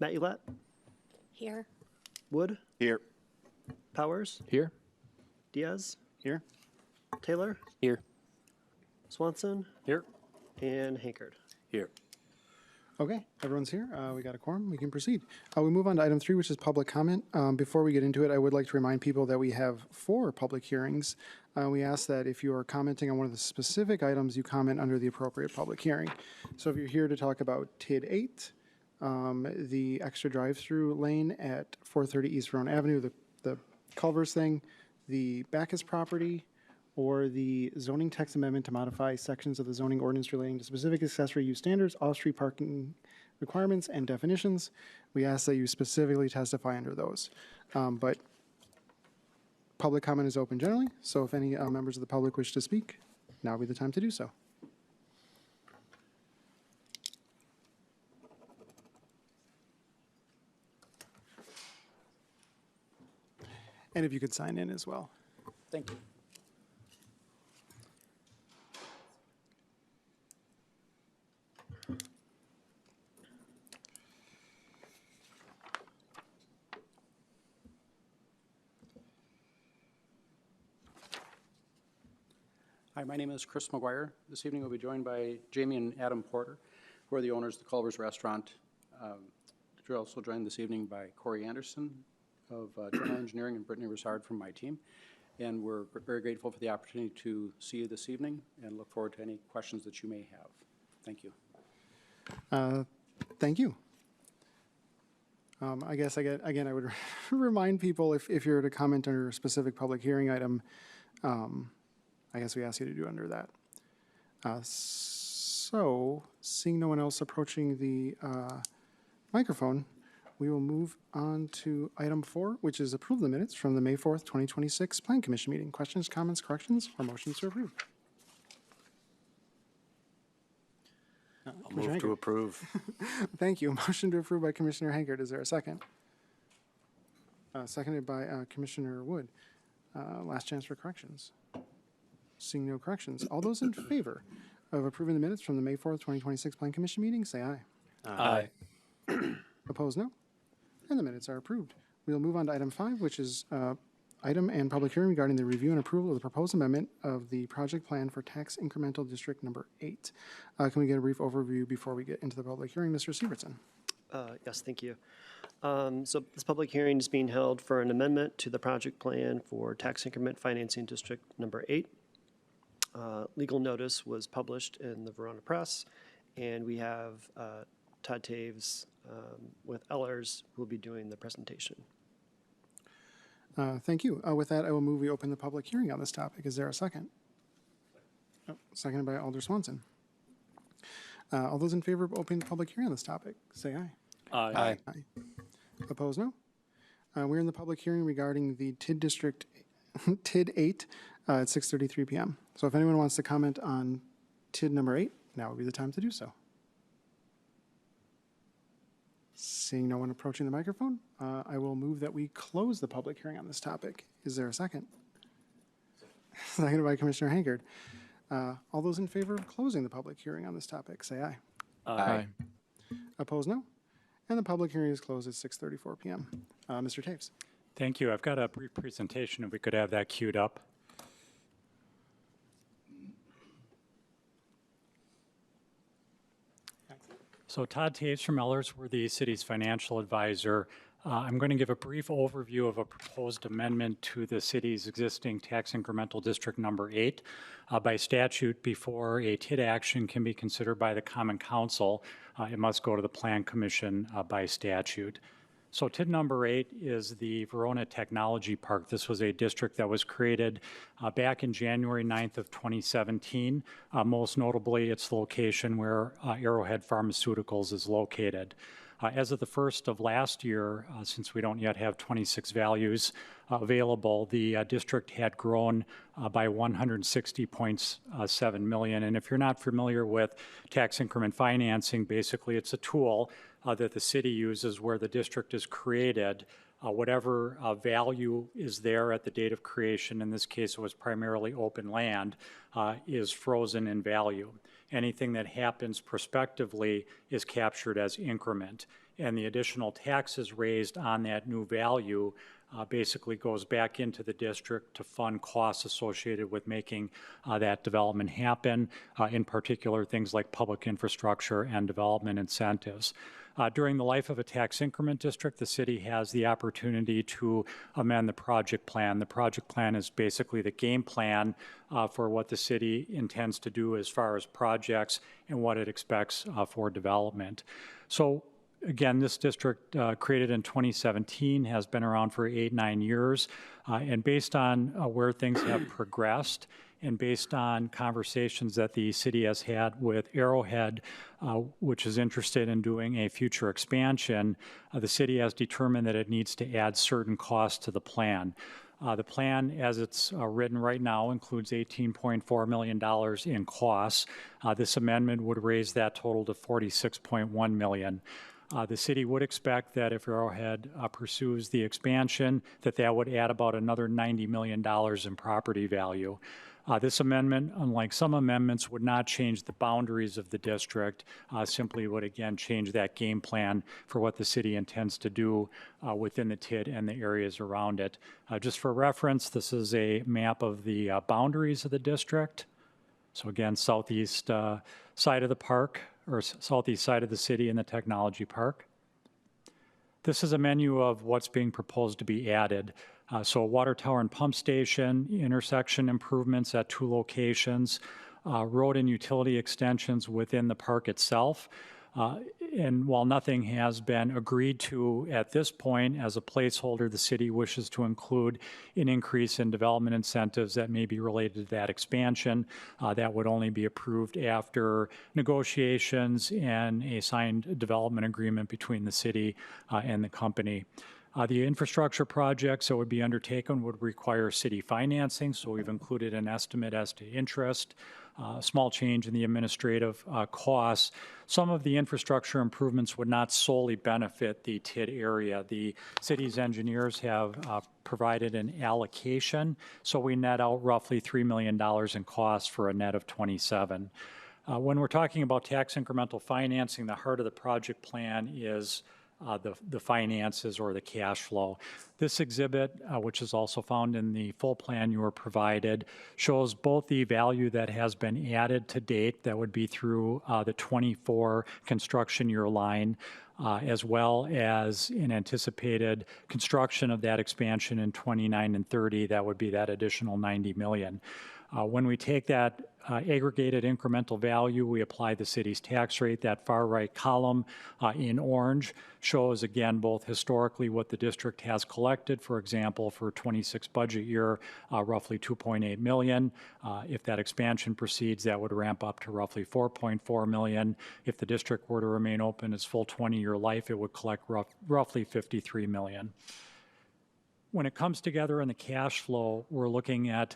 Matulett, Here. Wood, Here. Powers, Here. Diaz, Here. Taylor, Here. Swanson, Here. and Hankard. Here. Okay, everyone's here. We got a quorum. We can proceed. We move on to item 3, which is public comment. Before we get into it, I would like to remind people that we have 4 public hearings. We ask that if you are commenting on one of the specific items, you comment under the appropriate public hearing. So if you're here to talk about TID 8, the extra drive-through lane at 430 East Verona Avenue, the Culver's thing, the Bacchus property, or the zoning text amendment to modify sections of the zoning ordinance relating to specific accessory use standards, off-street parking requirements, and definitions, we ask that you specifically testify under those. But public comment is open generally, so if any members of the public wish to speak, now would be the time to do so. And if you could sign in as well. Thank you. Hi, my name is Chris McGuire. This evening we'll be joined by Jamie and Adam Porter, who are the owners of the Culver's Restaurant. We're also joined this evening by Corey Anderson of General Engineering and Brittany Rosard from my team. And we're very grateful for the opportunity to see you this evening and look forward to any questions that you may have. Thank you. Thank you. I guess, again, I would remind people if you're to comment under a specific public hearing item, I guess we ask you to do under that. So, seeing no one else approaching the microphone, we will move on to item 4, which is approve the minutes from the May 4th, 2026 Plan Commission meeting. Questions, comments, corrections, or motions to approve? Move to approve. Thank you. Motion to approve by Commissioner Hankard. Is there a second? Seconded by Commissioner Wood. Last chance for corrections. Seeing no corrections. All those in favor of approving the minutes from the May 4th, 2026 Plan Commission meeting, say aye. Aye. Opposed, no. And the minutes are approved. We'll move on to item 5, which is item and public hearing regarding the review and approval of the proposed amendment of the project plan for tax incremental district number 8. Can we get a brief overview before we get into the public hearing, Mr. Sievertson? Yes, thank you. So this public hearing is being held for an amendment to the project plan for tax increment financing district number 8. Legal notice was published in the Verona Press, and we have Todd Taves with Ellers who will be doing the presentation. Thank you. With that, I will move we open the public hearing on this topic. Is there a second? Oh, seconded by Alder Swanson. All those in favor of opening the public hearing on this topic, say aye. Aye. Aye. Opposed, no. We're in the public hearing regarding the TID District, TID 8 at 6:33 p.m. So if anyone wants to comment on TID number 8, now would be the time to do so. Seeing no one approaching the microphone, I will move that we close the public hearing on this topic. Is there a second? Seconded by Commissioner Hankard. All those in favor of closing the public hearing on this topic, say aye. Aye. Opposed, no. And the public hearing is closed at 6:34 p.m. Mr. Taves. Thank you. I've got a brief presentation, if we could have that queued up. So Todd Taves from Ellers, we're the city's financial advisor. I'm going to give a brief overview of a proposed amendment to the city's existing tax incremental district number 8. By statute, before a TID action can be considered by the Common Council, it must go to the Plan Commission by statute. So TID number 8 is the Verona Technology Park. This was a district that was created back in January 9th of 2017, most notably its location where Arrowhead Pharmaceuticals is located. As of the first of last year, since we don't yet have 26 values available, the district had grown by 160.7 million. And if you're not familiar with tax increment financing, basically it's a tool that the city uses where the district is created whatever value is there at the date of creation, in this case it was primarily open land, is frozen in value. Anything that happens prospectively is captured as increment, and the additional taxes raised on that new value basically goes back into the district to fund costs associated with making that development happen, in particular things like public infrastructure and development incentives. During the life of a tax increment district, the city has the opportunity to amend the project plan. The project plan is basically the game plan for what the city intends to do as far as projects and what it expects for development. So again, this district created in 2017 has been around for 8-9 years, and based on where things have progressed and based on conversations that the city has had with Arrowhead, which is interested in doing a future expansion, the city has determined that it needs to add certain costs to the plan. The plan, as it's written right now, includes $18.4 million in costs. This amendment would raise that total to $46.1 million. The city would expect that if Arrowhead pursues the expansion, that would add about another $90 million in property value. This amendment, unlike some amendments, would not change the boundaries of the district, simply would again change that game plan for what the city intends to do within the TID and the areas around it. Just for reference, this is a map of the boundaries of the district. So again, southeast side of the park, or southeast side of the city in the technology park. This is a menu of what's being proposed to be added. So a water tower and pump station, intersection improvements at 2 locations, road and utility extensions within the park itself. And while nothing has been agreed to at this point, as a placeholder, the city wishes to include an increase in development incentives that may be related to that expansion. That would only be approved after negotiations and a signed development agreement between the city and the company. The infrastructure projects that would be undertaken would require city financing, so we've included an estimate as to interest, small change in the administrative costs. Some of the infrastructure improvements would not solely benefit the TID area. The city's engineers have provided an allocation, so we net out roughly $3 million in costs for a net of 27. When we're talking about tax incremental financing, the heart of the project plan is the finances or the cash flow. This exhibit, which is also found in the full plan you were provided, shows both the value that has been added to date, that would be through the 24 construction year line, as well as in anticipated construction of that expansion in 29 and 30, that would be that additional 90 million. When we take that aggregated incremental value, we apply the city's tax rate. That far right column in orange shows, again, both historically what the district has collected. For example, for 26 budget year, roughly 2.8 million. If that expansion proceeds, that would ramp up to roughly 4.4 million. If the district were to remain open its full 20-year life, it would collect roughly 53 million. When it comes together in the cash flow, we're looking at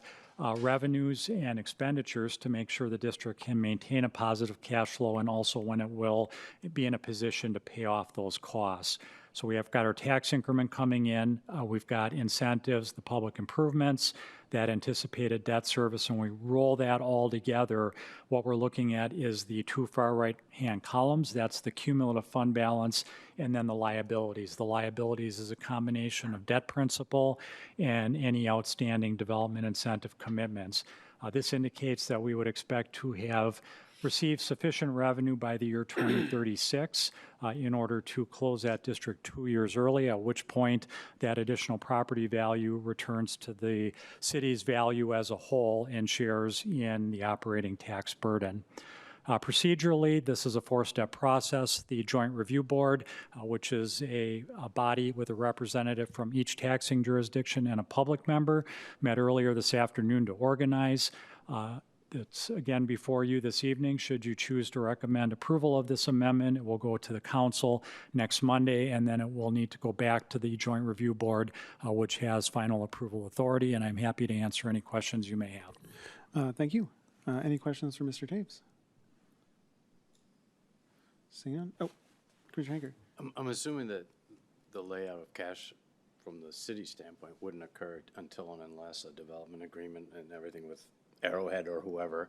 revenues and expenditures to make sure the district can maintain a positive cash flow, and also when it will be in a position to pay off those costs. So we have got our tax increment coming in, we've got incentives, the public improvements, that anticipated debt service, and we roll that all together. What we're looking at is the 2 far right-hand columns. That's the cumulative fund balance, and then the liabilities. The liabilities is a combination of debt principal and any outstanding development incentive commitments. This indicates that we would expect to have received sufficient revenue by the year 2036 in order to close that district 2 years early, at which point that additional property value returns to the city's value as a whole and shares in the operating tax burden. Procedurally, this is a 4-step process. The Joint Review Board, which is a body with a representative from each taxing jurisdiction and a public member, met earlier this afternoon to organize. It's again before you this evening. Should you choose to recommend approval of this amendment, it will go to the council next Monday, and then it will need to go back to the Joint Review Board, which has final approval authority, and I'm happy to answer any questions you may have. Thank you. Any questions for Mr. Taves? Seeing none? Oh, Commissioner Hanker. I'm assuming that the layout of cash from the city standpoint, wouldn't occur until and unless a development agreement and everything with Arrowhead or whoever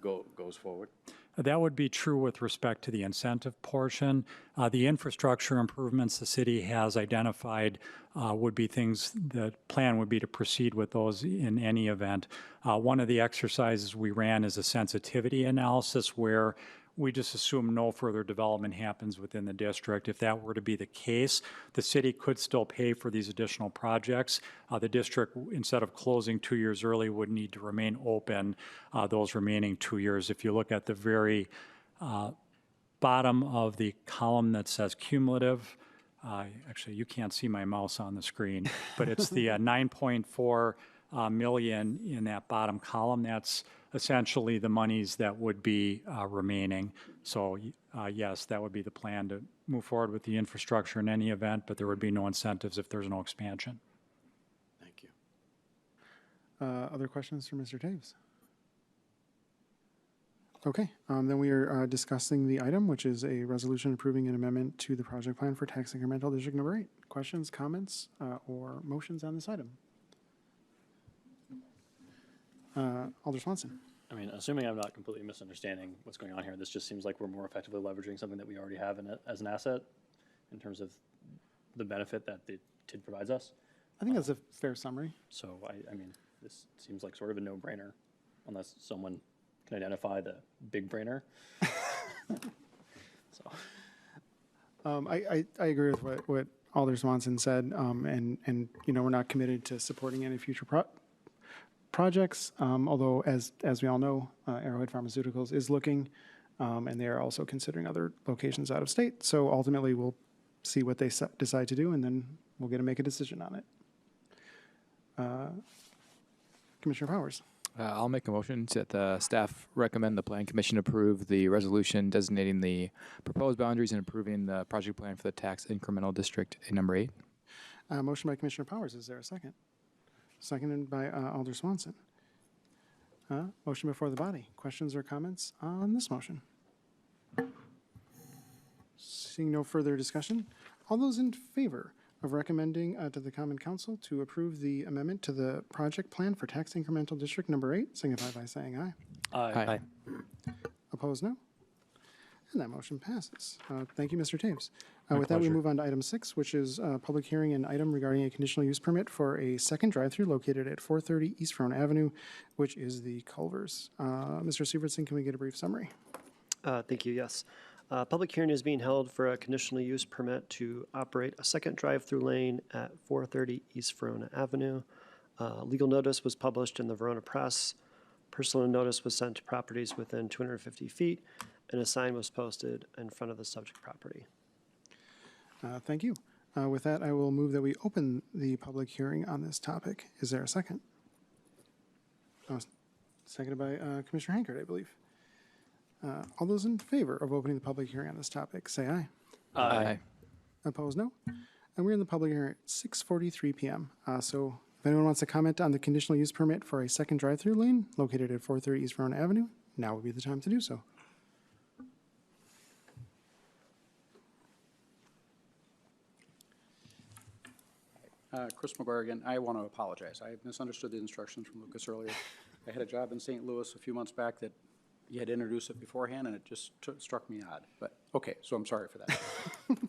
goes forward? That would be true with respect to the incentive portion. The infrastructure improvements the city has identified would be things, the plan would be to proceed with those in any event. One of the exercises we ran is a sensitivity analysis where we just assume no further development happens within the district. If that were to be the case, the city could still pay for these additional projects. The district, instead of closing 2 years early, would need to remain open those remaining 2 years. If you look at the very bottom of the column that says cumulative, actually, you can't see my mouse on the screen, but it's the 9.4 million in that bottom column. That's essentially the monies that would be remaining. So yes, that would be the plan to move forward with the infrastructure in any event, but there would be no incentives if there's no expansion. Thank you. Other questions for Mr. Taves? Okay, then we are discussing the item, which is a resolution approving an amendment to the project plan for tax incremental district number 8. Questions, comments, or motions on this item? Alder Swanson. I mean, assuming I'm not completely misunderstanding what's going on here, this just seems like we're more effectively leveraging something that we already have in it as an asset in terms of the benefit that the TID provides us. I think that's a fair summary. So I mean, this seems like sort of a no-brainer unless someone can identify the big brainer. So. I agree with what Alder Swanson said, and you know, we're not committed to supporting any future projects, although as we all know, Arrowhead Pharmaceuticals is looking, and they are also considering other locations out of state. So ultimately, we'll see what they decide to do, and then we'll get to make a decision on it. Commissioner Powers. I'll make a motion that the staff recommend the Plan Commission approve the resolution designating the proposed boundaries and approving the project plan for the tax incremental district in number 8. Motion by Commissioner Powers. Is there a second? Seconded by Alder Swanson. Motion before the body. Questions or comments on this motion? Seeing no further discussion, all those in favor of recommending to the Common Council to approve the amendment to the project plan for tax incremental district number 8, signify by saying aye. Aye. Opposed, no? And that motion passes. Thank you, Mr. Taves. With that, we move on to item 6, which is public hearing and item regarding a conditional use permit for a second drive-through located at 430 East Front Avenue, which is the Culvers. Mr. Sievertson, can we get a brief summary? Thank you, yes. Public hearing is being held for a conditional use permit to operate a second drive-through lane at 430 East Verona Avenue. Legal notice was published in the Verona Press. Personal notice was sent to properties within 250 feet, and a sign was posted in front of the subject property. Thank you. With that, I will move that we open the public hearing on this topic. Is there a second? Seconded by Commissioner Hankard, I believe. All those in favor of opening the public hearing on this topic, say aye. Aye. Opposed, no. And we're in the public hearing at 6:43 p.m. So if anyone wants to comment on the conditional use permit for a second drive-through lane located at 430 East Verona Avenue, now would be the time to do so. Chris McGuire again. I want to apologize. I misunderstood the instructions from Lucas earlier. I had a job in St. Louis a few months back that you had introduced it beforehand, and it just struck me odd. But okay, so I'm sorry for that.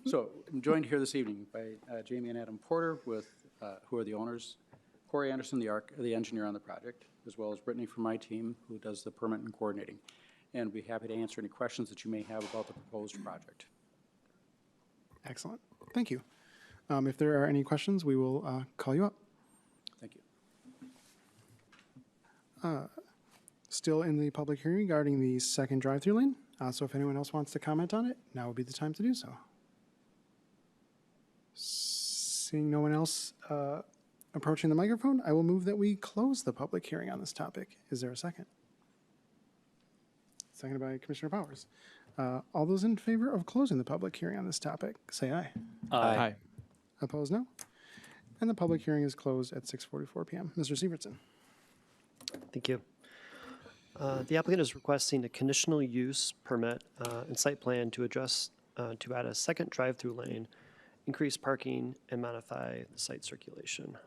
So I'm joined here this evening by Jamie and Adam Porter, with who are the owners, Corey Anderson, the engineer on the project, as well as Brittany from my team, who does the permit and coordinating. And be happy to answer any questions that you may have about the proposed project. Excellent. Thank you. If there are any questions, we will call you up. Thank you. Still in the public hearing regarding the second drive-through lane. So if anyone else wants to comment on it, now would be the time to do so. Seeing no one else approaching the microphone, I will move that we close the public hearing on this topic. Is there a second? Seconded by Commissioner Powers. All those in favor of closing the public hearing on this topic, say aye. Aye. Opposed, no. And the public hearing is closed at 6:44 p.m. Mr. Sievertson. Thank you. The applicant is requesting a conditional use permit and site plan to add a second drive-through lane increase parking and modify the site circulation.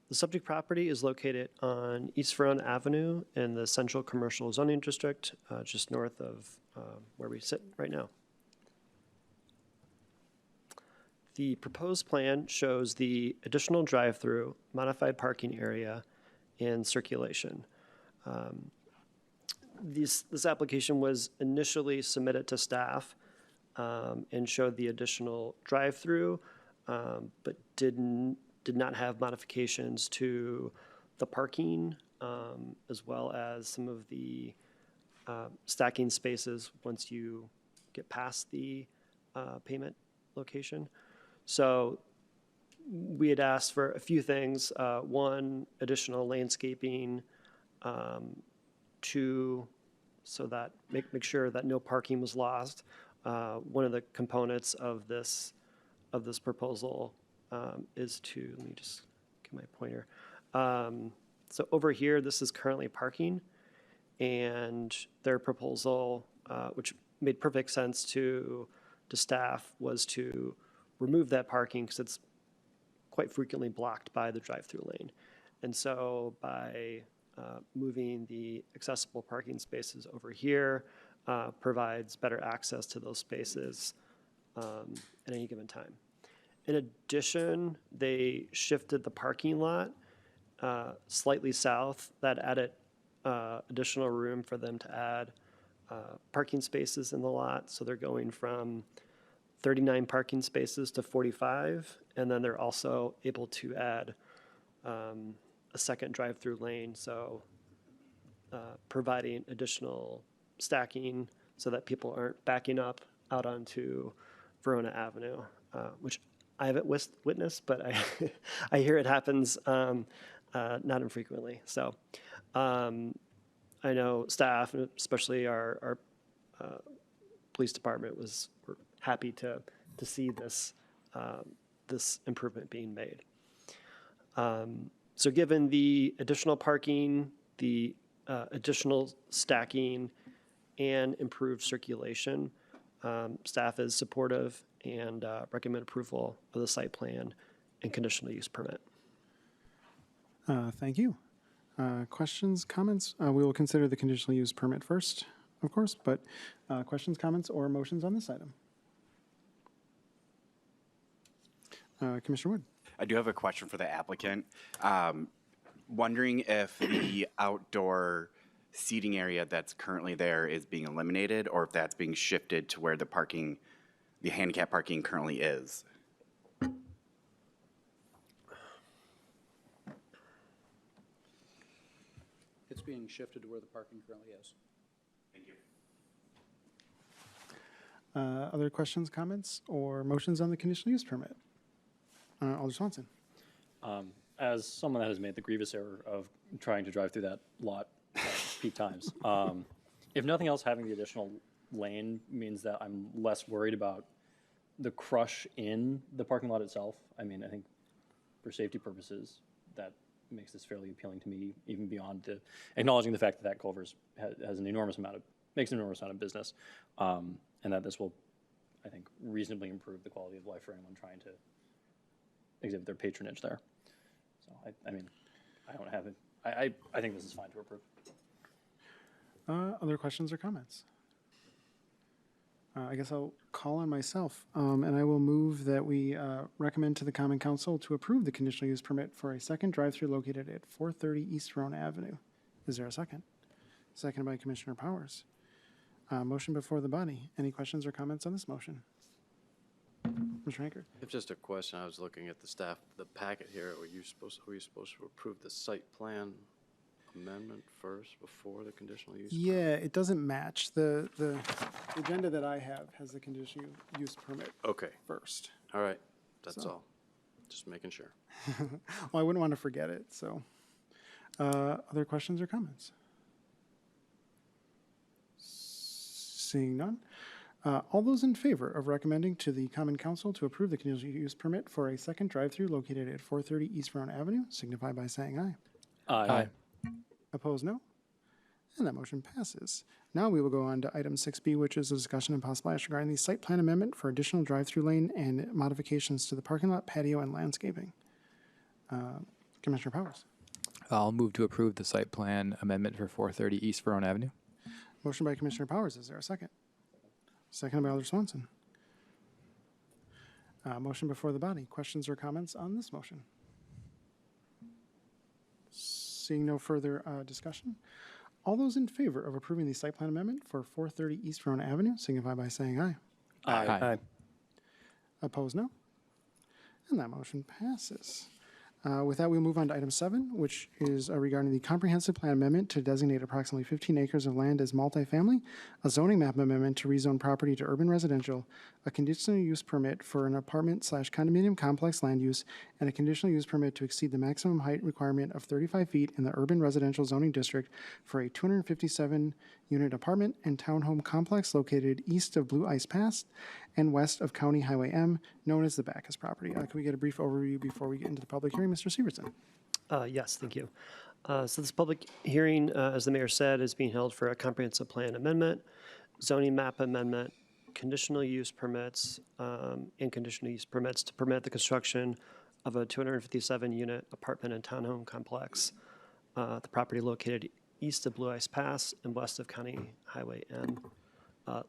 The subject property is located on East Verona Avenue in the Central Commercial Zoning District, just north of where we sit right now. The proposed plan shows the additional drive-through, modified parking area, and circulation. This application was initially submitted to staff and showed the additional drive-through, but did not have modifications to the parking, as well as some of the stacking spaces once you get past the payment location. So we had asked for a few things. One, additional landscaping. Two, so that make sure that no parking was lost. One of the components of this proposal is to, let me just get my pointer. So over here, this is currently parking, and their proposal, which made perfect sense to staff, was to remove that parking because it's quite frequently blocked by the drive-through lane. And so by moving the accessible parking spaces over here provides better access to those spaces at any given time. In addition, they shifted the parking lot slightly south. That added additional room for them to add parking spaces in the lot. So they're going from 39 parking spaces to 45, and then they're also able to add a second drive-through lane, so providing additional stacking so that people aren't backing up out onto Verona Avenue, which I haven't witnessed, but I hear it happens not infrequently. So I know staff, especially our police department, were happy to see this this improvement being made. So given the additional parking, the additional stacking, and improved circulation, staff is supportive and recommend approval of the site plan and conditional use permit. Thank you. Questions, comments? We will consider the conditional use permit first, of course, but questions, comments, or motions on this item? Commissioner Wood. I do have a question for the applicant. Wondering if the outdoor seating area that's currently there is being eliminated, or if that's being shifted to where the handicap parking currently is. It's being shifted to where the parking currently is. Thank you. Other questions, comments, or motions on the conditional use permit? Alder Swanson. As someone that has made the grievous error of trying to drive through that lot at peak times, if nothing else, having the additional lane means that I'm less worried about the crush in the parking lot itself. I mean, I think for safety purposes, that makes this fairly appealing to me, even beyond acknowledging the fact that Culver's has an enormous amount of business, and that this will, I think, reasonably improve the quality of life for anyone trying to exhibit their patronage there. So I mean, I don't have it. I think this is fine to approve. Other questions or comments? I guess I'll call on myself, and I will move that we recommend to the Common Council to approve the conditional use permit for a second drive-through located at 430 East Verona Avenue. Is there a second? Second by Commissioner Powers. Motion before the body. Any questions or comments on this motion? Mr. Hanker. If just a question, I was looking at the packet here. Were you supposed to approve the site plan amendment first before the conditional use? Yeah, it doesn't match. The agenda that I have has the conditional use permit Okay, first. all right, that's So- all. Just making sure. Well, I wouldn't want to forget it, so. Other questions or comments? Seeing none. All those in favor of recommending to the Common Council to approve the conditional use permit for a second drive-through located at 430 East Verona Avenue signify by saying aye. Aye. Opposed, no. And that motion passes. Now we will go on to item 6B, which is a discussion and possible action regarding the site plan amendment for additional drive-through lane and modifications to the parking lot, patio, and landscaping. Commissioner Powers. I'll move to approve the site plan amendment for 430 East Verona Avenue. Motion by Commissioner Powers. Is there a second? Second by Alder Swanson. Motion before the body. Questions or comments on this motion? Seeing no further discussion, all those in favor of approving the site plan amendment for 430 East Verona Avenue signify by saying aye. Aye. Opposed, no. And that motion passes. With that, we'll move on to item 7, which is regarding the comprehensive plan amendment to designate approximately 15 acres of land as multifamily, a zoning map amendment to rezone property to urban residential, a conditional use permit for an apartment/condominium complex land use, and a conditional use permit to exceed the maximum height requirement of 35 feet in the urban residential zoning district for a 257-unit apartment and townhome complex located east of Blue Ice Pass and west of County Highway M, known as the Backus property. Can we get a brief overview before we get into the public hearing? Mr. Severson. Yes, thank you. So this public hearing, as the mayor said, is being held for a comprehensive plan amendment, zoning map amendment, conditional use permits, and conditional use permits to permit the construction of a 257-unit apartment and townhome complex. The property located east of Blue Ice Pass and west of County Highway M.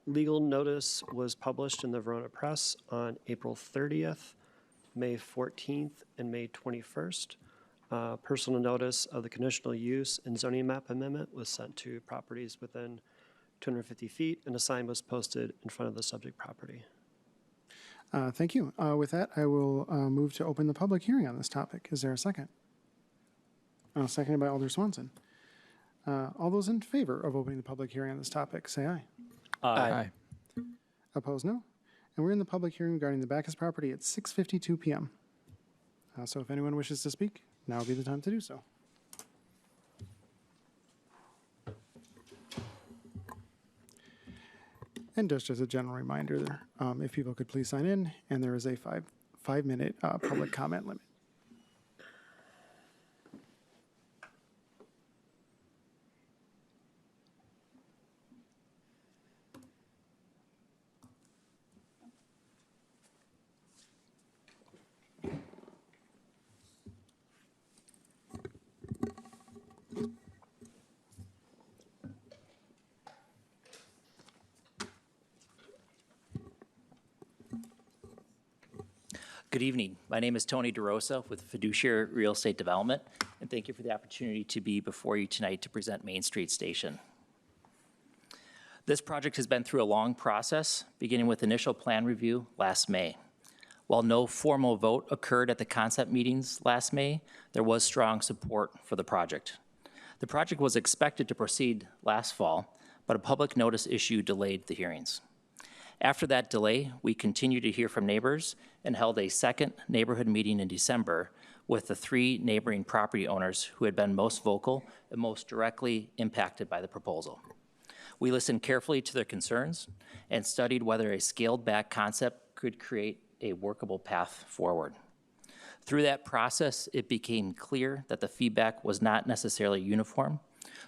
Legal notice was published in the Verona Press on April 30th, May 14th, and May 21st. Personal notice of the conditional use and zoning map amendment was sent to properties within 250 feet, and a sign was posted in front of the subject property. Thank you. With that, I will move to open the public hearing on this topic. Is there a second? Seconded by Alder Swanson. All those in favor of opening the public hearing on this topic, say aye. Aye. Opposed, no. And we're in the public hearing regarding the Backus property at 6:52 p.m. So if anyone wishes to speak, now would be the time to do so. And just as a general reminder, if people could please sign in, and there is a five-minute public comment limit. Good evening. My name is Tony DeRosa with Fiduciary Real Estate Development, and thank you for the opportunity to be before you tonight to present Main Street Station. This project has been through a long process, beginning with initial plan review last May. While no formal vote occurred at the concept meetings last May, there was strong support for the project. The project was expected to proceed last fall, but a public notice issue delayed the hearings. After that delay, we continued to hear from neighbors and held a second neighborhood meeting in December with the 3 neighboring property owners who had been most vocal and most directly impacted by the proposal. We listened carefully to their concerns and studied whether a scaled-back concept could create a workable path forward. Through that process, it became clear that the feedback was not necessarily uniform.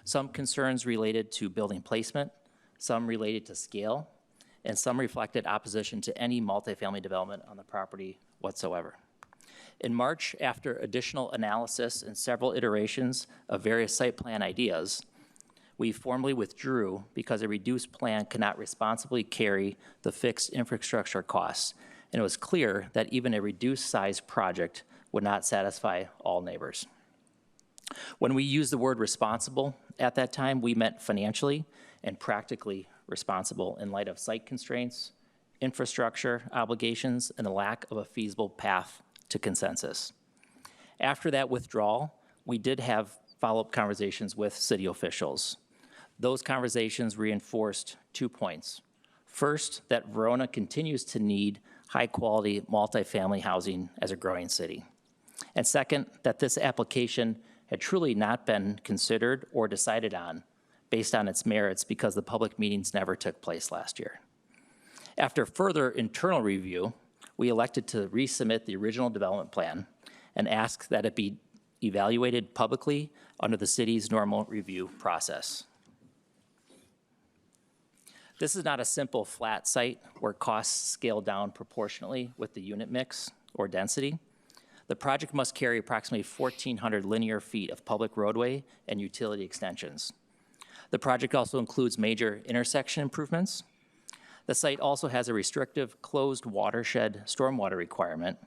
Some concerns related to building placement, some related to scale, and some reflected opposition to any multifamily development on the property whatsoever. In March, after additional analysis and several iterations of various site plan ideas, we formally withdrew because a reduced plan cannot responsibly carry the fixed infrastructure costs, and it was clear that even a reduced size project would not satisfy all neighbors. When we used the word responsible at that time, we meant financially and practically responsible in light of site constraints, infrastructure obligations, and a lack of a feasible path to consensus. After that withdrawal, we did have follow-up conversations with city officials. Those conversations reinforced 2 points. First, that Verona continues to need high-quality multifamily housing as a growing city. And second, that this application had truly not been considered or decided on based on its merits because the public meetings never took place last year. After further internal review, we elected to resubmit the original development plan and ask that it be evaluated publicly under the city's normal review process. This is not a simple flat site where costs scale down proportionately with the unit mix or density. The project must carry approximately 1,400 linear feet of public roadway and utility extensions. The project also includes major intersection improvements. The site also has a restrictive closed watershed stormwater requirement,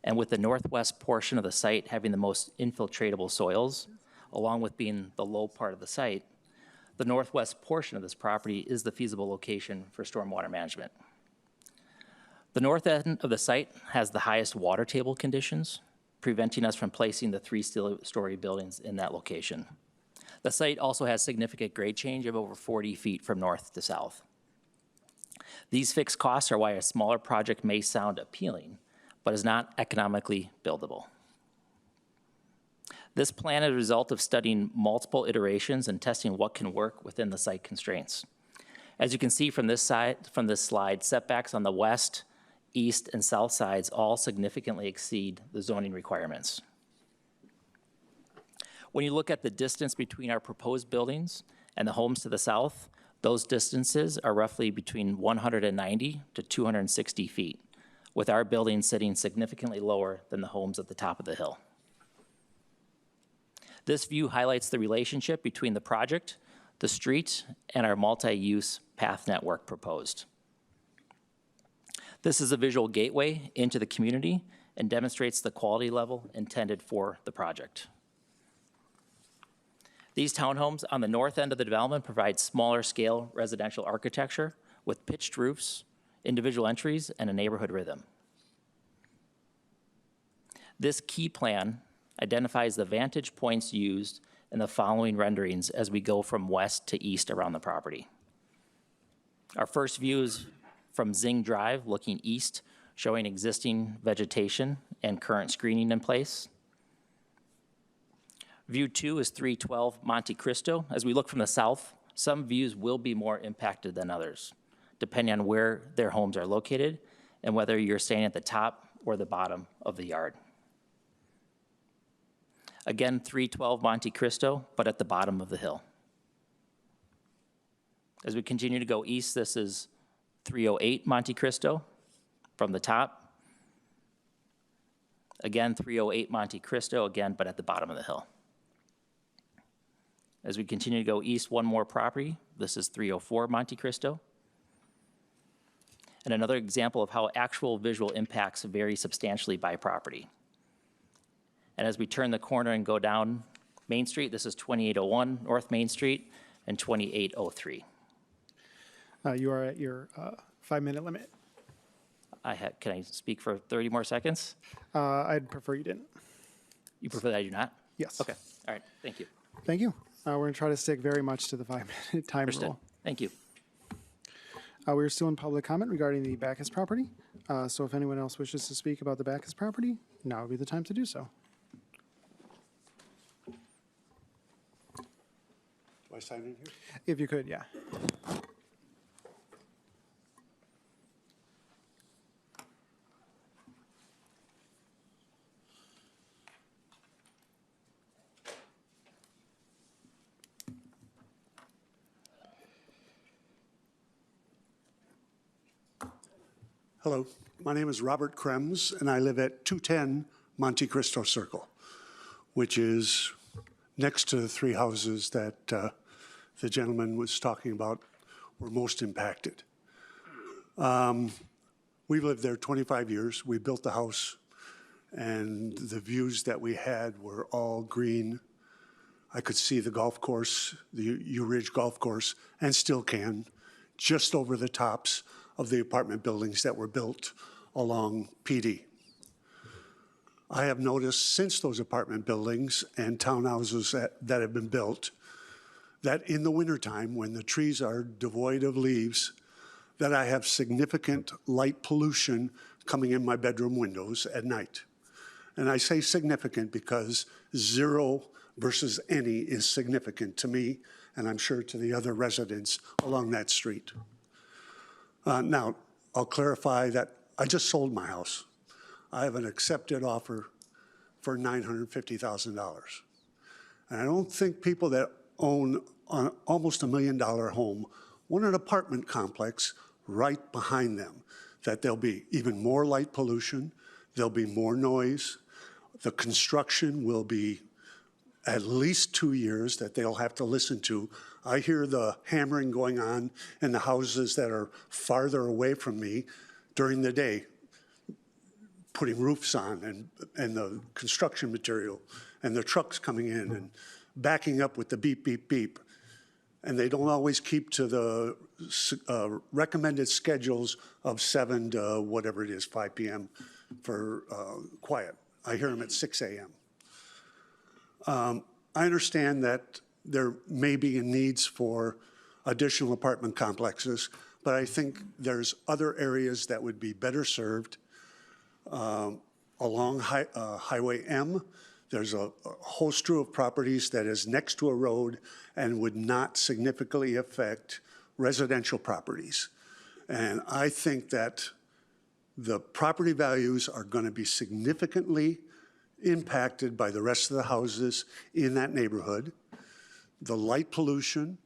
and with the northwest portion of the site having the most infiltratable soils, along with being the low part of the site, the northwest portion of this property is the feasible location for stormwater management. The north end of the site has the highest water table conditions, preventing us from placing the 3-story buildings in that location. The site also has significant grade change of over 40 feet from north to south. These fixed costs are why a smaller project may sound appealing, but is not economically buildable. This plan is a result of studying multiple iterations and testing what can work within the site constraints. As you can see from this slide, setbacks on the west, east, and south sides all significantly exceed the zoning requirements. When you look at the distance between our proposed buildings and the homes to the south, those distances are roughly between 190 to 260 feet, with our buildings sitting significantly lower than the homes at the top of the hill. This view highlights the relationship between the project, the street, and our multi-use path network proposed. This is a visual gateway into the community and demonstrates the quality level intended for the project. These townhomes on the north end of the development provide smaller scale residential architecture with pitched roofs, individual entries, and a neighborhood rhythm. This key plan identifies the vantage points used in the following renderings as we go from west to east around the property. Our first view is from Zing Drive, looking east, showing existing vegetation and current screening in place. View 2 is 312 Monte Cristo. As we look from the south, some views will be more impacted than others, depending on where their homes are located and whether you're staying at the top or the bottom of the yard. Again, 312 Monte Cristo, but at the bottom of the hill. As we continue to go east, this is 308 Monte Cristo from the top. Again, 308 Monte Cristo, again, but at the bottom of the hill. As we continue to go east, one more property. This is 304 Monte Cristo. And another example of how actual visual impacts vary substantially by property. And as we turn the corner and go down Main Street, this is 2801 North Main Street and 2803. You are at your 5-minute limit. Can I speak for 30 more seconds? I'd prefer you didn't. You prefer that I do not? Yes. Okay, all right, thank you. Thank you. We're going to try to stick very much to the 5-minute time Understood, rule. thank you. We're still in public comment regarding the Bacchus property. So if anyone else wishes to speak about the Bacchus property, now would be the time to do so. Do I sign in here? If you could, yeah. Hello, my name is Robert Krems, and I live at 210 Monte Cristo Circle, which is next to the 3 houses that the gentleman was talking about were most impacted. We've lived there 25 years. We built the house, and the views that we had were all green. I could see the golf course, the U Ridge Golf Course, and still can, just over the tops of the apartment buildings that were built along PD. I have noticed since those apartment buildings and townhouses that have been built, that in the wintertime, when the trees are devoid of leaves, that I have significant light pollution coming in my bedroom windows at night. And I say significant because 0 versus any is significant to me, and I'm sure to the other residents along that street. Now, I'll clarify that I just sold my house. I have an accepted offer for $950,000. And I don't think people that own an almost $1 million home want an apartment complex right behind them, that there'll be even more light pollution, there'll be more noise, the construction will be at least 2 years that they'll have to listen to. I hear the hammering going on in the houses that are farther away from me during the day, putting roofs on and the construction material and the trucks coming in and backing up with the beep, beep, beep. And they don't always keep to the recommended schedules of 7 to whatever it is, 5 p.m. for quiet. I hear them at 6 a.m. I understand that there may be needs for additional apartment complexes, but I think there's other areas that would be better served. Along Highway M, there's a whole slew of properties that is next to a road and would not significantly affect residential properties. And I think that the property values are going to be significantly impacted by the rest of the houses in that neighborhood. The light pollution,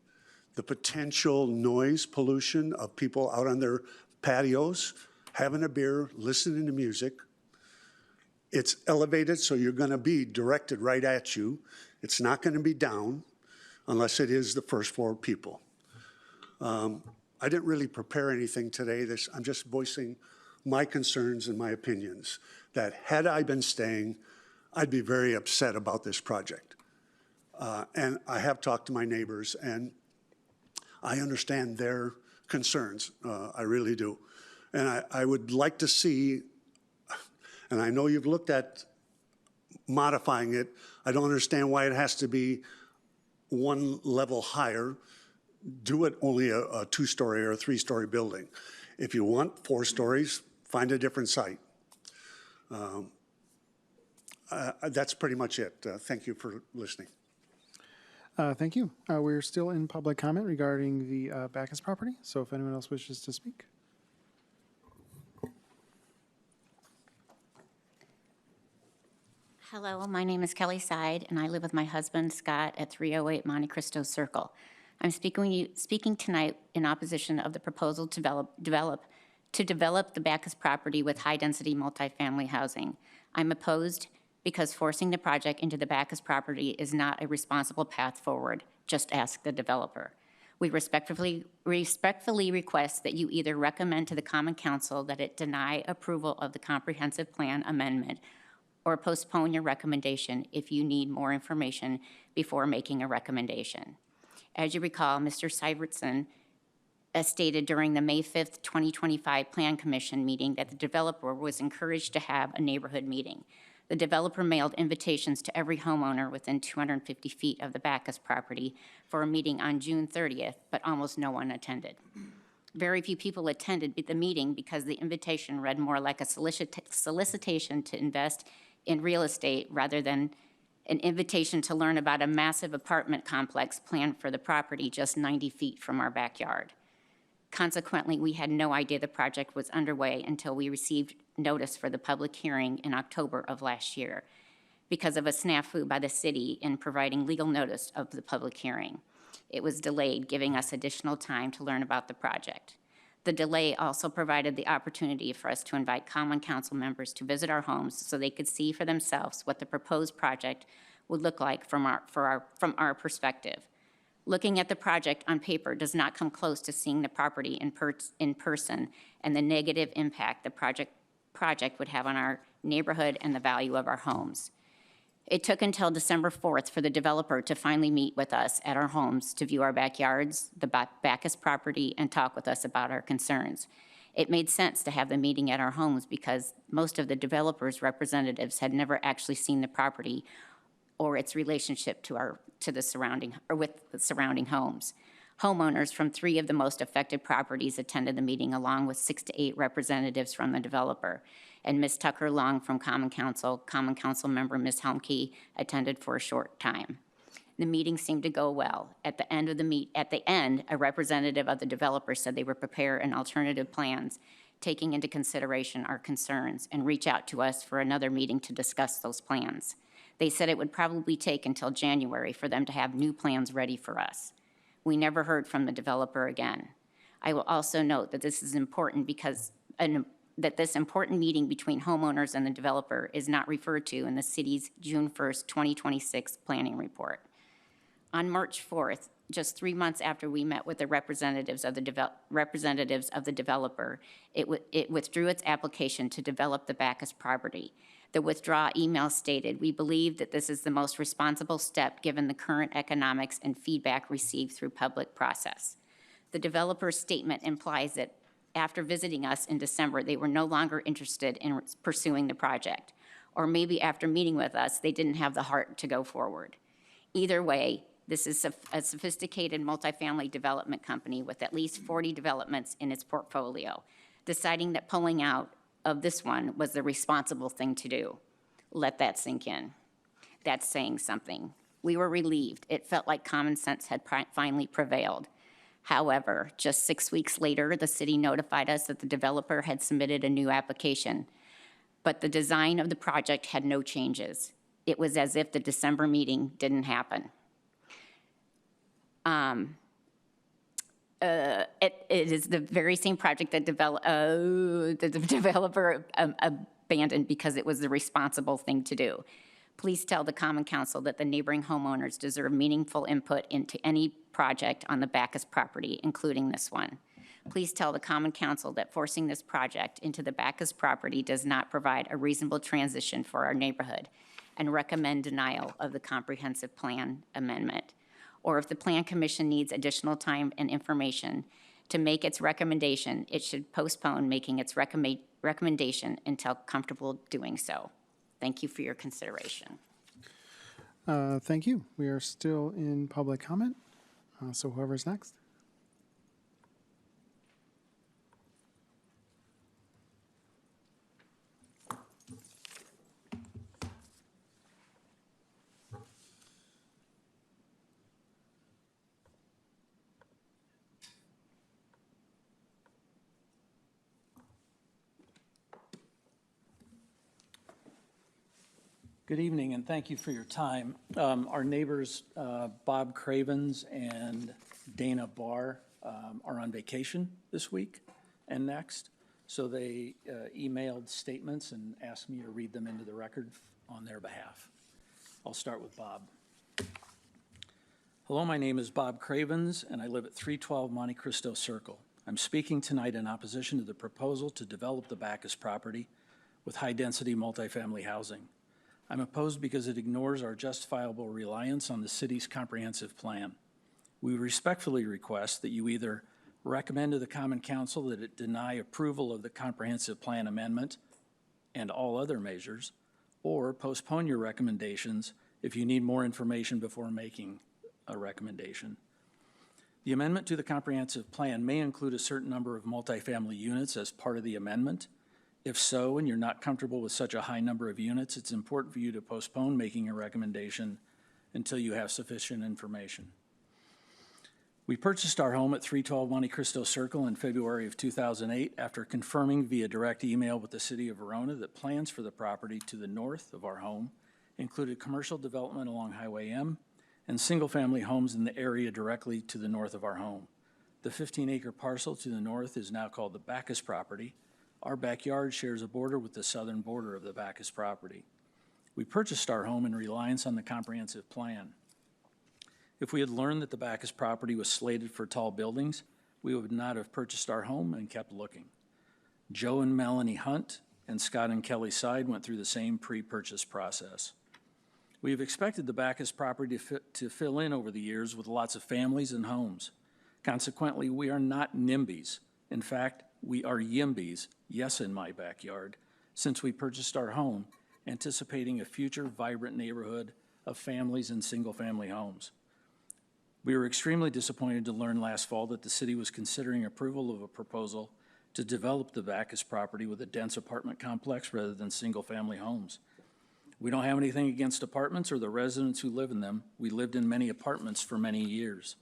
the potential noise pollution of people out on their patios, having a beer, listening to music. It's elevated, so you're going to be directed right at you. It's not going to be down unless it is the first floor people. I didn't really prepare anything today. I'm just voicing my concerns and my opinions, that had I been staying, I'd be very upset about this project. And I have talked to my neighbors, and I understand their concerns. I really do. And I would like to see, and I know you've looked at modifying it. I don't understand why it has to be one level higher. Do it only a 2-story or a 3-story building. If you want 4 stories, find a different site. That's pretty much it. Thank you for listening. Thank you. We're still in public comment regarding the Bacchus property, so if anyone else wishes to speak. Hello, my name is Kelly Side, and I live with my husband, Scott, at 308 Monte Cristo Circle. I'm speaking tonight in opposition of the proposal to develop the Bacchus property with high-density multifamily housing. I'm opposed because forcing the project into the Bacchus property is not a responsible path forward. Just ask the developer. We respectfully request that you either recommend to the Common Council that it deny approval of the comprehensive plan amendment or postpone your recommendation if you need more information before making a recommendation. As you recall, Mr. Syvertson stated during the May 5th, 2025 Plan Commission meeting that the developer was encouraged to have a neighborhood meeting. The developer mailed invitations to every homeowner within 250 feet of the Bacchus property for a meeting on June 30th, but almost no one attended. Very few people attended the meeting because the invitation read more like a solicitation to invest in real estate rather than an invitation to learn about a massive apartment complex planned for the property just 90 feet from our backyard. Consequently, we had no idea the project was underway until we received notice for the public hearing in October of last year because of a snafu by the city in providing legal notice of the public hearing. It was delayed, giving us additional time to learn about the project. The delay also provided the opportunity for us to invite Common Council members to visit our homes so they could see for themselves what the proposed project would look like from our perspective. Looking at the project on paper does not come close to seeing the property in person and the negative impact the project would have on our neighborhood and the value of our homes. It took until December 4th for the developer to finally meet with us at our homes to view our backyards, the Bacchus property, and talk with us about our concerns. It made sense to have the meeting at our homes because most of the developer's representatives had never actually seen the property or its relationship with the surrounding homes. Homeowners from 3 of the most affected properties attended the meeting along with 6 to 8 representatives from the developer. And Ms. Tucker Long from Common Council member Ms. Helmke attended for a short time. The meeting seemed to go well. At the end, a representative of the developer said they would prepare an alternative plans, taking into consideration our concerns, and reach out to us for another meeting to discuss those plans. They said it would probably take until January for them to have new plans ready for us. We never heard from the developer again. I will also note that this is important because that this important meeting between homeowners and the developer is not referred to in the city's June 1st, 2026 planning report. On March 4th, just 3 months after we met with the representatives of the developer, it withdrew its application to develop the Bacchus property. The withdrawal email stated, "We believe that this is the most responsible step given the current economics and feedback received through public process." The developer's statement implies that after visiting us in December, they were no longer interested in pursuing the project. Or maybe after meeting with us, they didn't have the heart to go forward. Either way, this is a sophisticated multifamily development company with at least 40 developments in its portfolio, deciding that pulling out of this one was the responsible thing to do. Let that sink in. That's saying something. We were relieved. It felt like common sense had finally prevailed. However, just 6 weeks later, the city notified us that the developer had submitted a new application, but the design of the project had no changes. It was as if the December meeting didn't happen. It is the very same project that the developer abandoned because it was the responsible thing to do. Please tell the Common Council that the neighboring homeowners deserve meaningful input into any project on the Bacchus property, including this one. Please tell the Common Council that forcing this project into the Bacchus property does not provide a reasonable transition for our neighborhood, and recommend denial of the comprehensive plan amendment. Or if the Plan Commission needs additional time and information to make its recommendation, it should postpone making its recommendation until comfortable doing so. Thank you for your consideration. Thank you. We are still in public comment. So whoever's next. Good evening, and thank you for your time. Our neighbors, Bob Cravens and Dana Barr, are on vacation this week and next, so they emailed statements and asked me to read them into the record on their behalf. I'll start with Bob. Hello, my name is Bob Cravens, and I live at 312 Monte Cristo Circle. I'm speaking tonight in opposition to the proposal to develop the Bacchus property with high-density multifamily housing. I'm opposed because it ignores our justifiable reliance on the city's comprehensive plan. We respectfully request that you either recommend to the Common Council that it deny approval of the comprehensive plan amendment and all other measures, or postpone your recommendations if you need more information before making a recommendation. The amendment to the comprehensive plan may include a certain number of multifamily units as part of the amendment. If so, and you're not comfortable with such a high number of units, it's important for you to postpone making a recommendation until you have sufficient information. We purchased our home at 312 Monte Cristo Circle in February of 2008 after confirming via direct email with the City of Verona that plans for the property to the north of our home included commercial development along Highway M and single-family homes in the area directly to the north of our home. The 15-acre parcel to the north is now called the Bacchus property. Our backyard shares a border with the southern border of the Bacchus property. We purchased our home in reliance on the comprehensive plan. If we had learned that the Bacchus property was slated for tall buildings, we would not have purchased our home and kept looking. Joe and Melanie Hunt and Scott and Kelly Side went through the same pre-purchase process. We have expected the Bacchus property to fill in over the years with lots of families and homes. Consequently, we are not NIMBYs. In fact, we are YIMBYs, yes, in my backyard, since we purchased our home, anticipating a future vibrant neighborhood of families and single-family homes. We were extremely disappointed to learn last fall that the city was considering approval of a proposal to develop the Bacchus property with a dense apartment complex rather than single-family homes. We don't have anything against apartments or the residents who live in them. We lived in many apartments for many years.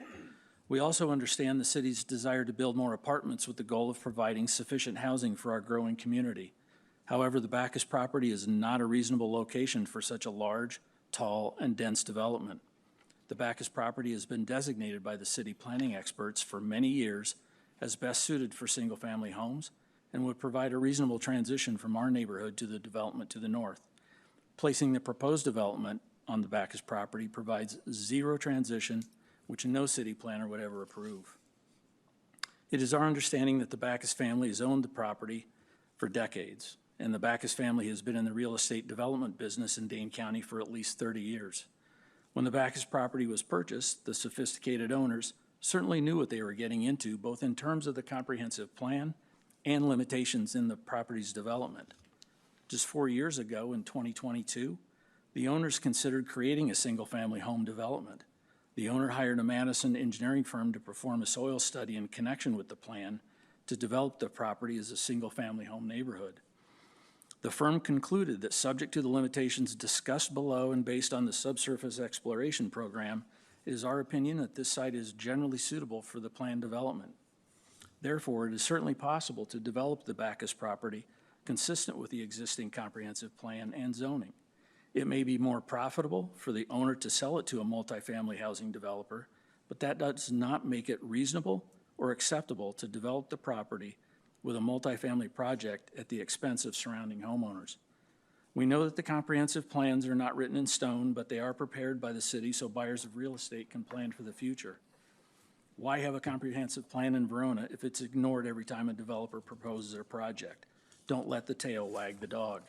We also understand the city's desire to build more apartments with the goal of providing sufficient housing for our growing community. However, the Bacchus property is not a reasonable location for such a large, tall, and dense development. The Bacchus property has been designated by the city planning experts for many years as best suited for single-family homes and would provide a reasonable transition from our neighborhood to the development to the north. Placing the proposed development on the Bacchus property provides zero transition, which no city planner would ever approve. It is our understanding that the Bacchus family has owned the property for decades, and the Bacchus family has been in the real estate development business in Dane County for at least 30 years. When the Bacchus property was purchased, the sophisticated owners certainly knew what they were getting into, both in terms of the comprehensive plan and limitations in the property's development. Just 4 years ago, in 2022, the owners considered creating a single-family home development. The owner hired a Madison engineering firm to perform a soil study in connection with the plan to develop the property as a single-family home neighborhood. The firm concluded that, subject to the limitations discussed below and based on the subsurface exploration program, it is our opinion that this site is generally suitable for the planned development. Therefore, it is certainly possible to develop the Bacchus property consistent with the existing comprehensive plan and zoning. It may be more profitable for the owner to sell it to a multifamily housing developer, but that does not make it reasonable or acceptable to develop the property with a multifamily project at the expense of surrounding homeowners. We know that the comprehensive plans are not written in stone, but they are prepared by the city so buyers of real estate can plan for the future. Why have a comprehensive plan in Verona if it's ignored every time a developer proposes a project? Don't let the tail wag the dog.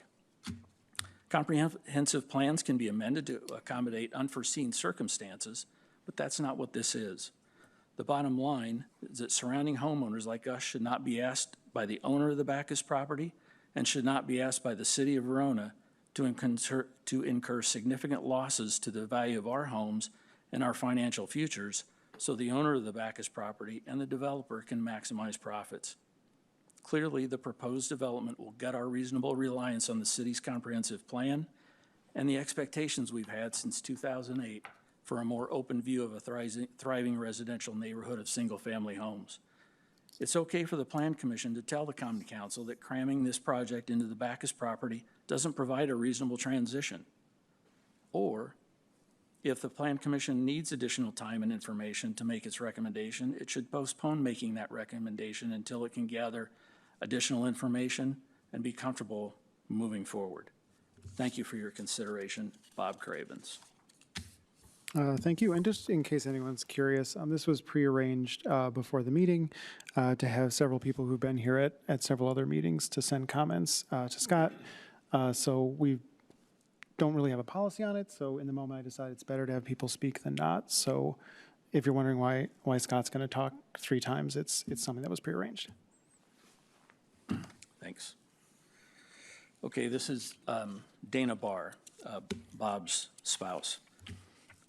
Comprehensive plans can be amended to accommodate unforeseen circumstances, but that's not what this is. The bottom line is that surrounding homeowners like us should not be asked by the owner of the Bacchus property and should not be asked by the city of Verona to incur significant losses to the value of our homes and our financial futures, so the owner of the Bacchus property and the developer can maximize profits. Clearly, the proposed development will gut our reasonable reliance on the city's comprehensive plan and the expectations we've had since 2008 for a more open view of a thriving residential neighborhood of single-family homes. It's okay for the Plan Commission to tell the Common Council that cramming this project into the Bacchus property doesn't provide a reasonable transition. Or, if the Plan Commission needs additional time and information to make its recommendation, it should postpone making that recommendation until it can gather additional information and be comfortable moving forward. Thank you for your consideration. Bob Cravens. Thank you. And just in case anyone's curious, this was prearranged before the meeting to have several people who've been here at several other meetings to send comments to Scott. So we don't really have a policy on it. So in the moment, I decided it's better to have people speak than not. So if you're wondering why Scott's going to talk 3 times, it's something that was prearranged. Thanks. Okay, this is Dana Barr, Bob's spouse.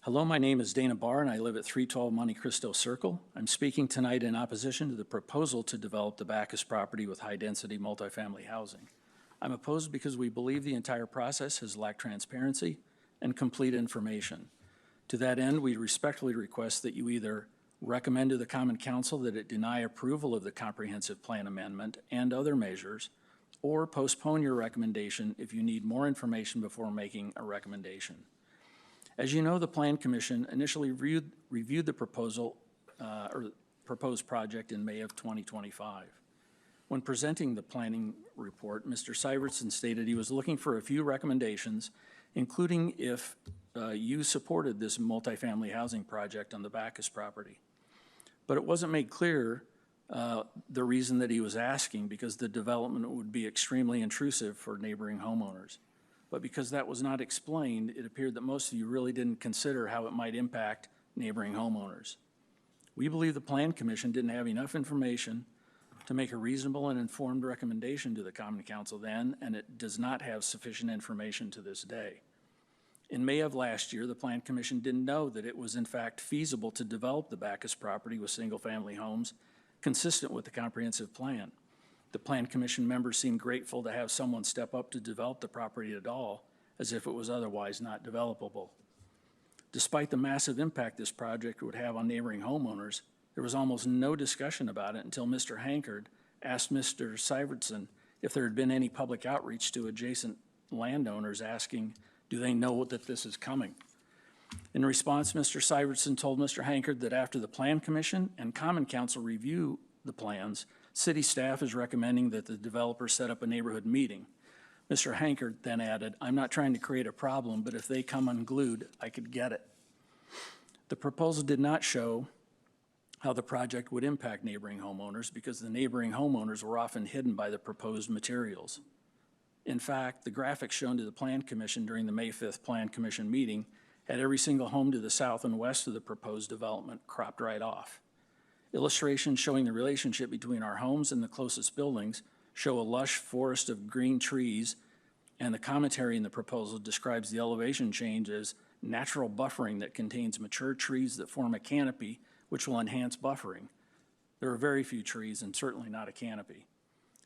Hello, my name is Dana Barr, and I live at 312 Monte Cristo Circle. I'm speaking tonight in opposition to the proposal to develop the Bacchus property with high-density multifamily housing. I'm opposed because we believe the entire process has lacked transparency and complete information. To that end, we respectfully request that you either recommend to the Common Council that it deny approval of the comprehensive plan amendment and other measures, or postpone your recommendation if you need more information before making a recommendation. As you know, the Plan Commission initially reviewed the proposed project in May of 2025. When presenting the planning report, Mr. Syvertson stated he was looking for a few recommendations, including if you supported this multifamily housing project on the Bacchus property. But it wasn't made clear the reason that he was asking, because the development would be extremely intrusive for neighboring homeowners. But because that was not explained, it appeared that most of you really didn't consider how it might impact neighboring homeowners. We believe the Plan Commission didn't have enough information to make a reasonable and informed recommendation to the Common Council then, and it does not have sufficient information to this day. In May of last year, the Plan Commission didn't know that it was in fact feasible to develop the Bacchus property with single-family homes consistent with the comprehensive plan. The Plan Commission members seemed grateful to have someone step up to develop the property at all, as if it was otherwise not developable. Despite the massive impact this project would have on neighboring homeowners, there was almost no discussion about it until Mr. Hankard asked Mr. Syvertson if there had been any public outreach to adjacent landowners asking, do they know that this is coming? In response, Mr. Syvertson told Mr. Hankard that after the Plan Commission and Common Council review the plans, city staff is recommending that the developer set up a neighborhood meeting. Mr. Hankard then added, "I'm not trying to create a problem, but if they come unglued, I could get it." The proposal did not show how the project would impact neighboring homeowners because the neighboring homeowners were often hidden by the proposed materials. In fact, the graphics shown to the Plan Commission during the May 5th Plan Commission meeting had every single home to the south and west of the proposed development cropped right off. Illustrations showing the relationship between our homes and the closest buildings show a lush forest of green trees, and the commentary in the proposal describes the elevation change as natural buffering that contains mature trees that form a canopy which will enhance buffering. There are very few trees and certainly not a canopy.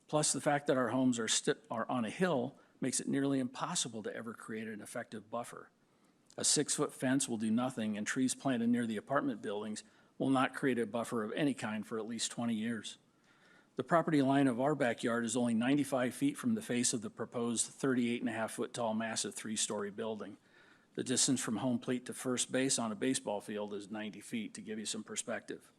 Plus, the fact that our homes are on a hill makes it nearly impossible to ever create an effective buffer. A 6-foot fence will do nothing, and trees planted near the apartment buildings will not create a buffer of any kind for at least 20 years. The property line of our backyard is only 95 feet from the face of the proposed 38.5-foot tall massive 3-story building. The distance from home plate to first base on a baseball field is 90 feet, to give you some perspective.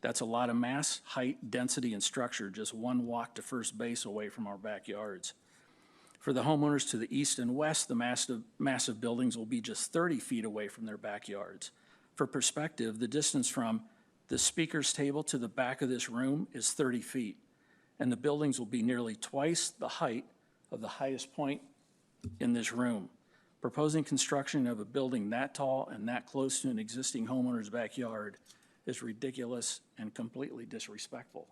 That's a lot of mass, height, density, and structure just one walk to first base away from our backyards. For the homeowners to the east and west, the massive buildings will be just 30 feet away from their backyards. For perspective, the distance from the speaker's table to the back of this room is 30 feet, and the buildings will be nearly twice the height of the highest point in this room. Proposing construction of a building that tall and that close to an existing homeowner's backyard is ridiculous and completely disrespectful.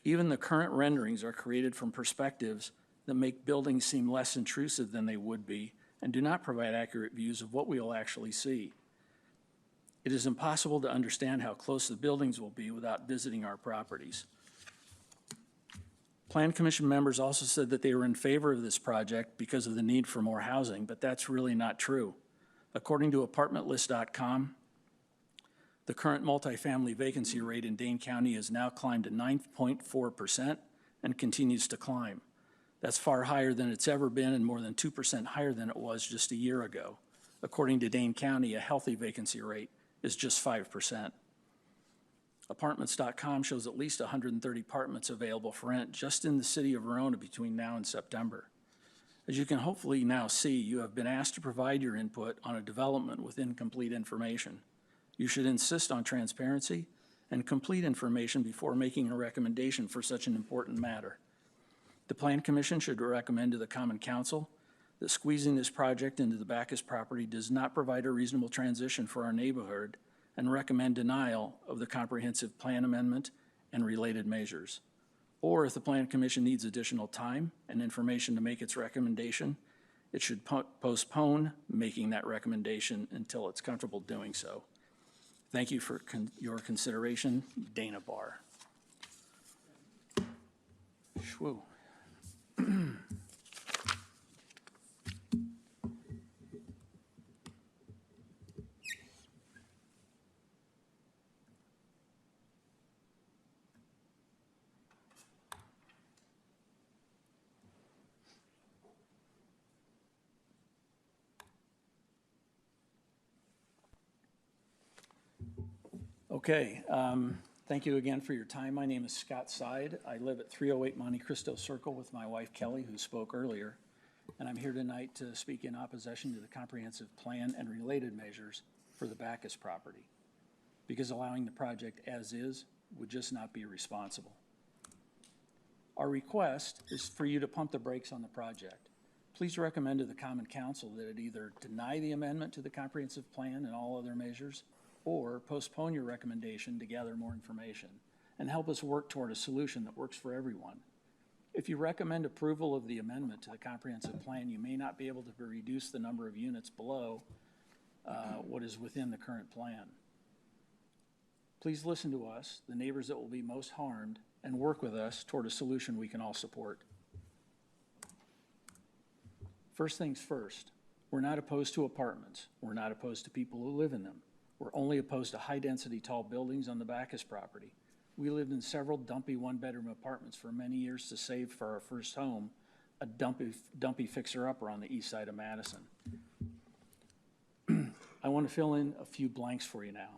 Even the current renderings are created from perspectives that make buildings seem less intrusive than they would be and do not provide accurate views of what we will actually see. It is impossible to understand how close the buildings will be without visiting our properties. Plan Commission members also said that they were in favor of this project because of the need for more housing, but that's really not true. According to apartmentlist.com, the current multifamily vacancy rate in Dane County has now climbed to 9.4% and continues to climb. That's far higher than it's ever been and more than 2% higher than it was just a year ago. According to Dane County, a healthy vacancy rate is just 5%. Apartments.com shows at least 130 apartments available for rent just in the city of Verona between now and September. As you can hopefully now see, you have been asked to provide your input on a development with incomplete information. You should insist on transparency and complete information before making a recommendation for such an important matter. The Plan Commission should recommend to the Common Council that squeezing this project into the Bacchus property does not provide a reasonable transition for our neighborhood and recommend denial of the comprehensive plan amendment and related measures. Or if the Plan Commission needs additional time and information to make its recommendation, it should postpone making that recommendation until it's comfortable doing so. Thank you for your consideration. Dana Barr. Shwoo. Okay, thank you again for your time. My name is Scott Side. I live at 308 Monte Cristo Circle with my wife Kelly, who spoke earlier. And I'm here tonight to speak in opposition to the comprehensive plan and related measures for the Bacchus property, because allowing the project as is would just not be responsible. Our request is for you to pump the brakes on the project. Please recommend to the Common Council that it either deny the amendment to the comprehensive plan and all other measures, or postpone your recommendation to gather more information and help us work toward a solution that works for everyone. If you recommend approval of the amendment to the comprehensive plan, you may not be able to reduce the number of units below what is within the current plan. Please listen to us, the neighbors that will be most harmed, and work with us toward a solution we can all support. First things first, we're not opposed to apartments. We're not opposed to people who live in them. We're only opposed to high-density tall buildings on the Bacchus property. We lived in several dumpy one-bedroom apartments for many years to save for our first home, a dumpy fixer-upper on the east side of Madison. I want to fill in a few blanks for you now.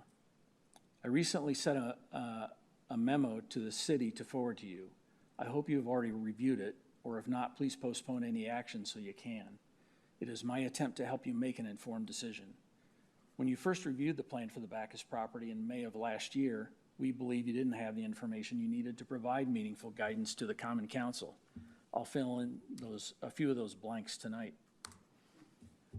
I recently sent a memo to the city to forward to you. I hope you have already reviewed it, or if not, please postpone any action so you can. It is my attempt to help you make an informed decision. When you first reviewed the plan for the Bacchus property in May of last year, we believe you didn't have the information you needed to provide meaningful guidance to the Common Council. I'll fill in a few of those blanks tonight.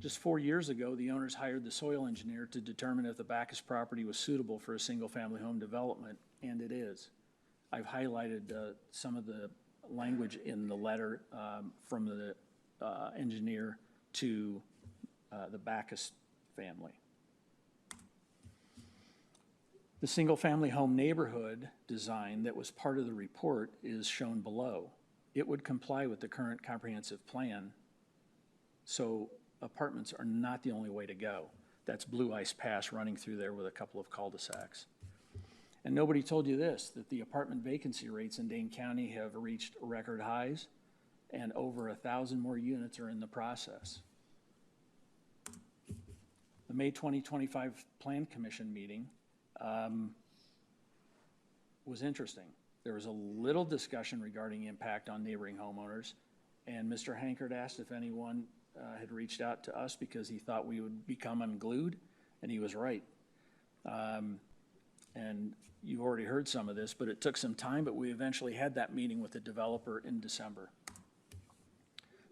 Just 4 years ago, the owners hired the soil engineer to determine if the Bacchus property was suitable for a single-family home development, and it is. I've highlighted some of the language in the letter from the engineer to the Bacchus family. The single-family home neighborhood design that was part of the report is shown below. It would comply with the current comprehensive plan, so apartments are not the only way to go. That's Blue Ice Pass running through there with a couple of cul-de-sacs. And nobody told you this, that the apartment vacancy rates in Dane County have reached record highs, and over 1,000 more units are in the process. The May 2025 Plan Commission meeting was interesting. There was a little discussion regarding impact on neighboring homeowners, and Mr. Hankard asked if anyone had reached out to us because he thought we would become unglued, and he was right. And you already heard some of this, but it took some time, but we eventually had that meeting with the developer in December.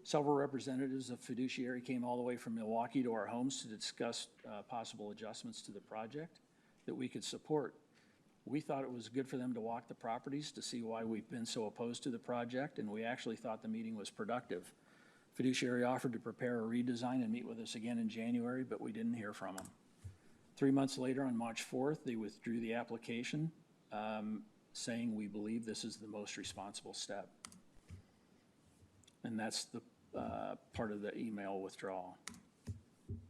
Several representatives of Fiduciary came all the way from Milwaukee to our homes to discuss possible adjustments to the project that we could support. We thought it was good for them to walk the properties to see why we've been so opposed to the project, and we actually thought the meeting was productive. Fiduciary offered to prepare a redesign and meet with us again in January, but we didn't hear from them. 3 months later, on March 4th, they withdrew the application, saying we believe this is the most responsible step. And that's the part of the email withdrawal.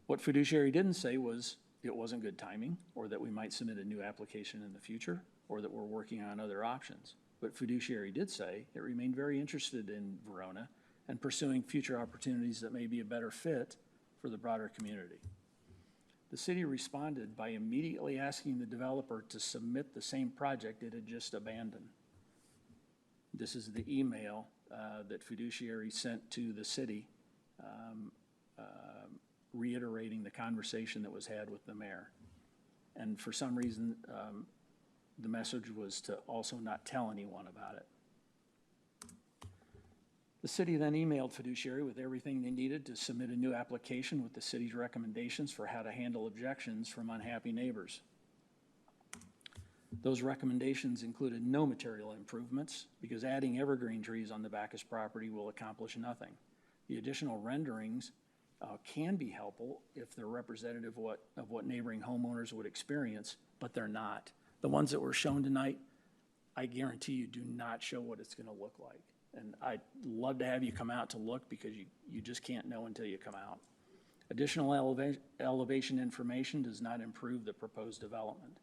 What Fiduciary didn't say was it wasn't good timing, or that we might submit a new application in the future, or that we're working on other options. But Fiduciary did say it remained very interested in Verona and pursuing future opportunities that may be a better fit for the broader community. The city responded by immediately asking the developer to submit the same project it had just abandoned. This is the email that Fiduciary sent to the city reiterating the conversation that was had with the mayor. And for some reason, the message was to also not tell anyone about it. The city then emailed Fiduciary with everything they needed to submit a new application with the city's recommendations for how to handle objections from unhappy neighbors. Those recommendations included no material improvements because adding evergreen trees on the Bacchus property will accomplish nothing. The additional renderings can be helpful if they're representative of what neighboring homeowners would experience, but they're not. The ones that were shown tonight, I guarantee you do not show what it's going to look like. And I'd love to have you come out to look because you just can't know until you come out. Additional elevation information does not improve the proposed development.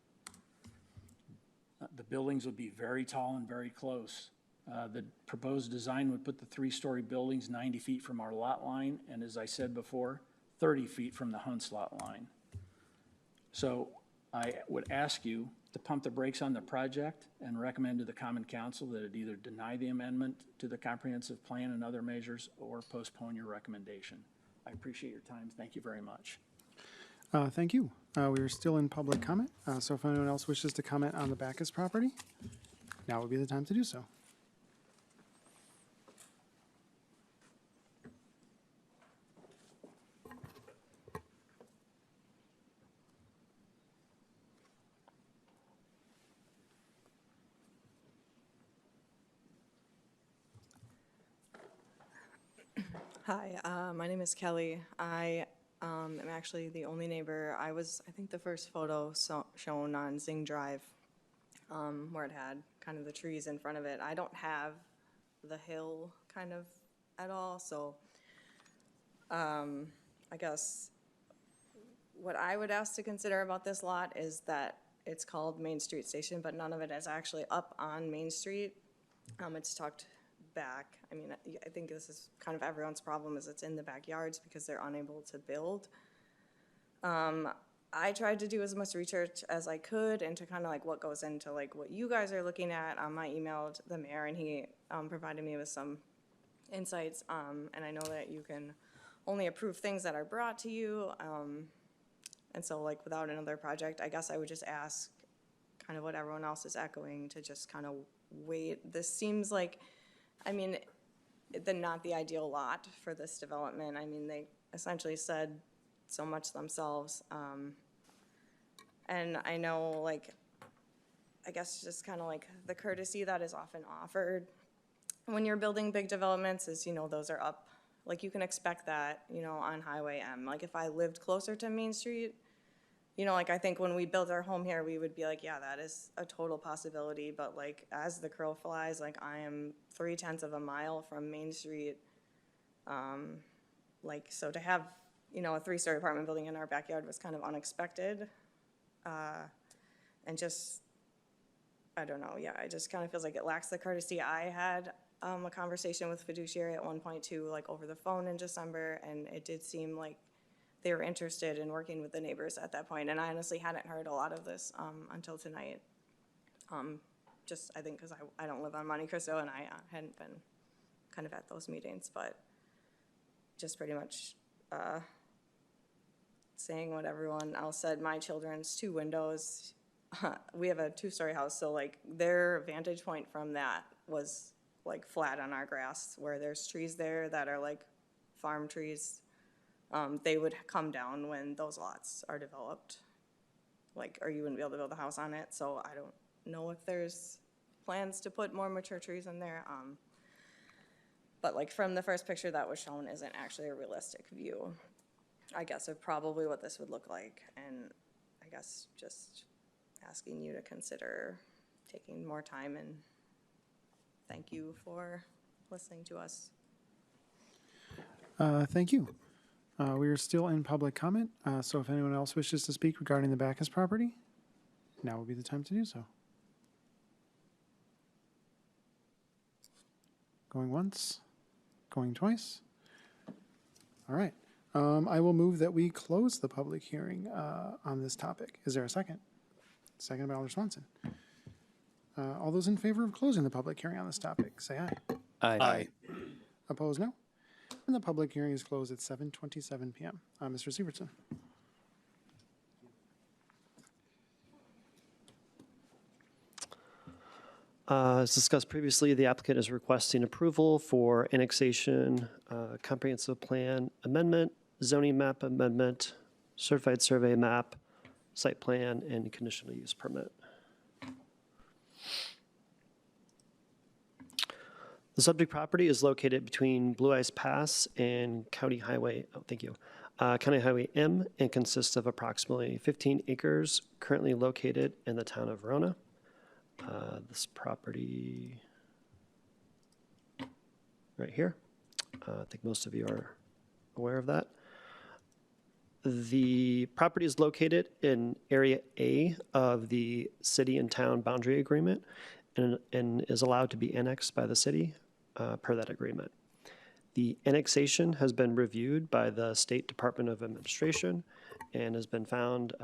The buildings would be very tall and very close. The proposed design would put the 3-story buildings 90 feet from our lot line, and as I said before, 30 feet from the Hunt's lot line. So I would ask you to pump the brakes on the project and recommend to the Common Council that it either deny the amendment to the comprehensive plan and other measures or postpone your recommendation. I appreciate your time. Thank you very much. Thank you. We are still in public comment, so if anyone else wishes to comment on the Bacchus property, now would be the time to do so. Hi, my name is Kelly. I am actually the only neighbor. I think, the first photo shown on Zing Drive, where it had kind of the trees in front of it. I don't have the hill kind of at all, so I guess what I would ask to consider about this lot is that it's called Main Street Station, but none of it is actually up on Main Street. It's tucked back. I mean, I think this is kind of everyone's problem is it's in the backyards because they're unable to build. I tried to do as much research as I could into kind of like what goes into like what you guys are looking at. I emailed the mayor and he provided me with some insights. And I know that you can only approve things that are brought to you. And so like without another project, I guess I would just ask kind of what everyone else is echoing to just kind of wait. This seems like, I mean, not the ideal lot for this development. I mean, they essentially said so much themselves. And I know, like, I guess just kind of like the courtesy that is often offered when you're building big developments is, you know, those are up. Like, you can expect that, you know, on Highway M. Like, if I lived closer to Main Street, you know, like, I think when we built our home here, we would be like, yeah, that is a total possibility. But, like, as the crow flies, like, I am 0.3 of a mile from Main Street. Like, so to have, you know, a 3-story apartment building in our backyard was kind of unexpected. And just, I don't know, yeah, it just kind of feels like it lacks the courtesy. I had a conversation with Fiduciary at one point too, like over the phone in December, and it did seem like they were interested in working with the neighbors at that point. And I honestly hadn't heard a lot of this until tonight. Just, I think, because I don't live on Monte Cristo and I hadn't been kind of at those meetings, but just pretty much saying what everyone else said. My children's 2 windows, we have a 2-story house, so like their vantage point from that was like flat on our grass where there's trees there that are like farm trees. They would come down when those lots are developed, like, or you wouldn't be able to build a house on it. So I don't know if there's plans to put more mature trees in there. But like from the first picture that was shown isn't actually a realistic view, I guess, of probably what this would look like. And I guess just asking you to consider taking more time, and thank you for listening to us. Thank you. We are still in public comment, so if anyone else wishes to speak regarding the Backus property, now would be the time to do so. Going once, going twice. All right. I will move that we close the public hearing on this topic. Is there a second? Second by Alder Swanson. All those in favor of closing the public hearing on this topic, say aye. Aye. Opposed, no. And the public hearing is closed at 7:27 p.m. Mr. Sievertson. As discussed previously, the applicant is requesting approval for annexation, comprehensive plan amendment, zoning map amendment, certified survey map, site plan, and conditional use permit. The subject property is located between Blue Ice Pass and County Highway, County Highway M, and consists of approximately 15 acres currently located in the town of Verona. This property right here, I think most of you are aware of that. The property is located in Area A of the city and town boundary agreement and is allowed to be annexed by the city per that agreement. The annexation has been reviewed by the State Department of Administration and has been found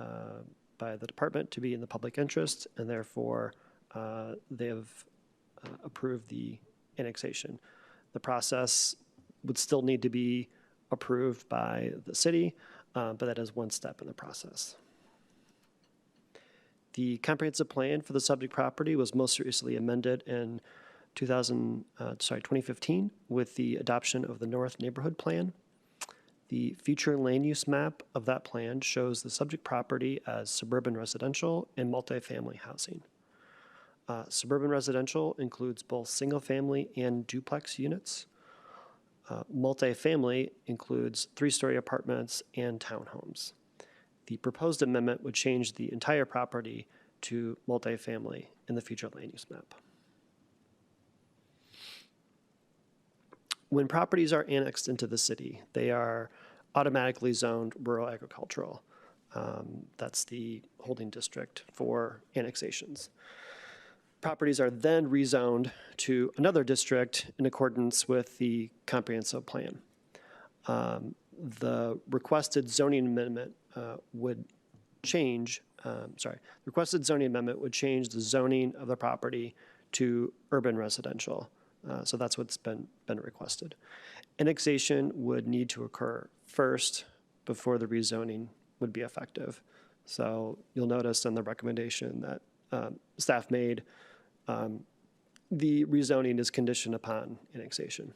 by the department to be in the public interest, and therefore they have approved the annexation. The process would still need to be approved by the city, but that is one step in the process. The comprehensive plan for the subject property was most recently amended in 2015 with the adoption of the North Neighborhood Plan. The future land use map of that plan shows the subject property as suburban residential and multifamily housing. Suburban residential includes both single-family and duplex units. Multifamily includes 3-story apartments and townhomes. The proposed amendment would change the entire property to multifamily in the future land use map. When properties are annexed into the city, they are automatically zoned rural agricultural. That's the holding district for annexations. Properties are then rezoned to another district in accordance with the comprehensive plan. The requested zoning amendment would requested zoning amendment would change the zoning of the property to urban residential. So that's what's been requested. Annexation would need to occur first before the rezoning would be effective. So you'll notice in the recommendation that staff made, the rezoning is conditioned upon annexation.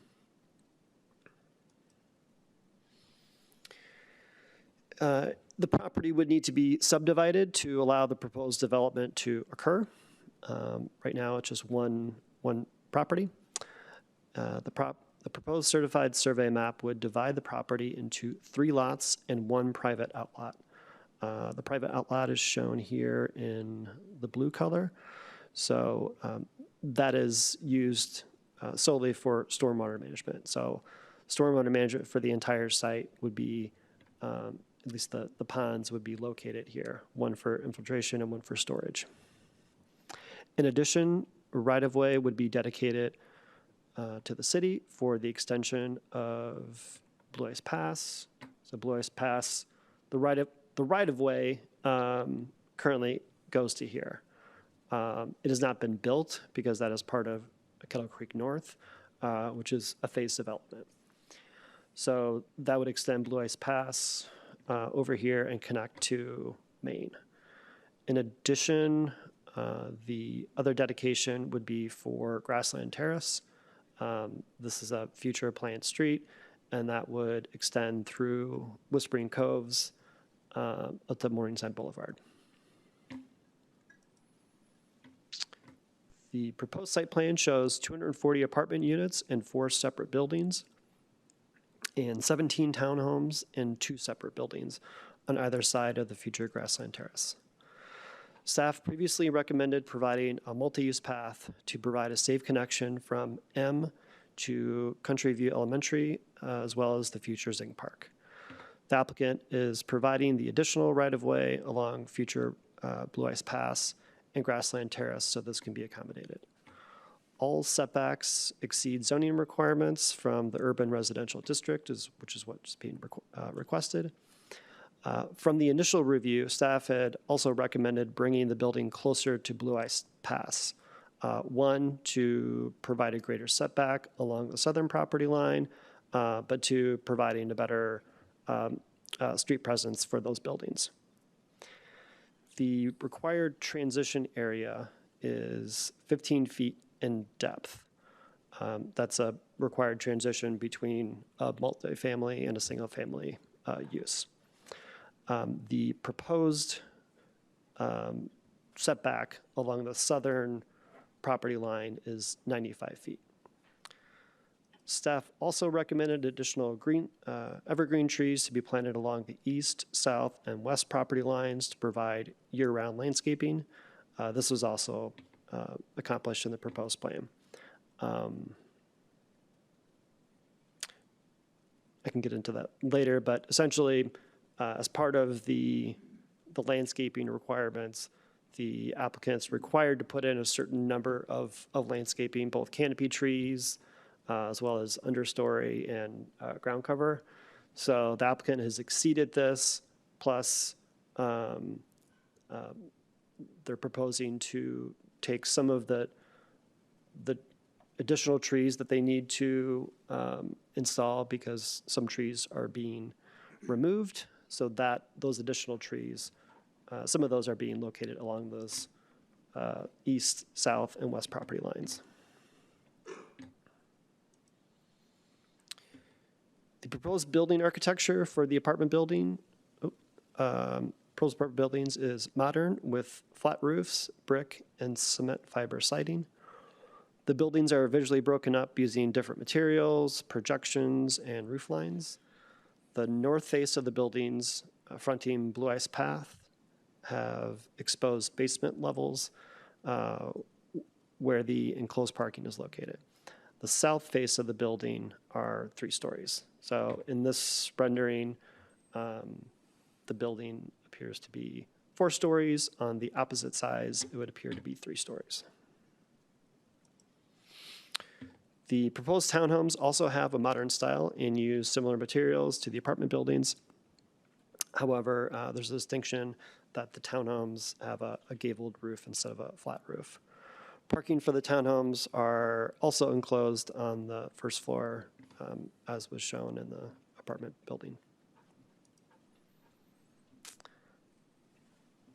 The property would need to be subdivided to allow the proposed development to occur. Right now, it's just one property. The proposed certified survey map would divide the property into 3 lots and 1 private outlot. The private outlot is shown here in the blue color. So that is used solely for stormwater management. So stormwater management for the entire site would be, at least the ponds would be located here, 1 for infiltration and 1 for storage. In addition, right-of-way would be dedicated to the city for the extension of Blue Ice Pass. So Blue Ice Pass, the right-of-way currently goes to here. It has not been built because that is part of Kettle Creek North, which is a phased development. So that would extend Blue Ice Pass over here and connect to Maine. In addition, the other dedication would be for Grassland Terrace. This is a future planned street, and that would extend through Whispering Coves up to Morningside Boulevard. The proposed site plan shows 240 apartment units in 4 separate buildings and 17 townhomes in 2 separate buildings on either side of the future Grassland Terrace. Staff previously recommended providing a multi-use path to provide a safe connection from M to Country View Elementary, as well as the future Zing Park. The applicant is providing the additional right-of-way along future Blue Ice Pass and Grassland Terrace, so this can be accommodated. All setbacks exceed zoning requirements from the urban residential district, which is what's being requested. From the initial review, staff had also recommended bringing the building closer to Blue Ice Pass. 1, to provide a greater setback along the southern property line, but 2, providing a better street presence for those buildings. The required transition area is 15 feet in depth. That's a required transition between a multifamily and a single-family use. The proposed setback along the southern property line is 95 feet. Staff also recommended additional evergreen trees to be planted along the east, south, and west property lines to provide year-round landscaping. This was also accomplished in the proposed plan. I can get into that later, but essentially, as part of the landscaping requirements, the applicant's required to put in a certain number of landscaping, both canopy trees, as well as understory and ground cover. So the applicant has exceeded this, plus they're proposing to take some of the additional trees that they need to install because some trees are being removed. So that those additional trees, some of those are being located along those east, south, and west property lines. The proposed building architecture for the apartment building, proposed apartment buildings is modern with flat roofs, brick, and cement fiber siding. The buildings are visually broken up using different materials, projections, and roof lines. The north face of the buildings fronting Blue Ice Path have exposed basement levels where the enclosed parking is located. The south face of the building are 3 stories. So in this rendering, the building appears to be 4 stories. On the opposite sides, it would appear to be 3 stories. The proposed townhomes also have a modern style and use similar materials to the apartment buildings. However, there's a distinction that the townhomes have a gabled roof instead of a flat roof. Parking for the townhomes are also enclosed on the first floor, as was shown in the apartment building.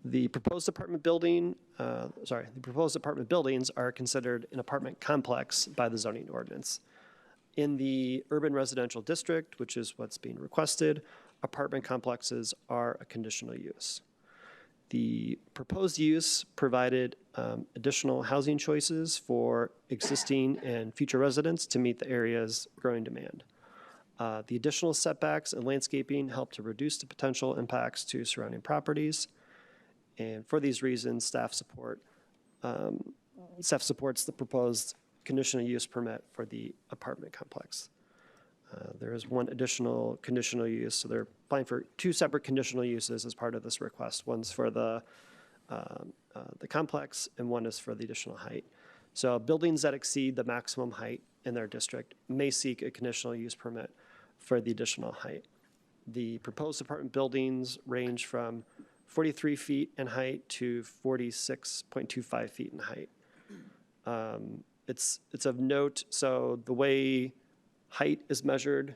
The proposed apartment buildings are considered an apartment complex by the zoning ordinance. In the urban residential district, which is what's being requested, apartment complexes are a conditional use. The proposed use provided additional housing choices for existing and future residents to meet the area's growing demand. The additional setbacks and landscaping help to reduce the potential impacts to surrounding properties. And for these reasons, staff supports the proposed conditional use permit for the apartment complex. There is one additional conditional use, so they're applying for two separate conditional uses as part of this request. One's for the complex, and one is for the additional height. So buildings that exceed the maximum height in their district may seek a conditional use permit for the additional height. The proposed apartment buildings range from 43 feet in height to 46.25 feet in height. It's of note, so the way height is measured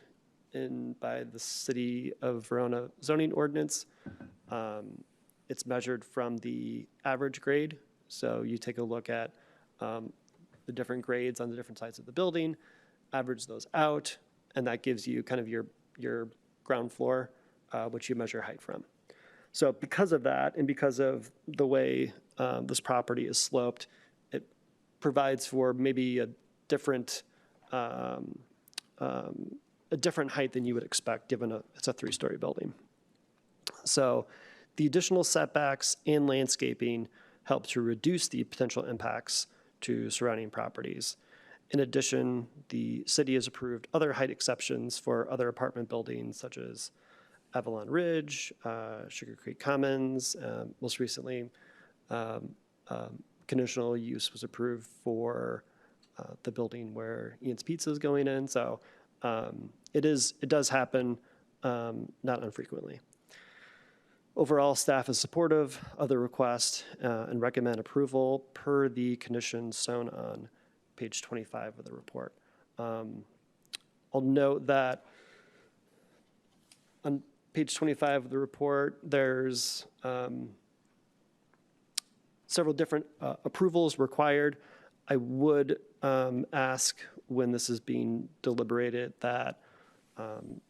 by the City of Verona zoning ordinance, it's measured from the average grade. So you take a look at the different grades on the different sides of the building, average those out, and that gives you kind of your ground floor, which you measure height from. So because of that, and because of the way this property is sloped, it provides for maybe a different height than you would expect, given it's a three-story building. So the additional setbacks and landscaping help to reduce the potential impacts to surrounding properties. In addition, the city has approved other height exceptions for other apartment buildings, such as Avalon Ridge, Sugar Creek Commons. Most recently, conditional use was approved for the building where Ian's Pizza is going in. So it does happen not infrequently. Overall, staff is supportive of the request and recommend approval per the conditions shown on page 25 of the report. I'll note that on page 25 of the report, there's several different approvals required. I would ask when this is being deliberated that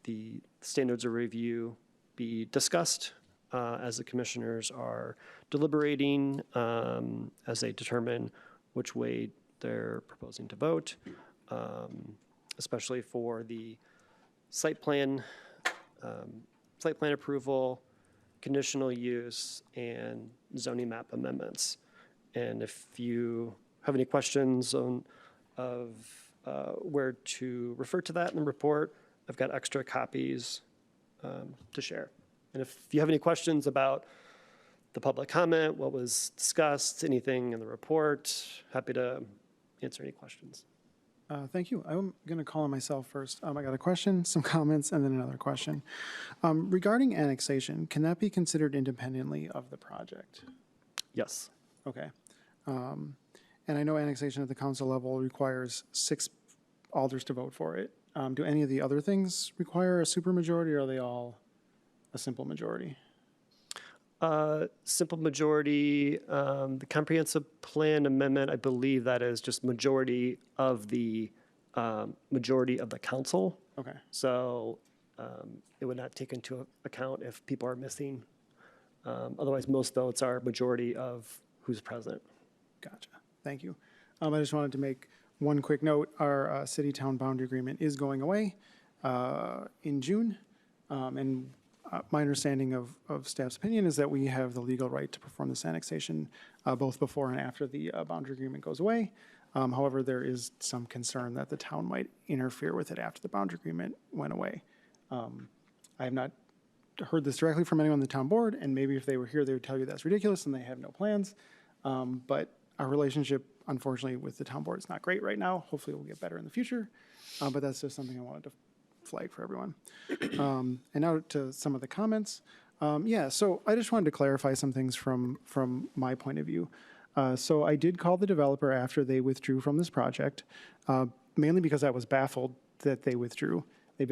the standards of review be discussed as the commissioners are deliberating, as they determine which way they're proposing to vote, especially for the site plan approval, conditional use, and zoning map amendments. And if you have any questions of where to refer to that in the report, I've got extra copies to share. And if you have any questions about the public comment, what was discussed, anything in the report, happy to answer any questions. Thank you. I'm going to call on myself first. I got a question, some comments, and then another question. Regarding annexation, can that be considered independently of the project? Yes. Okay. And I know annexation at the council level requires 6 alders to vote for it. Do any of the other things require a supermajority, or are they all a simple majority? Simple majority. The comprehensive plan amendment, I believe that is just majority of the council. Okay. So it would not take into account if people are missing. Otherwise, most votes are majority of who's present. Gotcha. Thank you. I just wanted to make one quick note. Our city-town boundary agreement is going away in June. And my understanding of staff's opinion is that we have the legal right to perform this annexation both before and after the boundary agreement goes away. However, there is some concern that the town might interfere with it after the boundary agreement went away. I have not heard this directly from anyone on the town board, and maybe if they were here, they would tell you that's ridiculous and they have no plans. But our relationship, unfortunately, with the town board is not great right now. Hopefully, it will get better in the future. But that's just something I wanted to flag for everyone. And now to some of the comments. Yeah, so I just wanted to clarify some things from my point of view. So I did call the developer after they withdrew from this project, mainly because I was baffled that they withdrew. They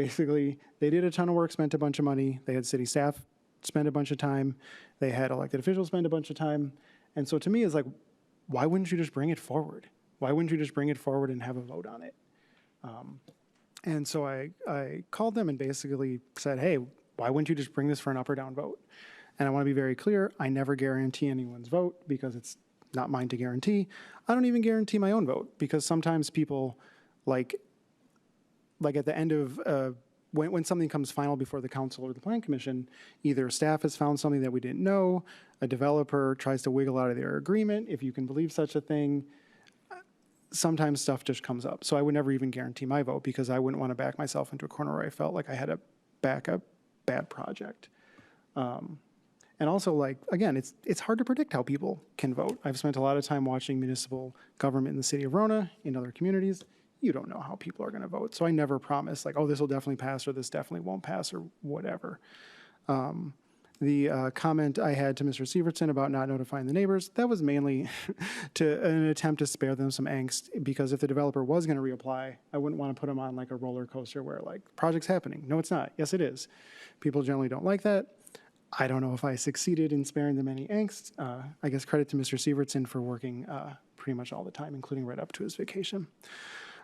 did a ton of work, spent a bunch of money. They had city staff spend a bunch of time. They had elected officials spend a bunch of time. And so to me, it's like, why wouldn't you just bring it forward? Why wouldn't you just bring it forward and have a vote on it? And so I called them and basically said, hey, why wouldn't you just bring this for an up or down vote? And I want to be very clear, I never guarantee anyone's vote because it's not mine to guarantee. I don't even guarantee my own vote because sometimes people, like at the end of, when something comes final before the council or the plan commission, either staff has found something that we didn't know, a developer tries to wiggle out of their agreement, if you can believe such a thing. Sometimes stuff just comes up. So I would never even guarantee my vote because I wouldn't want to back myself into a corner where I felt like I had to back a bad project. And also, like, again, it's hard to predict how people can vote. I've spent a lot of time watching municipal government in the city of Verona, in other communities. You don't know how people are going to vote. So I never promise, like, oh, this will definitely pass or this definitely won't pass or whatever. The comment I had to Mr. Sievertson about not notifying the neighbors, that was mainly to an attempt to spare them some angst, because if the developer was going to reapply, I wouldn't want to put them on like a roller coaster where like, project's happening. No, it's not. Yes, it is. People generally don't like that. I don't know if I succeeded in sparing them any angst. I guess credit to Mr. Sievertson for working pretty much all the time, including right up to his vacation.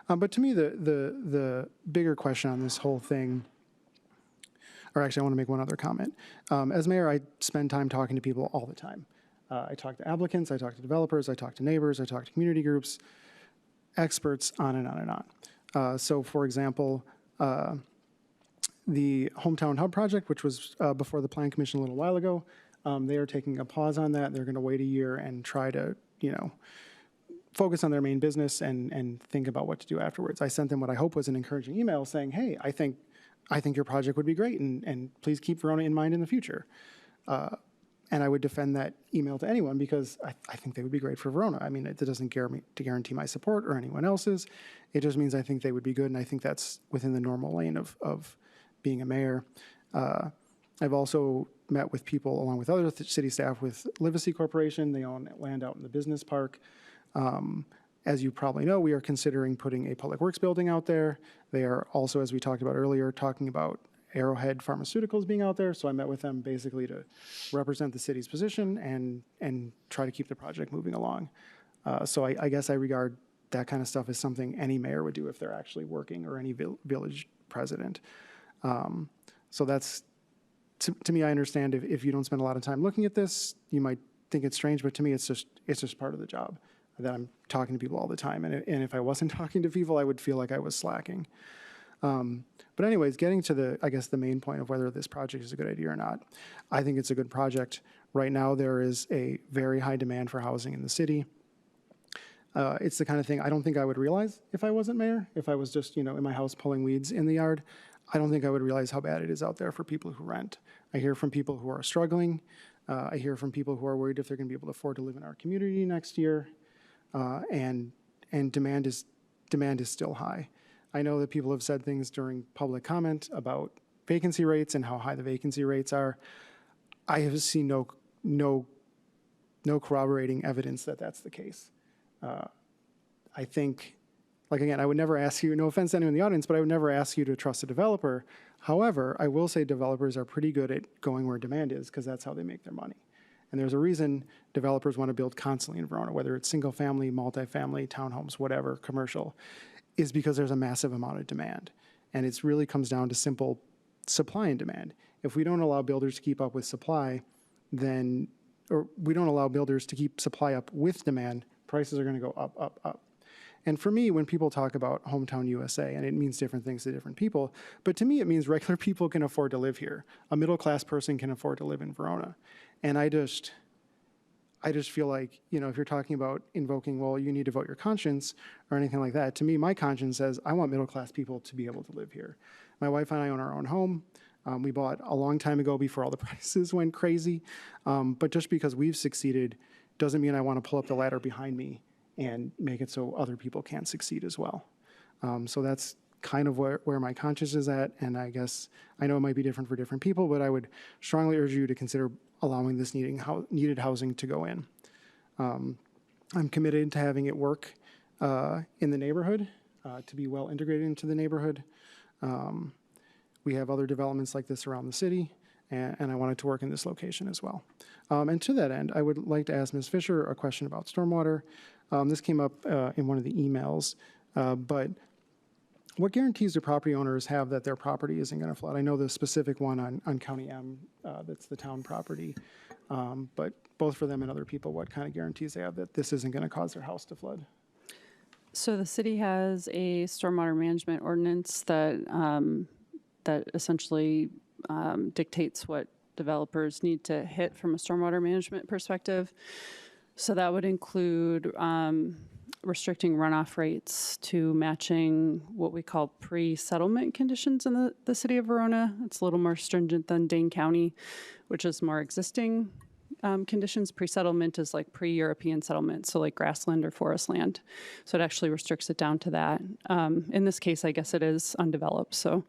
But to me, the bigger question on this whole thing, or actually I want to make one other comment. As mayor, I spend time talking to people all the time. I talk to applicants, I talk to developers, I talk to neighbors, I talk to community groups, experts, on and on and on. So for example, the Hometown Hub project, which was before the Plan Commission a little while ago, they are taking a pause on that. They're going to wait a year and try to, focus on their main business and think about what to do afterwards. I sent them what I hope was an encouraging email saying, hey, I think your project would be great, and please keep Verona in mind in the future. And I would defend that email to anyone because I think they would be great for Verona. I mean, it doesn't guarantee my support or anyone else's. It just means I think they would be good, and I think that's within the normal lane of being a mayor. I've also met with people, along with other city staff, with Livesey Corporation. They own land out in the business park. As you probably know, we are considering putting a public works building out there. They are also, as we talked about earlier, talking about Arrowhead Pharmaceuticals being out there. So I met with them basically to represent the city's position and try to keep the project moving along. So I guess I regard that kind of stuff as something any mayor would do if they're actually working, or any village president. So that's, to me, I understand if you don't spend a lot of time looking at this, you might think it's strange, but to me, it's just part of the job, that I'm talking to people all the time. And if I wasn't talking to people, I would feel like I was slacking. But anyways, getting to the main point of whether this project is a good idea or not, I think it's a good project. Right now, there is a very high demand for housing in the city. It's the kind of thing I don't think I would realize if I wasn't mayor, if I was just, in my house pulling weeds in the yard. I don't think I would realize how bad it is out there for people who rent. I hear from people who are struggling. I hear from people who are worried if they're going to be able to afford to live in our community next year. And demand is still high. I know that people have said things during public comment about vacancy rates and how high the vacancy rates are. I have seen no corroborating evidence that that's the case. I think, like, again, I would never ask you, no offense to anyone in the audience, but I would never ask you to trust a developer. However, I will say developers are pretty good at going where demand is, because that's how they make their money. And there's a reason developers want to build constantly in Verona, whether it's single family, multifamily, townhomes, whatever, commercial, is because there's a massive amount of demand. And it really comes down to simple supply and demand. If we don't allow builders to keep up with supply, or we don't allow builders to keep supply up with demand, prices are going to go up, up, up. And for me, when people talk about Hometown USA, and it means different things to different people, but to me it means regular people can afford to live here. A middle-class person can afford to live in Verona. And I just feel like, if you're talking about invoking, well, you need to vote your conscience or anything like that, to me, my conscience says I want middle-class people to be able to live here. My wife and I own our own home. We bought a long time ago before all the prices went crazy. But just because we've succeeded doesn't mean I want to pull up the ladder behind me and make it so other people can't succeed as well. So that's kind of where my conscience is at, and I guess I know it might be different for different people, but I would strongly urge you to consider allowing this needed housing to go in. I'm committed to having it work in the neighborhood, to be well integrated into the neighborhood. We have other developments like this around the city, and I want it to work in this location as well. And to that end, I would like to ask Ms. Fisher a question about stormwater. This came up in one of the emails, but what guarantees do property owners have that their property isn't going to flood? I know the specific one on County M, that's the town property, but both for them and other people, what kind of guarantees they have that this isn't going to cause their house to flood? So the city has a stormwater management ordinance that that essentially dictates what developers need to hit from a stormwater management perspective. So that would include restricting runoff rates to matching what we call pre-settlement conditions in the city of Verona. It's a little more stringent than Dane County, which is more existing conditions. Pre-settlement is like pre-European settlement, so like grassland or forest land. So it actually restricts it down to that. In this case, I guess it is undeveloped. So,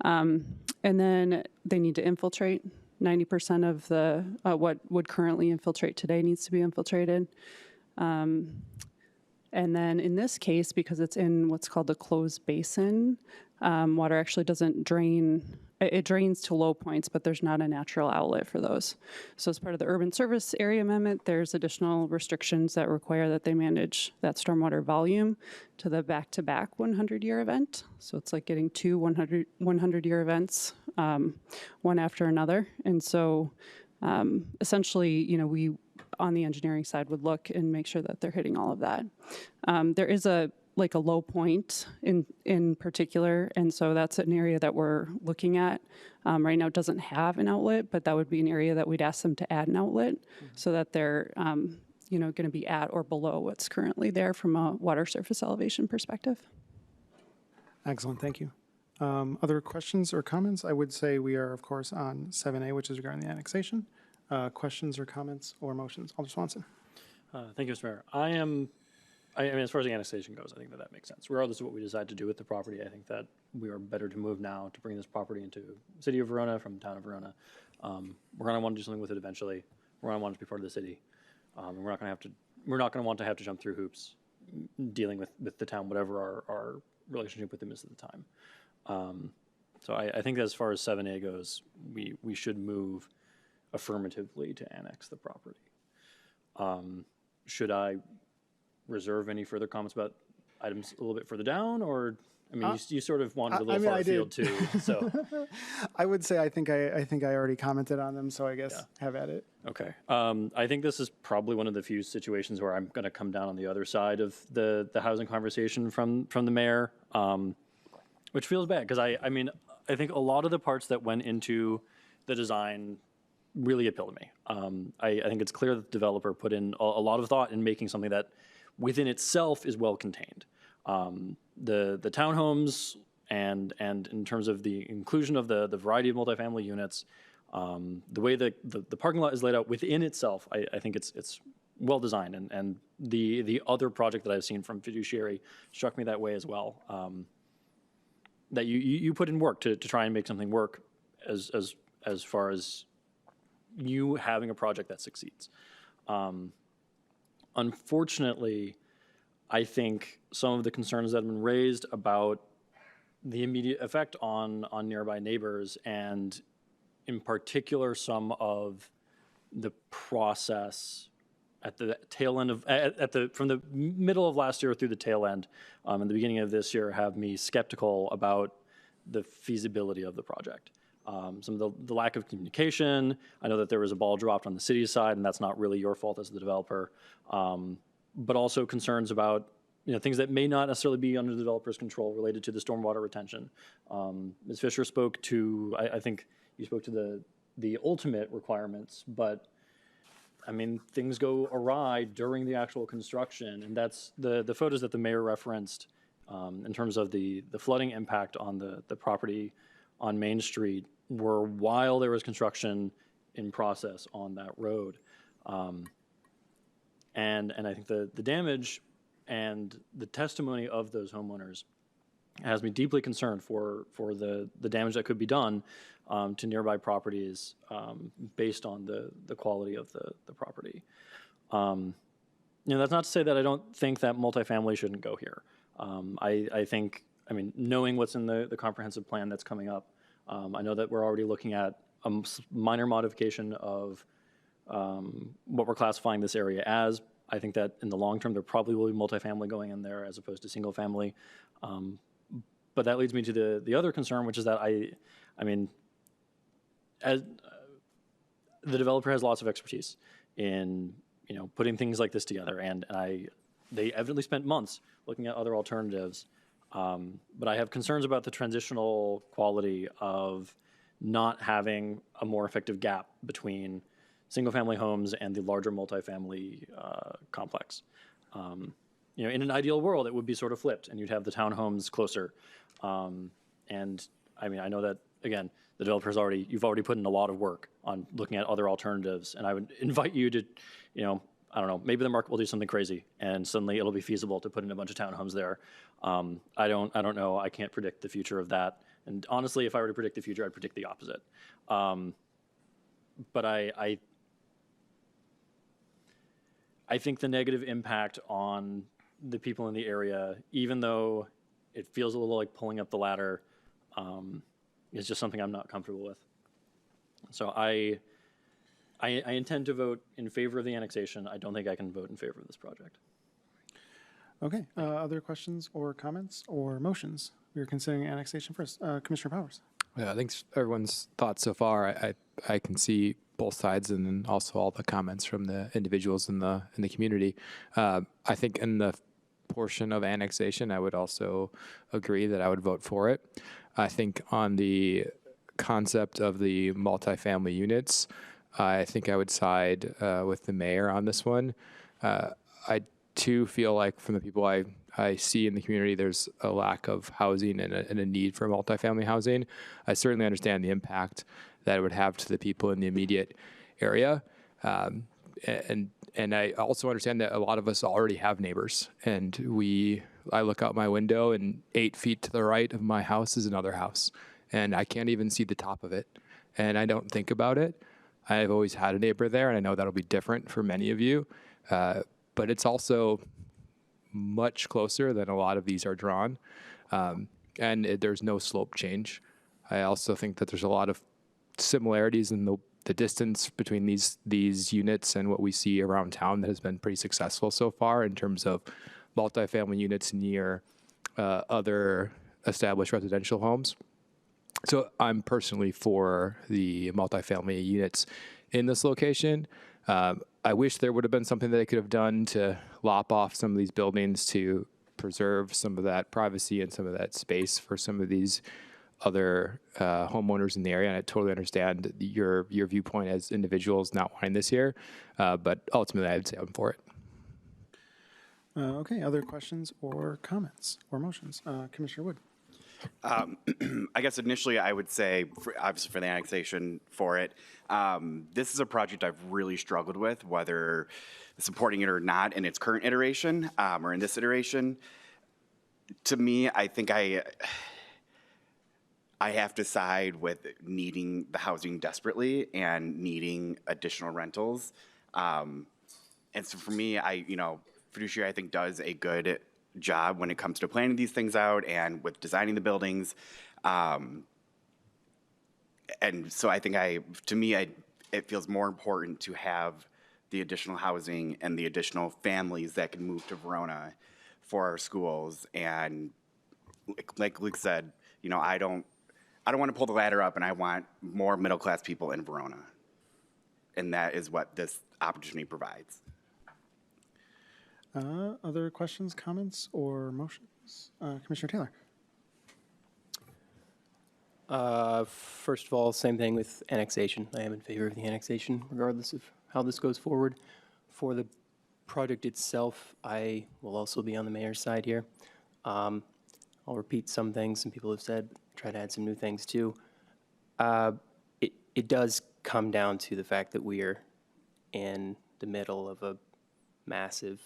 and then they need to infiltrate. 90% of the what would currently infiltrate today needs to be infiltrated. And then in this case, because it's in what's called the closed basin, water actually doesn't drain. It drains to low points, but there's not a natural outlet for those. So as part of the urban service area amendment, there's additional restrictions that require that they manage that stormwater volume to the back-to-back 100-year event. So it's like getting two 100-year events, one after another. And so essentially, you know, we on the engineering side would look and make sure that they're hitting all of that. There is a low point in particular, and so that's an area that we're looking at. Right now it doesn't have an outlet, but that would be an area that we'd ask them to add an outlet so that they're you know, going to be at or below what's currently there from a water surface elevation perspective. Excellent, thank you. Other questions or comments? I would say we are, of course, on 7A, which is regarding the annexation. Questions or comments or motions? Alder Swanson. Thank you, Mr. Mayor. I mean, as far as the annexation goes, I think that makes sense. Regardless of what we decide to do with the property, I think that we are better to move now to bring this property into the city of Verona from the town of Verona. We're going to want to do something with it eventually. We're going to want it to be part of the city. And we're not going to want to have to jump through hoops dealing with the town, whatever our relationship with them is at the time. So I think that as far as 7A goes, we should move affirmatively to annex the property. Should I reserve any further comments about items a little bit further down, or I mean, you sort of wanted a little far afield too. So I would say I think I already commented on them, so I guess have at it. Okay. I think this is probably one of the few situations where I'm going to come down on the other side of the housing conversation from the mayor, which feels bad because I mean I think a lot of the parts that went into the design really appeal to me. I think it's clear that the developer put in a lot of thought in making something that within itself is well contained. The townhomes and in terms of the inclusion of the variety of multifamily units, the way that the parking lot is laid out within itself, I think it's well designed. And the other project that I've seen from Fiduciary struck me that way as well. That you put in work to try and make something work as far as you having a project that succeeds. Unfortunately, I think some of the concerns that have been raised about the immediate effect on nearby neighbors, and in particular some of the process at the tail end of from the middle of last year through the tail end and the beginning of this year, have me skeptical about the feasibility of the project. Some of the lack of communication. I know that there was a ball dropped on the city's side, and that's not really your fault as the developer. But also concerns about things that may not necessarily be under the developer's control related to the stormwater retention. Ms. Fisher spoke to, I think you spoke to the ultimate requirements, but I mean, things go awry during the actual construction, and that's the photos that the mayor referenced in terms of the flooding impact on the property on Main Street were while there was construction in process on that road. And I think the damage and the testimony of those homeowners has me deeply concerned for the damage that could be done to nearby properties based on the quality of the property. That's not to say that I don't think that multifamily shouldn't go here. I think, knowing what's in the comprehensive plan that's coming up, I know that we're already looking at a minor modification of what we're classifying this area as. I think that in the long term, there probably will be multifamily going in there as opposed to single family. But that leads me to the other concern, which is that as the developer has lots of expertise in putting things like this together, and they evidently spent months looking at other alternatives. But I have concerns about the transitional quality of not having a more effective gap between single-family homes and the larger multifamily complex. In an ideal world, it would be sort of flipped, and you'd have the townhomes closer. I know that, again, the you've already put in a lot of work on looking at other alternatives, and I would invite you to, I don't know, maybe the market will do something crazy, and suddenly it'll be feasible to put in a bunch of townhomes there. I don't know. I can't predict the future of that. And honestly, if I were to predict the future, I'd predict the opposite. But I think the negative impact on the people in the area, even though it feels a little like pulling up the ladder, is just something I'm not comfortable with. So I intend to vote in favor of the annexation. I don't think I can vote in favor of this project. Okay, other questions or comments or motions? We are considering annexation first. Commissioner Powers. Yeah, thanks for everyone's thoughts so far. I can see both sides and then also all the comments from the individuals in the community. I think in the portion of annexation, I would also agree that I would vote for it. I think on the concept of the multifamily units, I think I would side with the mayor on this one. I too feel like from the people I see in the community, there's a lack of housing and a need for multifamily housing. I certainly understand the impact that it would have to the people in the immediate area. And I also understand that a lot of us already have neighbors, and I look out my window and 8 feet to the right of my house is another house, and I can't even see the top of it, and I don't think about it. I've always had a neighbor there, and I know that'll be different for many of you, but it's also much closer than a lot of these are drawn, and there's no slope change. I also think that there's a lot of similarities in the distance between these units and what we see around town that has been pretty successful so far in terms of multifamily units near other established residential homes. So I'm personally for the multifamily units in this location. I wish there would have been something that I could have done to lop off some of these buildings to preserve some of that privacy and some of that space for some of these other homeowners in the area. And I totally understand your viewpoint as individuals not wanting this here, but ultimately I'd say I'm for it. Okay, other questions or comments or motions? Commissioner Wood. I guess initially I would say, obviously for the annexation for it, this is a project I've really struggled with, whether supporting it or not in its current iteration or in this iteration. To me, I think I have to side with needing the housing desperately and needing additional rentals. And so for me, Fiduciary I think does a good job when it comes to planning these things out and with designing the buildings. And so I think it feels more important to have the additional housing and the additional families that can move to Verona for our schools. And like Luke said, I don't want to pull the ladder up, and I want more middle-class people in Verona. And that is what this opportunity provides. Other questions, comments, or motions? Commissioner Taylor. First of all, same thing with annexation. I am in favor of the annexation, regardless of how this goes forward. For the project itself, I will also be on the mayor's side here. I'll repeat some things some people have said, try to add some new things too. It does come down to the fact that we are in the middle of a massive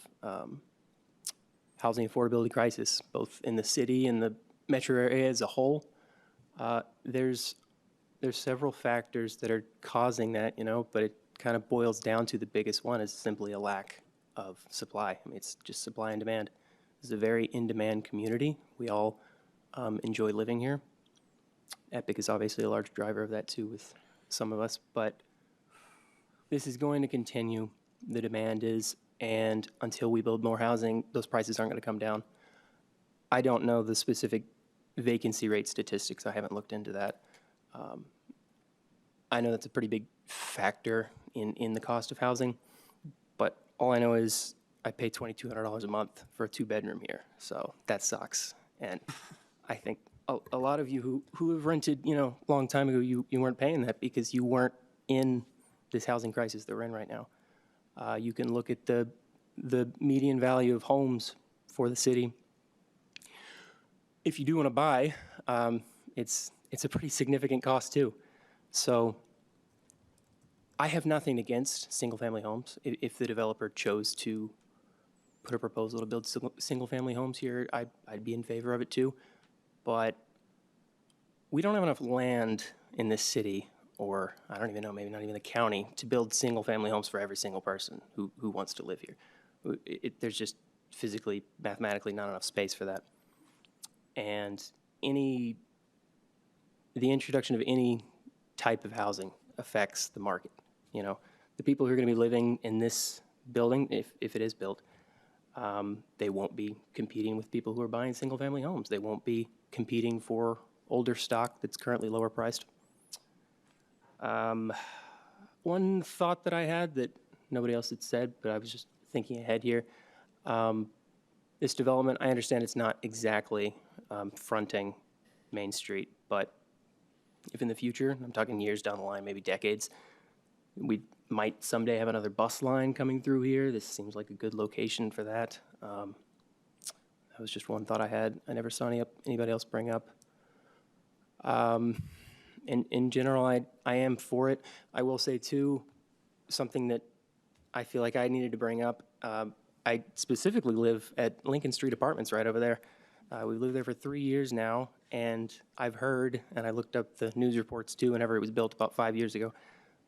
housing affordability crisis, both in the city and the metro area as a whole, there's several factors that are causing that, but it kind of boils down to the biggest one is simply a lack of supply. I mean, it's just supply and demand. This is a very in-demand community. We all enjoy living here. Epic is obviously a large driver of that too with some of us, but this is going to continue. The demand is, and until we build more housing, those prices aren't going to come down. I don't know the specific vacancy rate statistics. I haven't looked into that. I know that's a pretty big factor in the cost of housing, but all I know is I pay $2,200 a month for a 2-bedroom here, so that sucks. And I think a lot of you who have rented, a long time ago, you weren't paying that because you weren't in this housing crisis that we're in right now. You can look at the median value of homes for the city. If you do want to buy, it's a pretty significant cost too. So I have nothing against single-family homes. If the developer chose to put a proposal to build single-family homes here, I'd be in favor of it too. But we don't have enough land in this city, or I don't even know, maybe not even the county, to build single-family homes for every single person who wants to live here. There's just physically, mathematically not enough space for that. And the introduction of any type of housing affects the market. The people who are going to be living in this building, if it is built, they won't be competing with people who are buying single-family homes. They won't be competing for older stock that's currently lower priced. One thought that I had that nobody else had said, but I was just thinking ahead here. This development, I understand it's not exactly fronting Main Street, but if in the future, I'm talking years down the line, maybe decades, we might someday have another bus line coming through here. This seems like a good location for that. That was just one thought I had. I never saw anybody else bring up. In general, I am for it. I will say too, something that I feel like I needed to bring up. I specifically live at Lincoln Street Apartments right over there. We've lived there for 3 years now, and I've heard, and I looked up the news reports too, whenever it was built about 5 years ago,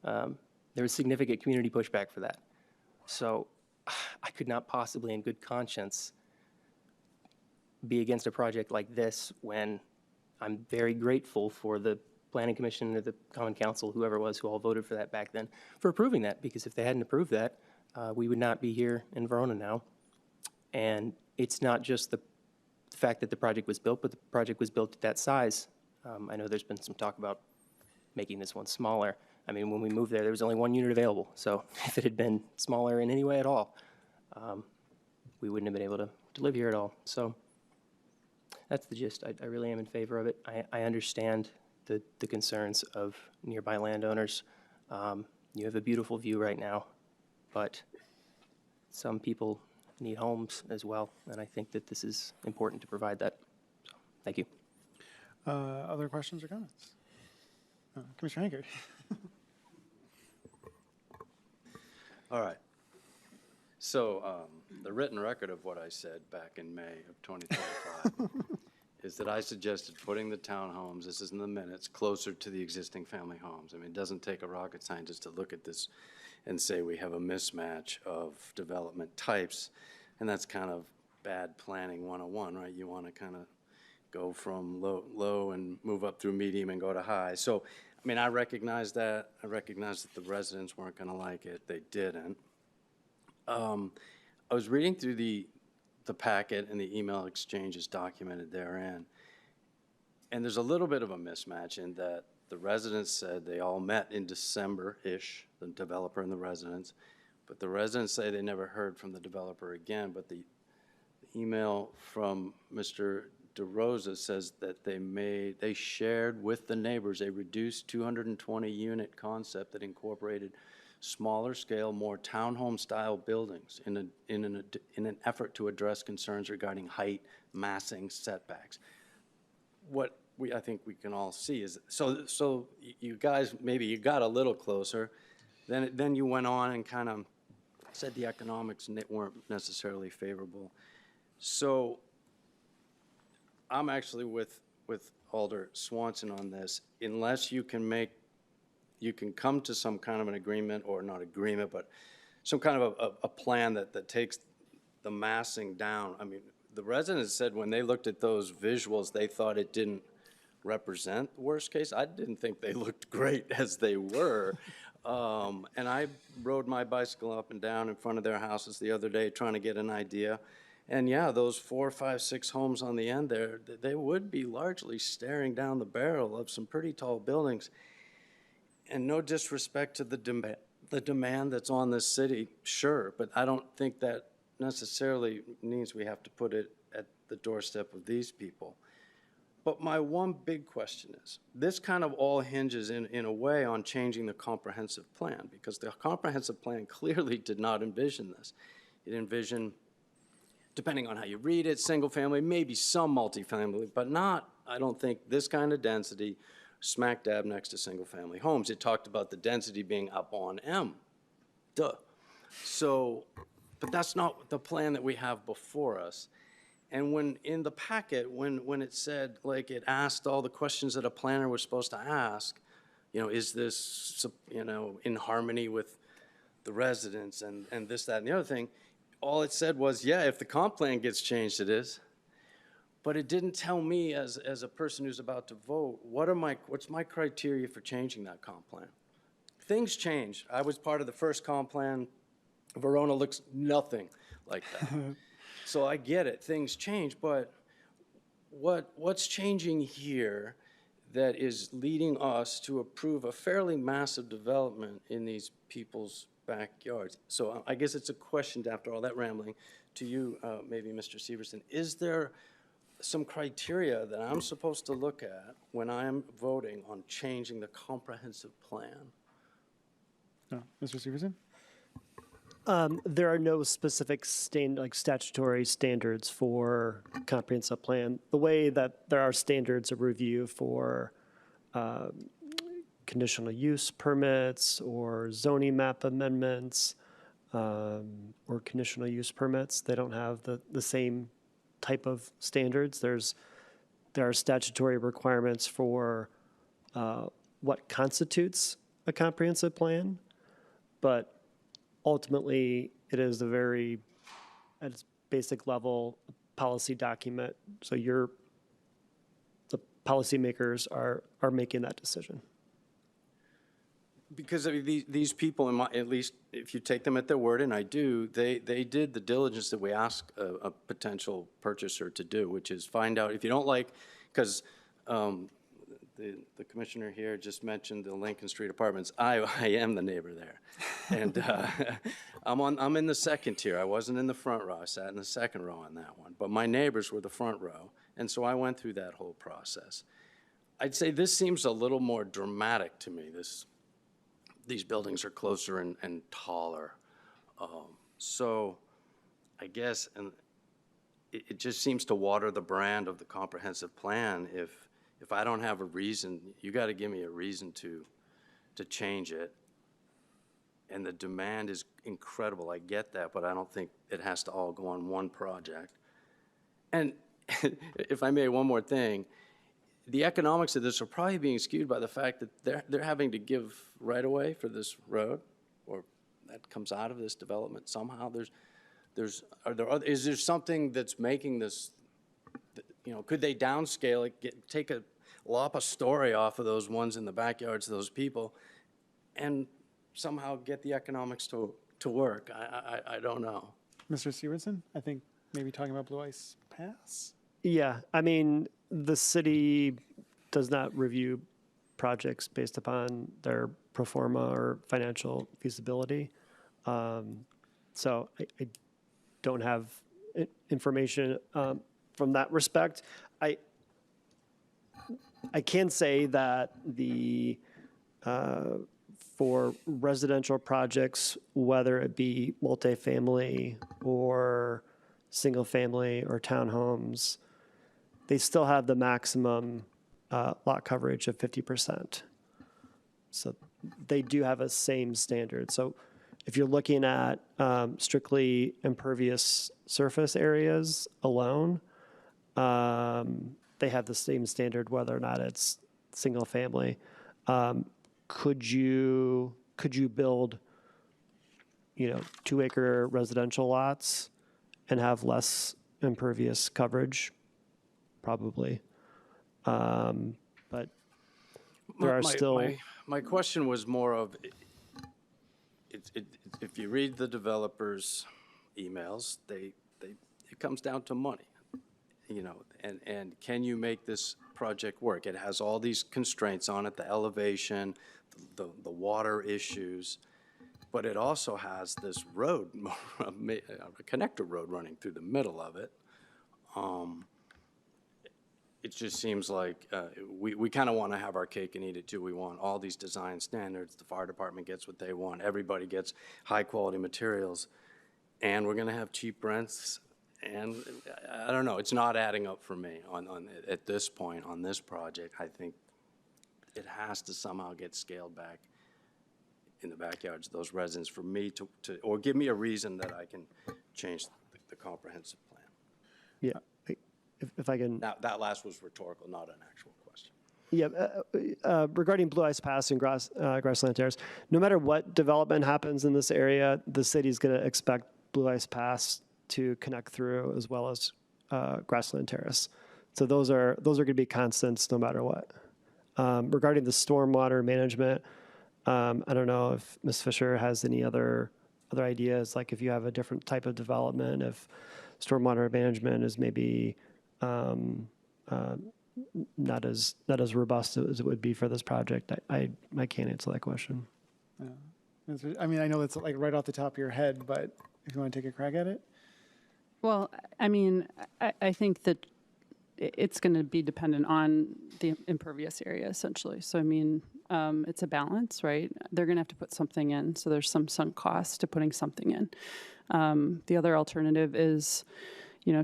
there was significant community pushback for that. So I could not possibly in good conscience be against a project like this when I'm very grateful for the Planning Commission or the Common Council, whoever it was who all voted for that back then, for approving that, because if they hadn't approved that, we would not be here in Verona now. And it's not just the fact that the project was built, but the project was built at that size. I know there's been some talk about making this one smaller. I mean, when we moved there was only 1 unit available. So if it had been smaller in any way at all, we wouldn't have been able to live here at all. So that's the gist. I really am in favor of it. I understand the concerns of nearby landowners. You have a beautiful view right now, but some people need homes as well, and I think that this is important to provide that. So, thank you. Other questions or comments? Commissioner Hankard. All right. So the written record of what I said back in May of 2025 is that I suggested putting the townhomes, this is in the minutes, closer to the existing family homes. I mean, it doesn't take a rocket scientist to look at this and say we have a mismatch of development types, and that's kind of bad planning 101, right? You want to kind of go from low and move up through medium and go to high. So, I mean, I recognize that. I recognize that the residents weren't going to like it. They didn't. I was reading through the packet and the email exchanges documented therein, and there's a little bit of a mismatch in that the residents said they all met in December-ish, the developer and the residents, but the residents say they never heard from the developer again, but the email from Mr. DeRosa says that they shared with the neighbors a reduced 220 unit concept that incorporated smaller scale, more townhome style buildings in an effort to address concerns regarding height, massing, setbacks. What I think we can all see is, so you guys, maybe you got a little closer, then you went on and kind of said the economics weren't necessarily favorable. So I'm actually with Alder Swanson on this. Unless you can come to some kind of an agreement, or not agreement, but some kind of a plan that takes the massing down. I mean, the residents said when they looked at those visuals, they thought it didn't represent the worst case. I didn't think they looked great as they were. And I rode my bicycle up and down in front of their houses the other day trying to get an idea. And yeah, those 4, 5, 6 homes on the end there, they would be largely staring down the barrel of some pretty tall buildings. And no disrespect to the demand that's on this city, sure, but I don't think that necessarily means we have to put it at the doorstep of these people. But my one big question is, this kind of all hinges in a way on changing the comprehensive plan, because the comprehensive plan clearly did not envision this. It envisioned, depending on how you read it, single family, maybe some multifamily, but not, I don't think, this kind of density smack dab next to single family homes. It talked about the density being up on M. Duh. So, but that's not the plan that we have before us. And when in the packet, when it said, like, it asked all the questions that a planner was supposed to ask, you know, is this, you know, in harmony with the residents and this, that, and the other thing, all it said was, yeah, if the comp plan gets changed, it is. But it didn't tell me as a person who's about to vote, what's my criteria for changing that comp plan? Things change. I was part of the first comp plan. Verona looks nothing like that. So I get it, things change, but what's changing here that is leading us to approve a fairly massive development in these people's backyards? So I guess it's a question, after all that rambling, to you, maybe Mr. Severson. Is there some criteria that I'm supposed to look at when I'm voting on changing the comprehensive plan? Mr. Severson? There are no specific statutory standards for comprehensive plan. The way that there are standards of review for conditional use permits or zoning map amendments or conditional use permits, they don't have the same type of standards. There are statutory requirements for what constitutes a comprehensive plan, but ultimately, it is a very, at its basic level, policy document. So the policymakers are making that decision. Because I mean, these people, at least if you take them at their word, and I do, they did the diligence that we ask a potential purchaser to do, which is find out if you don't like, because the commissioner here just mentioned the Lincoln Street Apartments. I am the neighbor there, and I'm in the second tier. I wasn't in the front row. I sat in the second row on that one. But my neighbors were the front row, and so I went through that whole process. I'd say this seems a little more dramatic to me. These buildings are closer and taller, so I guess it just seems to water the brand of the comprehensive plan. If I don't have a reason, you got to give me a reason to change it. And the demand is incredible. I get that, but I don't think it has to all go on one project. And if I may, one more thing, the economics of this are probably being skewed by the fact that they're having to give right away for this road, or that comes out of this development somehow. Is there something that's making this? You know, could they downscale it, lop a story off of those ones in the backyards of those people, and somehow get the economics to work? I don't know. Mr. Severson, I think maybe talking about Blue Ice Pass? Yeah, I mean, the city does not review projects based upon their pro forma or financial feasibility. So I don't have information from that respect. I can say that for residential projects, whether it be multifamily or single family or townhomes, they still have the maximum lot coverage of 50%. So they do have a same standard. So if you're looking at strictly impervious surface areas alone, they have the same standard whether or not it's single family. Could you build, 2-acre residential lots and have less impervious coverage? Probably. But there are still. My question was more of, if you read the developers' emails, it comes down to money, and can you make this project work? It has all these constraints on it, the elevation, the water issues, but it also has this road, a connector road running through the middle of it. It just seems like we kind of want to have our cake and eat it too. We want all these design standards. The fire department gets what they want. Everybody gets high-quality materials. And we're going to have cheap rents. And I don't know. It's not adding up for me at this point on this project. I think it has to somehow get scaled back in the backyards of those residents for me to or give me a reason that I can change the comprehensive plan. Yeah. If I can. That last was rhetorical, not an actual question. Yeah, regarding Blue Ice Pass and Grassland Terrace, no matter what development happens in this area, the city's going to expect Blue Ice Pass to connect through as well as Grassland Terrace. So those are going to be constants no matter what. Regarding the stormwater management, I don't know if Ms. Fisher has any other ideas, like if you have a different type of development, if stormwater management is maybe not as robust as it would be for this project. I can't answer that question. I mean, I know that's like right off the top of your head, but if you want to take a crack at it. Well, I mean, I think that it's going to be dependent on the impervious area, essentially. So, I mean, it's a balance, right? They're going to have to put something in, so there's some sunk cost to putting something in. The other alternative is,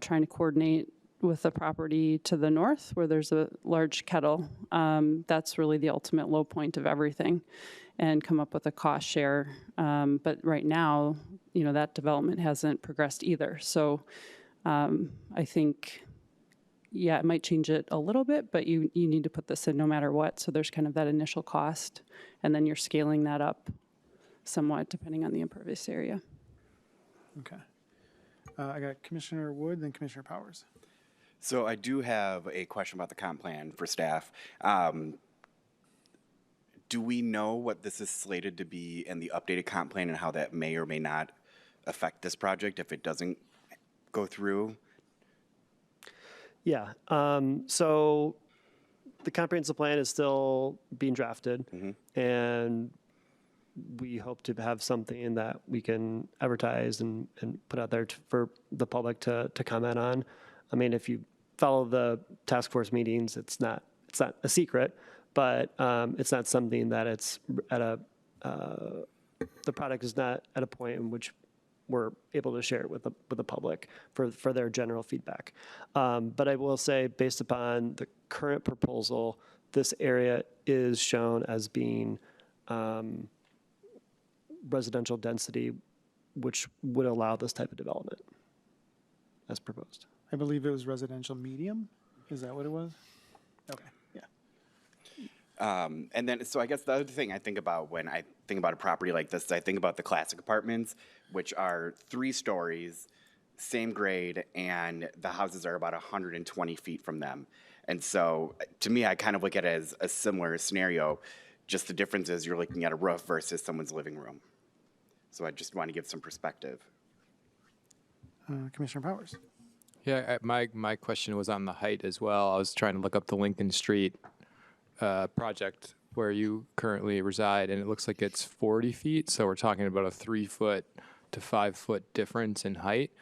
trying to coordinate with the property to the north where there's a large kettle. That's really the ultimate low point of everything, and come up with a cost share. But right now, that development hasn't progressed either. So I think, yeah, it might change it a little bit, but you need to put this in no matter what. So there's kind of that initial cost, and then you're scaling that up somewhat depending on the impervious area. Okay. I got Commissioner Wood, then Commissioner Powers. So I do have a question about the comp plan for staff. Do we know what this is slated to be in the updated comp plan and how that may or may not affect this project if it doesn't go through? Yeah. So the comprehensive plan is still being drafted, and we hope to have something that we can advertise and put out there for the public to comment on. I mean, if you follow the task force meetings, it's not a secret, but it's not something that it's at the product is not at a point in which we're able to share it with the public for their general feedback. But I will say, based upon the current proposal, this area is shown as being residential density, which would allow this type of development as proposed. I believe it was residential medium. Is that what it was? Okay, yeah. And then, so I guess the other thing I think about when I think about a property like this, I think about the classic apartments, which are 3 stories, same grade, and the houses are about 120 feet from them. And so, to me, I kind of look at it as a similar scenario. Just the difference is you're looking at a roof versus someone's living room. So I just want to give some perspective. Commissioner Powers. Yeah, my question was on the height as well. I was trying to look up the Lincoln Street project where you currently reside, and it looks like it's 40 feet. So we're talking about a 3-foot to 5-foot difference in height.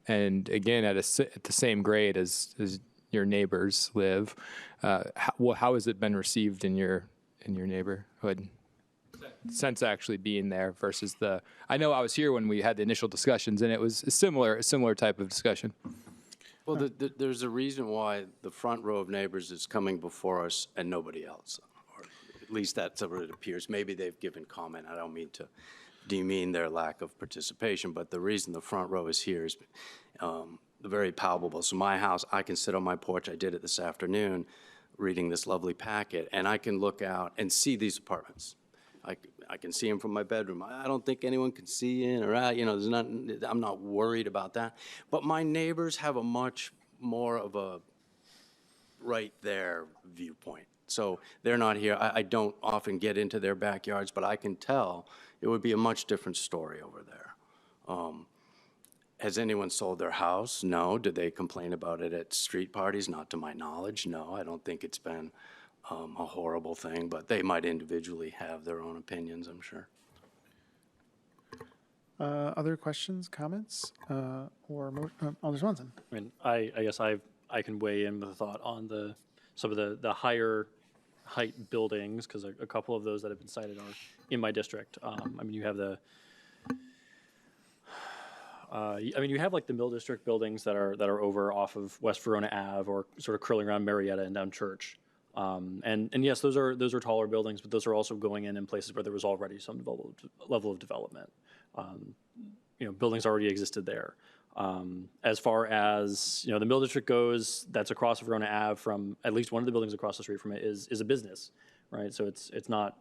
And again, at the same grade as your neighbors live. How has it been received in your neighborhood since actually being there versus I know I was here when we had the initial discussions, and it was a similar type of discussion. Well, there's a reason why the front row of neighbors is coming before us and nobody else, or at least that's what it appears. Maybe they've given comment. I don't mean to demean their lack of participation, but the reason the front row is here is very palpable. So my house, I can sit on my porch, I did it this afternoon, reading this lovely packet, and I can look out and see these apartments. I can see them from my bedroom. I don't think anyone can see in or out, there's not, I'm not worried about that. But my neighbors have a much more of a right there viewpoint. So they're not here. I don't often get into their backyards, but I can tell it would be a much different story over there. Has anyone sold their house? No. Did they complain about it at street parties? Not to my knowledge, no. I don't think it's been a horrible thing, but they might individually have their own opinions, I'm sure. Other questions, comments, or Alder Swanson? I mean, I guess I can weigh in with a thought on some of the higher height buildings, because a couple of those that have been cited are in my district. I mean, you have you have like the Mill District buildings that are over off of West Verona Ave, or sort of curling around Marietta and down Church. And yes, those are taller buildings, but those are also going in places where there was already some level of development. Buildings already existed there. As far as the Mill District goes, that's across Verona Ave from at least one of the buildings across the street from it is a business, right? So it's not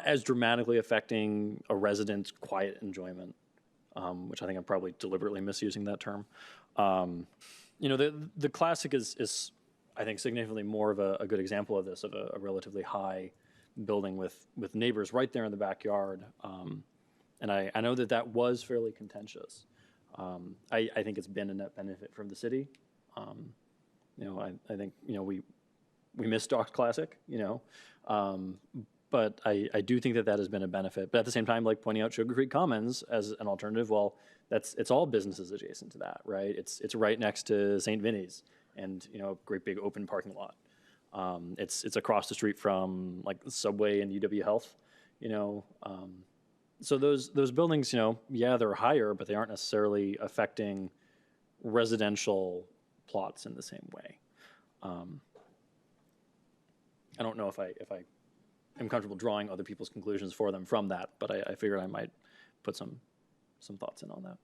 as dramatically affecting a resident's quiet enjoyment, which I think I'm probably deliberately misusing that term. The Classic is I think significantly more of a good example of this, of a relatively high building with neighbors right there in the backyard. And I know that was fairly contentious. I think it's been a net benefit from the city. I think we miss Doc's Classic, but I do think that has been a benefit. But at the same time, like pointing out Sugar Creek Commons as an alternative, well, it's all businesses adjacent to that, right? It's right next to St. Vinny's and a great big open parking lot. It's across the street from like the Subway and UW Health, So those buildings, they're higher, but they aren't necessarily affecting residential plots in the same way. I don't know if I am comfortable drawing other people's conclusions for them from that, but I figured I might put some thoughts in on that.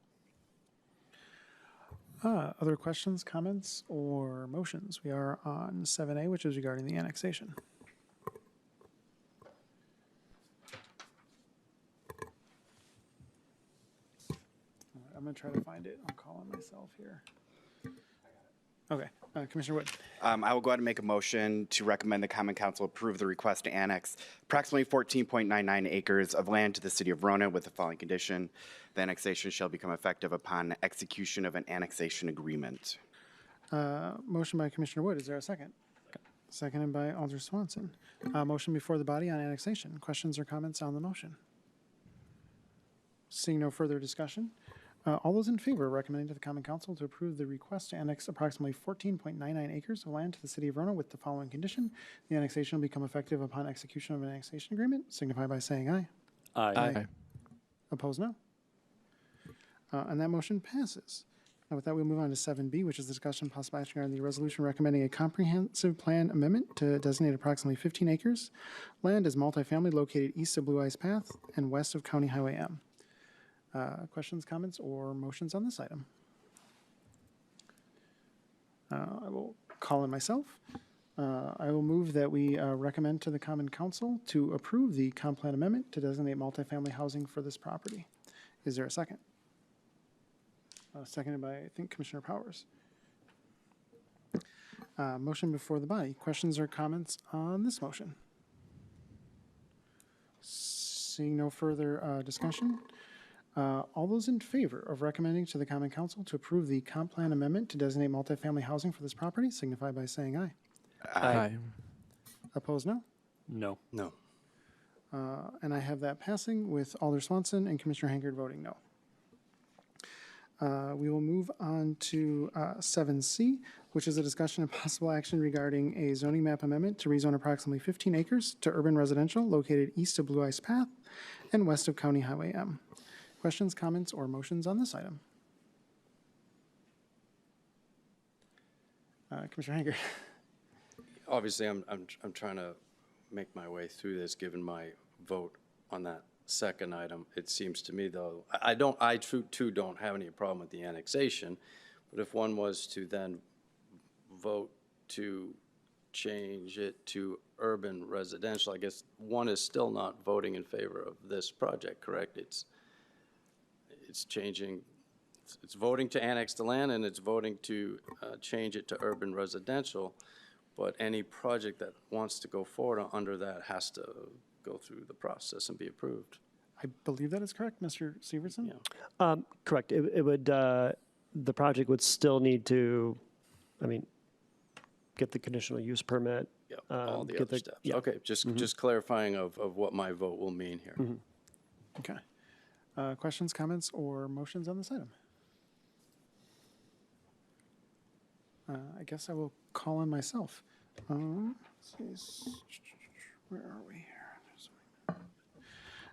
Other questions, comments, or motions? We are on 7A, which is regarding the annexation. I'm going to try to find it. I'll call on myself here. Okay, Commissioner Wood. I will go ahead and make a motion to recommend the Common Council approve the request to annex approximately 14.99 acres of land to the city of Verona with the following condition. The annexation shall become effective upon execution of an annexation agreement. Motion by Commissioner Wood. Is there a second? Seconded by Alder Swanson. Motion before the body on annexation. Questions or comments on the motion? Seeing no further discussion. All those in favor of recommending to the Common Council to approve the request to annex approximately 14.99 acres of land to the city of Verona with the following condition. The annexation will become effective upon execution of an annexation agreement. Signify by saying aye. Aye. Opposed, no. And that motion passes. Now with that, we'll move on to 7B, which is discussion and possible action on the resolution recommending a comprehensive plan amendment to designate approximately 15 acres land as multifamily located east of Blue Ice Path and west of County Highway M. Questions, comments, or motions on this item? I will call in myself. I will move that we recommend to the Common Council to approve the comp plan amendment to designate multifamily housing for this property. Is there a second? Seconded by, I think, Commissioner Powers. Motion before the body. Questions or comments on this motion? Seeing no further discussion. All those in favor of recommending to the Common Council to approve the comp plan amendment to designate multifamily housing for this property signify by saying aye. Aye. Opposed, no? No. No. And I have that passing with Alder Swanson and Commissioner Hankard voting no. We will move on to 7C, which is a discussion of possible action regarding a zoning map amendment to rezone approximately 15 acres to urban residential located east of Blue Ice Path and west of County Highway M. Questions, comments, or motions on this item? Commissioner Hankard. Obviously, I'm trying to make my way through this, given my vote on that second item. It seems to me, though, I too don't have any problem with the annexation, but if one was to then vote to change it to urban residential, I guess one is still not voting in favor of this project, correct? It's changing, it's voting to annex the land, and it's voting to change it to urban residential, but any project that wants to go forward under that has to go through the process and be approved. I believe that is correct, Mr. Severson? Correct. It would, the project would still need to, get the conditional use permit. Yep, all the get other steps. yeah. Okay, just clarifying of what my vote will mean here. Okay. Questions, comments, or motions on this item? I guess I will call on myself. Let's see. Where are we here?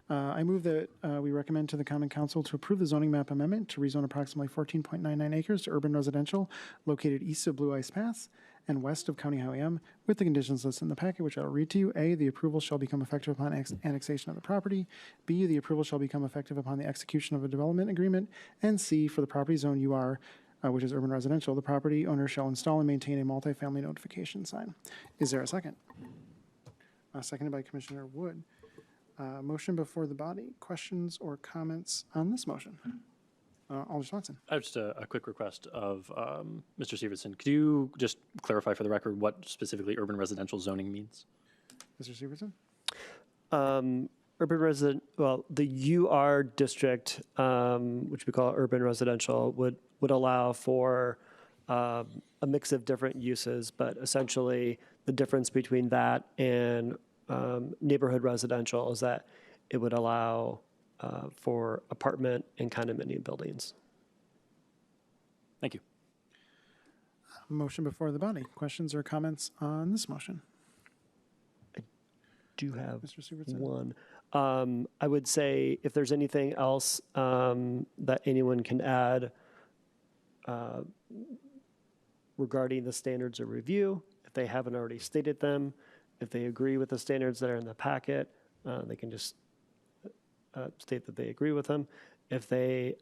I move that we recommend to the Common Council to approve the zoning map amendment to rezone approximately 14.99 acres to urban residential located east of Blue Ice Pass and west of County Highway M with the conditions listed in the packet, which I'll read to you. A, the approval shall become effective upon annexation of the property. B, the approval shall become effective upon the execution of a development agreement. And C, for the property zone UR, which is urban residential, the property owner shall install and maintain a multifamily notification sign. Is there a second? Seconded by Commissioner Wood. Motion before the body. Questions or comments on this motion? Alder Swanson. I have just a quick request of Mr. Severson. Could you just clarify for the record what specifically urban residential zoning means? Mr. Severson? Urban resident, well, the UR district, which we call urban residential, would allow for a mix of different uses, but essentially the difference between that and neighborhood residential is that it would allow for apartment and condominium buildings. Thank you. Motion before the body. Questions or comments on this motion? Do have Mr. Severson? one. I would say if there's anything else that anyone can add regarding the standards of review, if they haven't already stated them, if they agree with the standards that are in the packet, they can just state that they agree with them. If they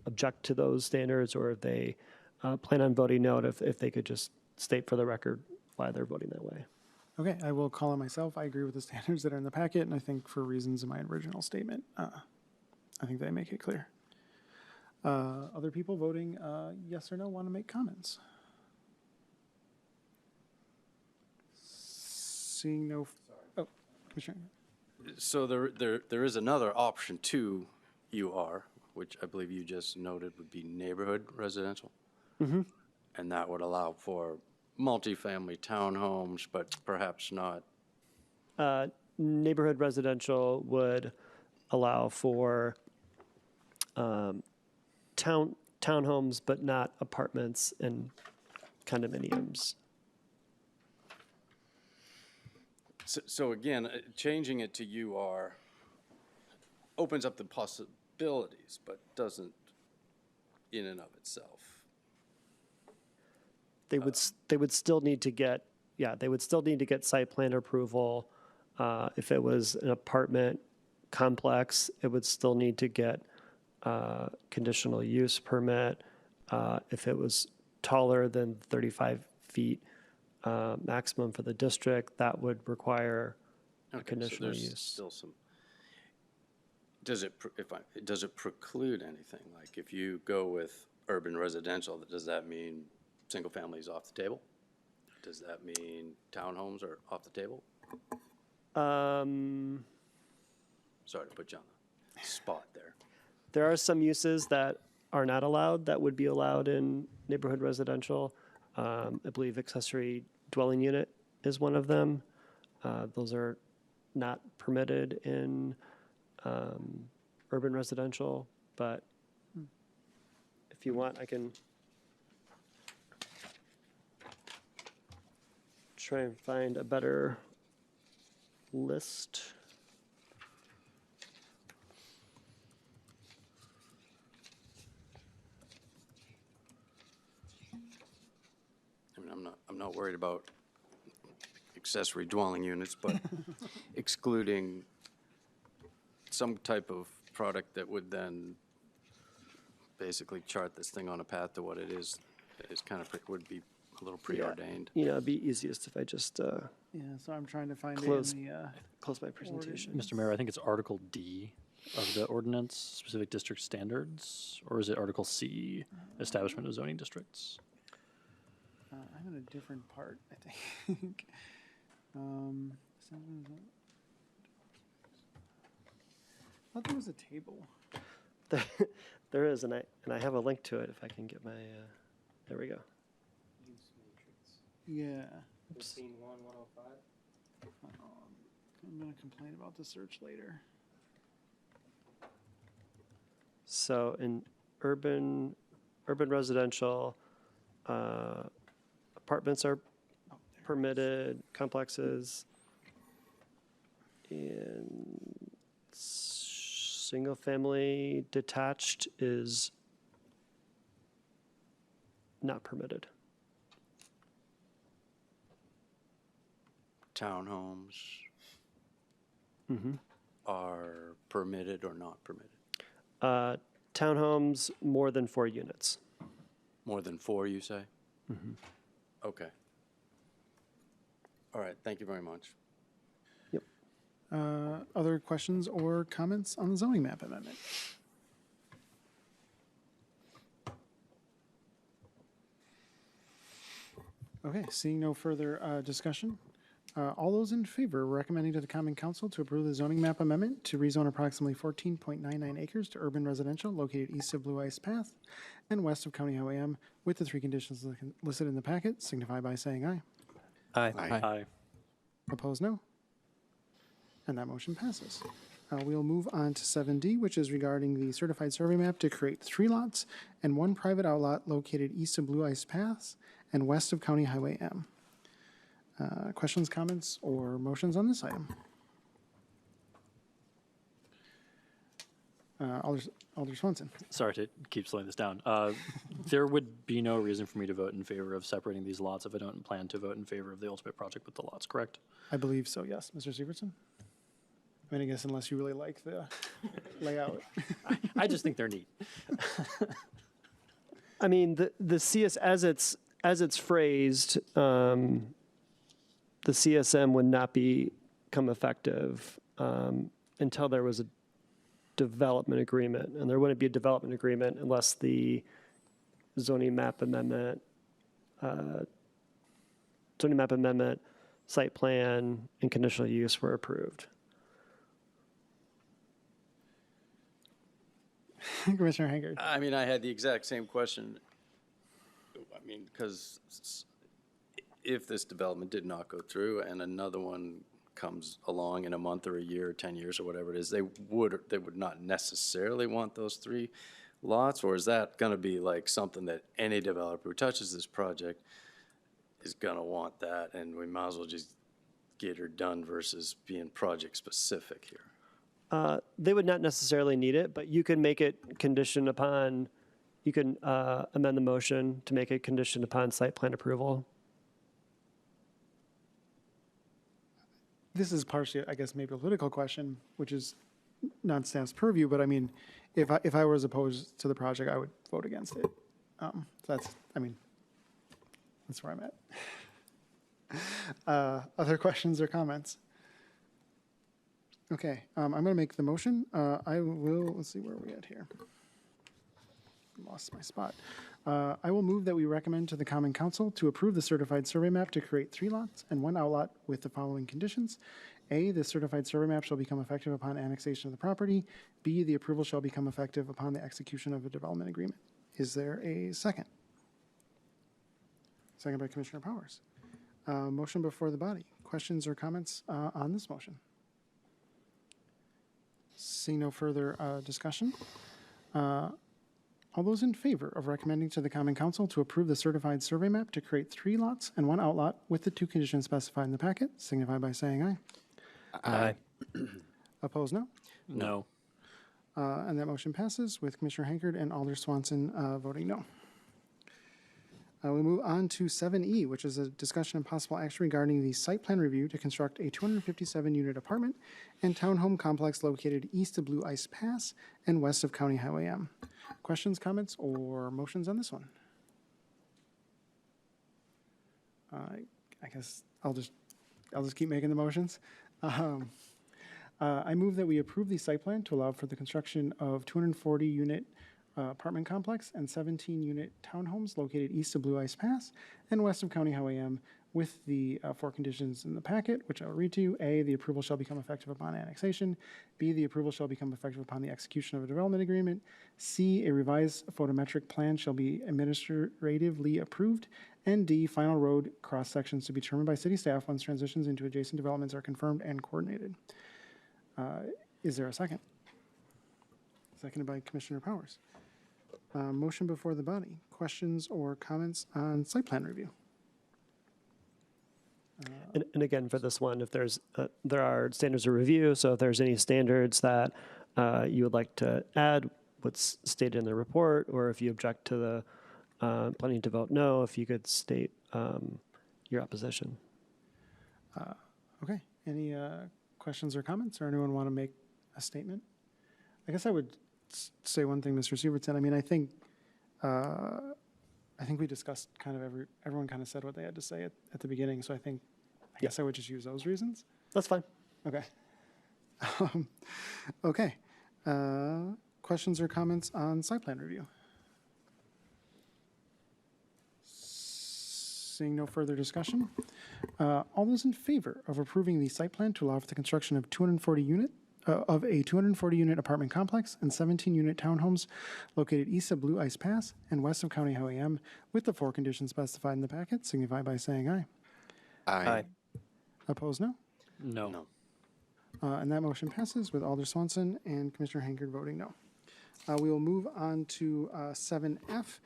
object to those standards, or if they plan on voting no, if they could just state for the record why they're voting that way. Okay, I will call on myself. I agree with the standards that are in the packet, and I think for reasons in my original statement, I think they make it clear. Other people voting yes or no want to make comments? Seeing no, oh, Commissioner. So there is another option to UR, which I believe you just noted would be neighborhood residential. Mm-hmm. And that would allow for multifamily townhomes, but perhaps not. Neighborhood residential would allow for townhomes, but not apartments and condominiums. So again, changing it to UR opens up the possibilities, but doesn't in and of itself. They would still need to get, they would still need to get site plan approval. If it was an apartment complex, it would still need to get conditional use permit. If it was taller than 35 feet maximum for the district, that would require a conditional so there's use. Still some. Does it preclude anything? Like if you go with urban residential, does that mean single families off the table? Does that mean townhomes are off the table? Sorry to put you on the spot there. There are some uses that are not allowed that would be allowed in neighborhood residential. I believe accessory dwelling unit is one of them. Those are not permitted in urban residential, but if you want, I can try and find a better list. I mean, I'm not worried about accessory dwelling units, but excluding some type of product that would then basically chart this thing on a path to what it is kind of, would be a little preordained. You know, it'd be easiest if I just Yeah, so I'm trying to find Close. it in the, close my presentation. Mr. Mayor, I think it's Article D of the ordinance, specific district standards, or is it Article C, establishment of zoning districts? I'm in a different part, I think. I thought there was a table. There is, and I have a link to it if I can get my, there we go. Yeah. 1, 105. I'm gonna complain about the search later. So in urban residential, apartments are permitted, complexes, and single-family detached is not permitted. Townhomes Mm-hmm. are permitted or not permitted? Townhomes, more than 4 units. More than 4, you say? Mhm. Okay. All right, thank you very much. Other questions or comments on the zoning map amendment? Okay, seeing no further discussion, all those in favor recommending to the Common Council to approve the zoning map amendment to rezone approximately 14.99 acres to urban residential located east of Blue Ice Path and west of County Highway M with the 3 conditions listed in the packet, signify by saying aye. Aye. Aye. Opposed, no. And that motion passes. We'll move on to 7D, which is regarding the certified survey map to create 3 lots and 1 private outlot located east of Blue Ice Paths and west of County Highway M. Questions, comments, or motions on this item? Alder Swanson. Sorry to keep slowing this down. There would be no reason for me to vote in favor of separating these lots if I don't plan to vote in favor of the ultimate project with the lots, correct? I believe so, yes. Mr. Severson? I mean, I guess unless you really like the layout. I just think they're neat. I mean, the CS, as it's phrased, the CSM would not become effective until there was a development agreement, and there wouldn't be a development agreement unless the zoning map amendment, site plan, and conditional use were approved. Commissioner Hankard. I mean, I had the exact same question. I mean, because if this development did not go through and another one comes along in a month or a year or 10 years or whatever it is, they would not necessarily want those 3 lots? Or is that going to be like something that any developer who touches this project is going to want that, and we might as well just get her done versus being project specific here? They would not necessarily need it, but you can make it conditioned upon, you can amend the motion to make it conditioned upon site plan approval. This is partially, I guess, maybe a political question, which is not staff's purview, but I mean, if I was opposed to the project, I would vote against it. So that's, I mean, that's where I'm at. Other questions or comments? Okay, I'm going to make the motion. I will, let's see, where are we at here? Lost my spot. I will move that we recommend to the Common Council to approve the certified survey map to create 3 lots and 1 outlot with the following conditions. A, the certified survey map shall become effective upon annexation of the property. B, the approval shall become effective upon the execution of a development agreement. Is there a second? Second by Commissioner Powers. Motion before the body. Questions or comments on this motion? Seeing no further discussion, all those in favor of recommending to the Common Council to approve the certified survey map to create 3 lots and 1 outlot with the 2 conditions specified in the packet, signify by saying aye. Aye. Opposed, no? No. And that motion passes with Commissioner Hankard and Alder Swanson voting no. We move on to 7E, which is a discussion and possible action regarding the site plan review to construct a 257-unit apartment and townhome complex located east of Blue Ice Pass and west of County Highway M. Questions, comments, or motions on this one? I guess I'll just keep making the motions. I move that we approve the site plan to allow for the construction of 240-unit apartment complex and 17-unit townhomes located east of Blue Ice Pass and west of County Highway M with the four conditions in the packet, which I'll read to you. A, the approval shall become effective upon annexation. B, the approval shall become effective upon the execution of a development agreement. C, a revised photometric plan shall be administratively approved. And D, final road cross sections to be determined by city staff once transitions into adjacent developments are confirmed and coordinated. Is there a second? Seconded by Commissioner Powers. Motion before the body. Questions or comments on site plan review? And again, for this one, if there are standards of review, so if there's any standards that you would like to add what's stated in the report, or if you object to the planning to vote no, if you could state your opposition. Okay. Any questions or comments, or anyone want to make a statement? I guess I would say one thing, Mr. Sievertson. I mean, I think we discussed kind of everyone kind of said what they had to say at the beginning. So I guess I would just use those reasons. That's fine. Okay. Okay. Questions or comments on site plan review? Seeing no further discussion, all those in favor of approving the site plan to allow for the construction of 240-unit apartment complex and 17-unit townhomes located east of Blue Ice Pass and west of County Highway M with the four conditions specified in the packet, signify by saying aye. Aye. Opposed, no? No. And that motion passes with Alder Swanson and Commissioner Hankard voting no. We will move on to 7F,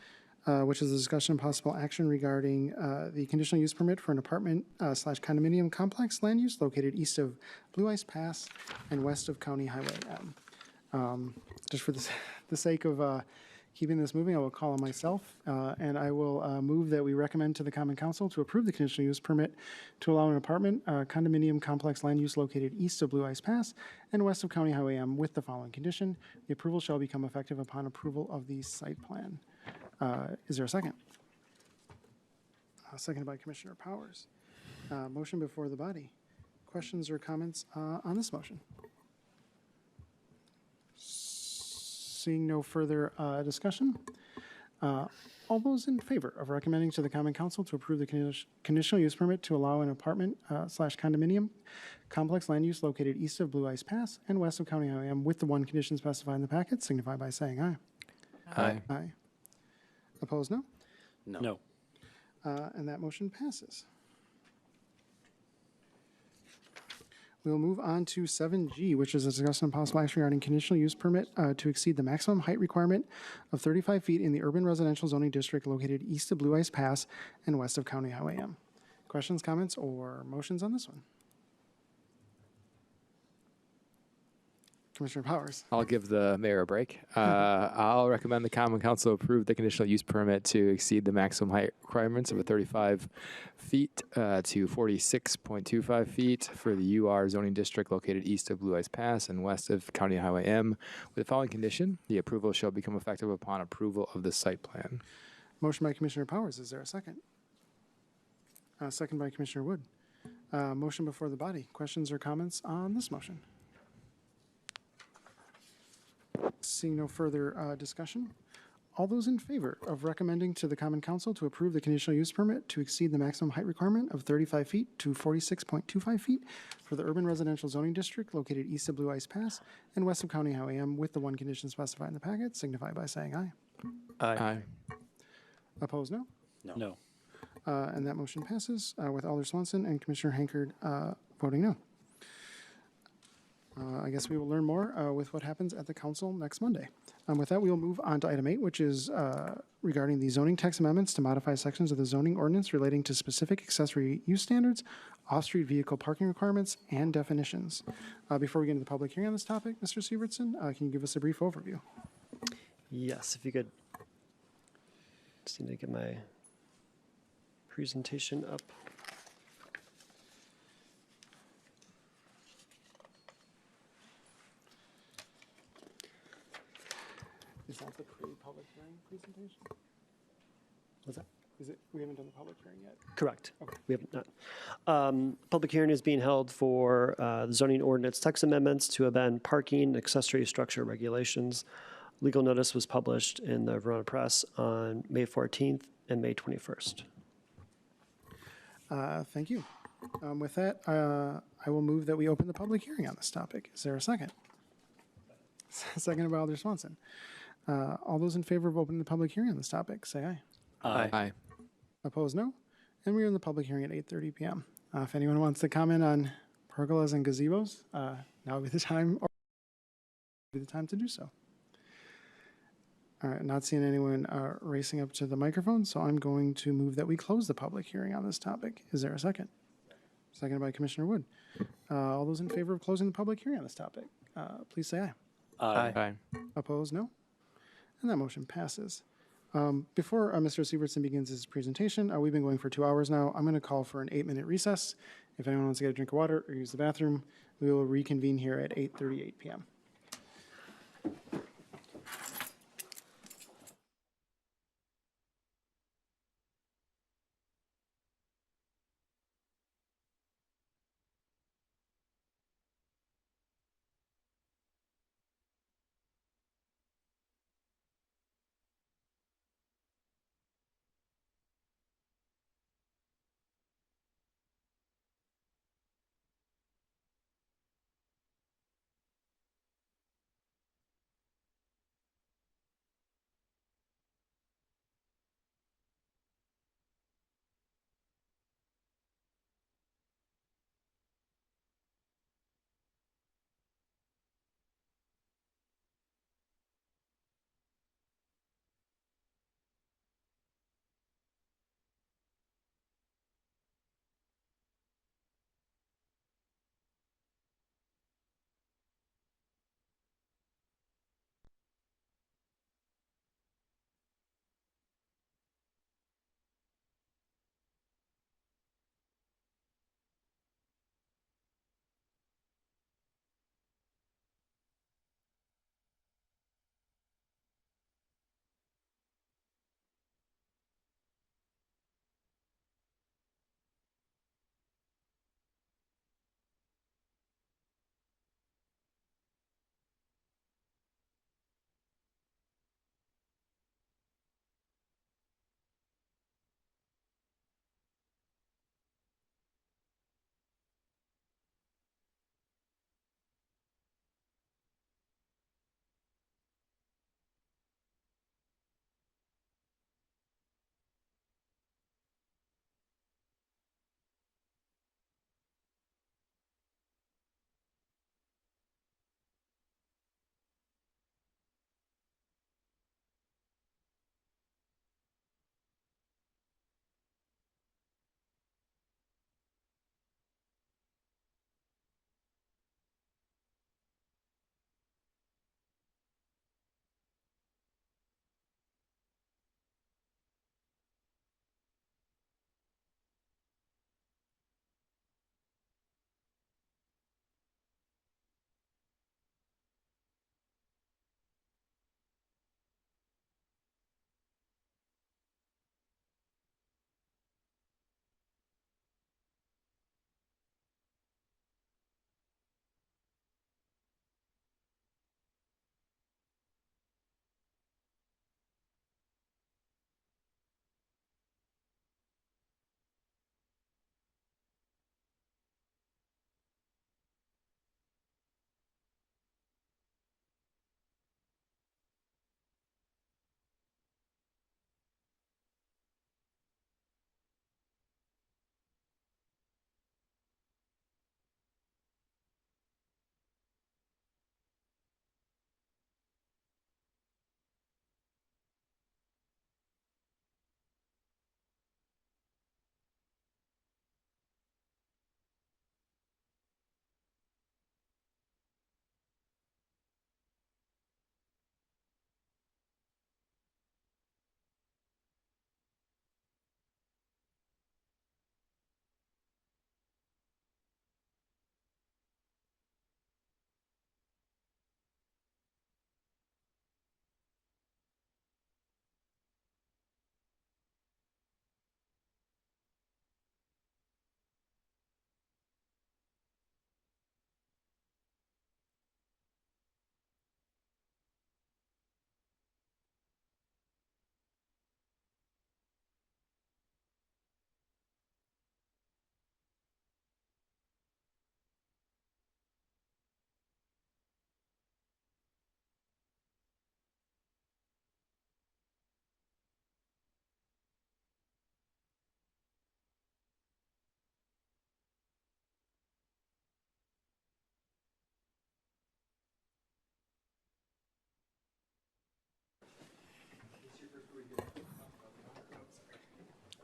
which is a discussion and possible action regarding the conditional use permit for an apartment / condominium complex land use located east of Blue Ice Pass and west of County Highway M. Just for the sake of keeping this moving, I will call on myself, and I will move that we recommend to the Common Council to approve the conditional use permit to allow an apartment condominium complex land use located east of Blue Ice Pass and west of County Highway M with the following condition. The approval shall become effective upon approval of the site plan. Is there a second? Seconded by Commissioner Powers. Motion before the body. Questions or comments on this motion? Seeing no further discussion, all those in favor of recommending to the Common Council to approve the conditional use permit to allow an apartment / condominium complex land use located east of Blue Ice Pass and west of County Highway M with the one condition specified in the packet, signify by saying aye. Aye. Aye. Opposed, no? No. And that motion passes. We'll move on to 7G, which is a discussion and possible action regarding conditional use permit to exceed the maximum height requirement of 35 feet in the urban residential zoning district located east of Blue Ice Pass and west of County Highway M. Questions, comments, or motions on this one? Commissioner Powers. I'll give the mayor a break. I'll recommend the Common Council approve the conditional use permit to exceed the maximum height requirements of 35 feet to 46.25 feet for the UR zoning district located east of Blue Ice Pass and west of County Highway M. With the following condition, the approval shall become effective upon approval of the site plan. Motion by Commissioner Powers. Is there a second? Second by Commissioner Wood. Motion before the body. Questions or comments on this motion? Seeing no further discussion, all those in favor of recommending to the Common Council to approve the conditional use permit to exceed the maximum height requirement of 35 feet to 46.25 feet for the urban residential zoning district located east of Blue Ice Pass and west of County Highway M with the one condition specified in the packet, signify by saying aye. Aye. Opposed, no? No. And that motion passes with Alder Swanson and Commissioner Hankard voting no. I guess we will learn more with what happens at the council next Monday. With that, we will move on to item 8, which is regarding the zoning text amendments to modify sections of the zoning ordinance relating to specific accessory use standards, off-street vehicle parking requirements, and definitions. Before we get into the public hearing on this topic, Mr. Sievertson, can you give us a brief overview? Yes, if you could. Just need to get my presentation up. Is that the pre-public hearing presentation? What's that? Is it, we haven't done the public hearing yet? Correct. We have not. Public hearing is being held for the zoning ordinance text amendments to amend parking accessory structure regulations. Legal notice was published in the Verona Press on May 14th and May 21st. Thank you. With that, I will move that we open the public hearing on this topic. Is there a second? Second by Alder Swanson. All those in favor of opening the public hearing on this topic, say aye. Aye. Opposed, no. And we are in the public hearing at 8:30 p.m. If anyone wants to comment on pergolas and gazebos, now would be the time, or be the time to do so. All right, not seeing anyone racing up to the microphone, so I'm going to move that we close the public hearing on this topic. Is there a second? Seconded by Commissioner Wood. All those in favor of closing the public hearing on this topic, please say aye. Aye. Opposed, no. And that motion passes. Before Mr. Sievertson begins his presentation, we've been going for 2 hours now. I'm going to call for an 8-minute recess. If anyone wants to get a drink of water or use the bathroom, we will reconvene here at 8:38 p.m.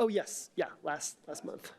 Oh, yes, yeah, last month.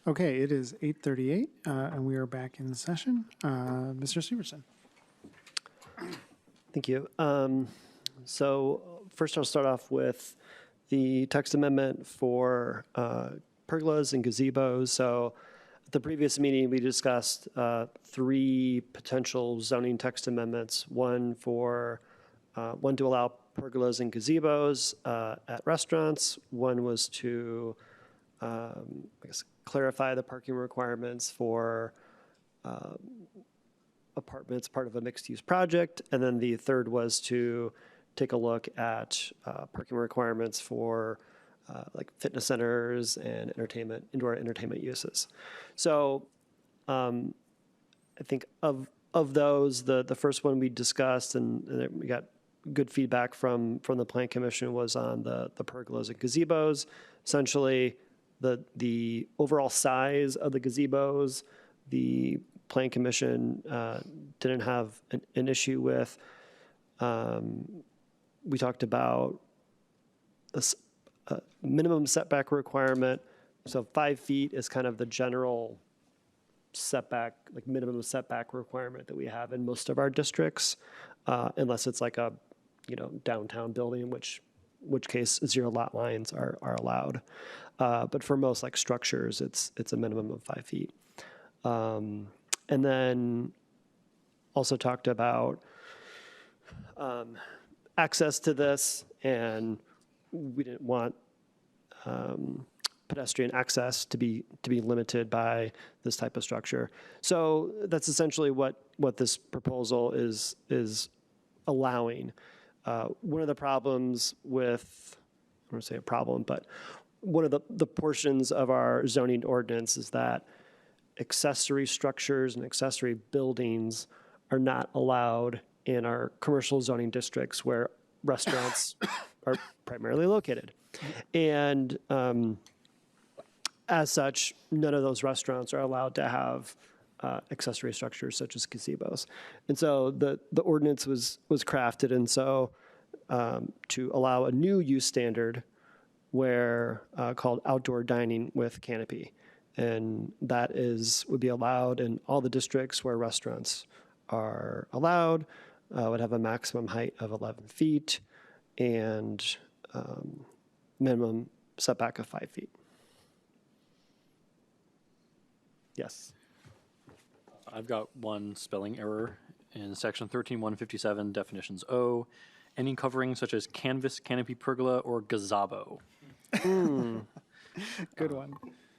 Okay, it is 8:38, and we are back in session. Mr. Severson. Thank you. So first I'll start off with the text amendment for pergolas and gazebos. So at the previous meeting, we discussed 3 potential zoning text amendments. One to allow pergolas and gazebos at restaurants. One was to, I guess, clarify the parking requirements for apartments, part of a mixed-use project. And then the third was to take a look at parking requirements for like fitness centers and indoor entertainment uses. So I think of those, the first one we discussed and we got good feedback from the Plan Commission was on the pergolas and gazebos. Essentially, the overall size of the gazebos, the Plan Commission didn't have an issue with. We talked about this minimum setback requirement. So 5 feet is kind of the general setback, like minimum setback requirement that we have in most of our districts, unless it's like a, downtown building, in which case 0 lot lines are allowed. But for most like structures, it's a minimum of 5 feet. And then also talked about access to this, and we didn't want pedestrian access to be limited by this type of structure. So that's essentially what this proposal is allowing. One of the problems with, I don't want to say a problem, but one of the portions of our zoning ordinance is that accessory structures and accessory buildings are not allowed in our commercial zoning districts where restaurants are primarily located. And as such, none of those restaurants are allowed to have accessory structures such as gazebos. And so the ordinance was crafted, and so to allow a new use standard where called outdoor dining with canopy. And that would be allowed in all the districts where restaurants are allowed, would have a maximum height of 11 feet and minimum setback of 5 feet. Yes. I've got one spelling error in section 13-157, definitions O. Any covering such as canvas, canopy, pergola, or gazebo. Good one.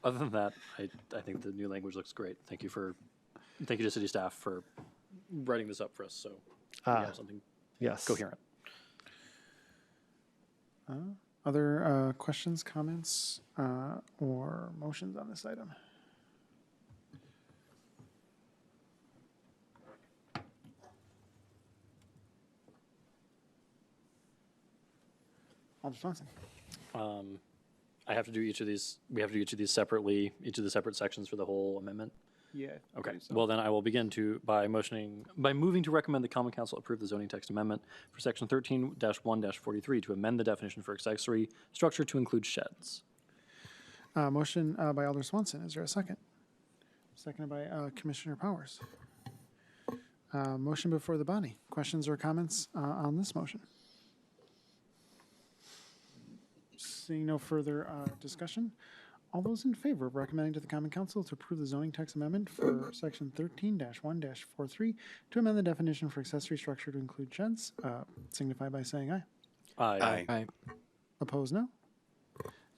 Other than that, I think the new language looks great. Thank you to city staff for writing this up for us, so we have something Yes. coherent. Other questions, comments, or motions on this item? Alder Swanson. I have to do each of these, we have to do each of these separately, each of the separate sections for the whole amendment? Yeah. Okay, well then I will begin by moving to recommend the common council approve the zoning text amendment for section 13-1-43 to amend the definition for accessory structure to include sheds. Motion by Alder Swanson. Is there a second? Seconded by Commissioner Powers. Motion before the body. Questions or comments on this motion? Seeing no further discussion, all those in favor of recommending to the Common Council to approve the zoning text amendment for section 13-1-43 to amend the definition for accessory structure to include sheds, signify by saying aye. Aye. Aye. Opposed, no.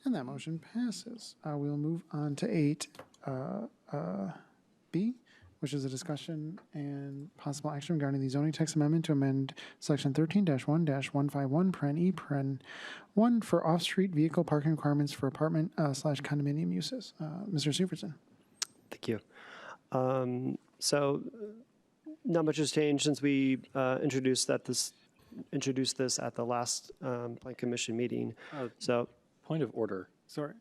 And that motion passes. We'll move on to 8B, which is a discussion and possible action regarding the zoning text amendment to amend section 13-1-151, paren E, paren 1 for off-street vehicle parking requirements for apartment / condominium uses. Mr. Severson. Thank you. So not much has changed since we introduced this at the last Plan Commission meeting. So Point of order. Sorry.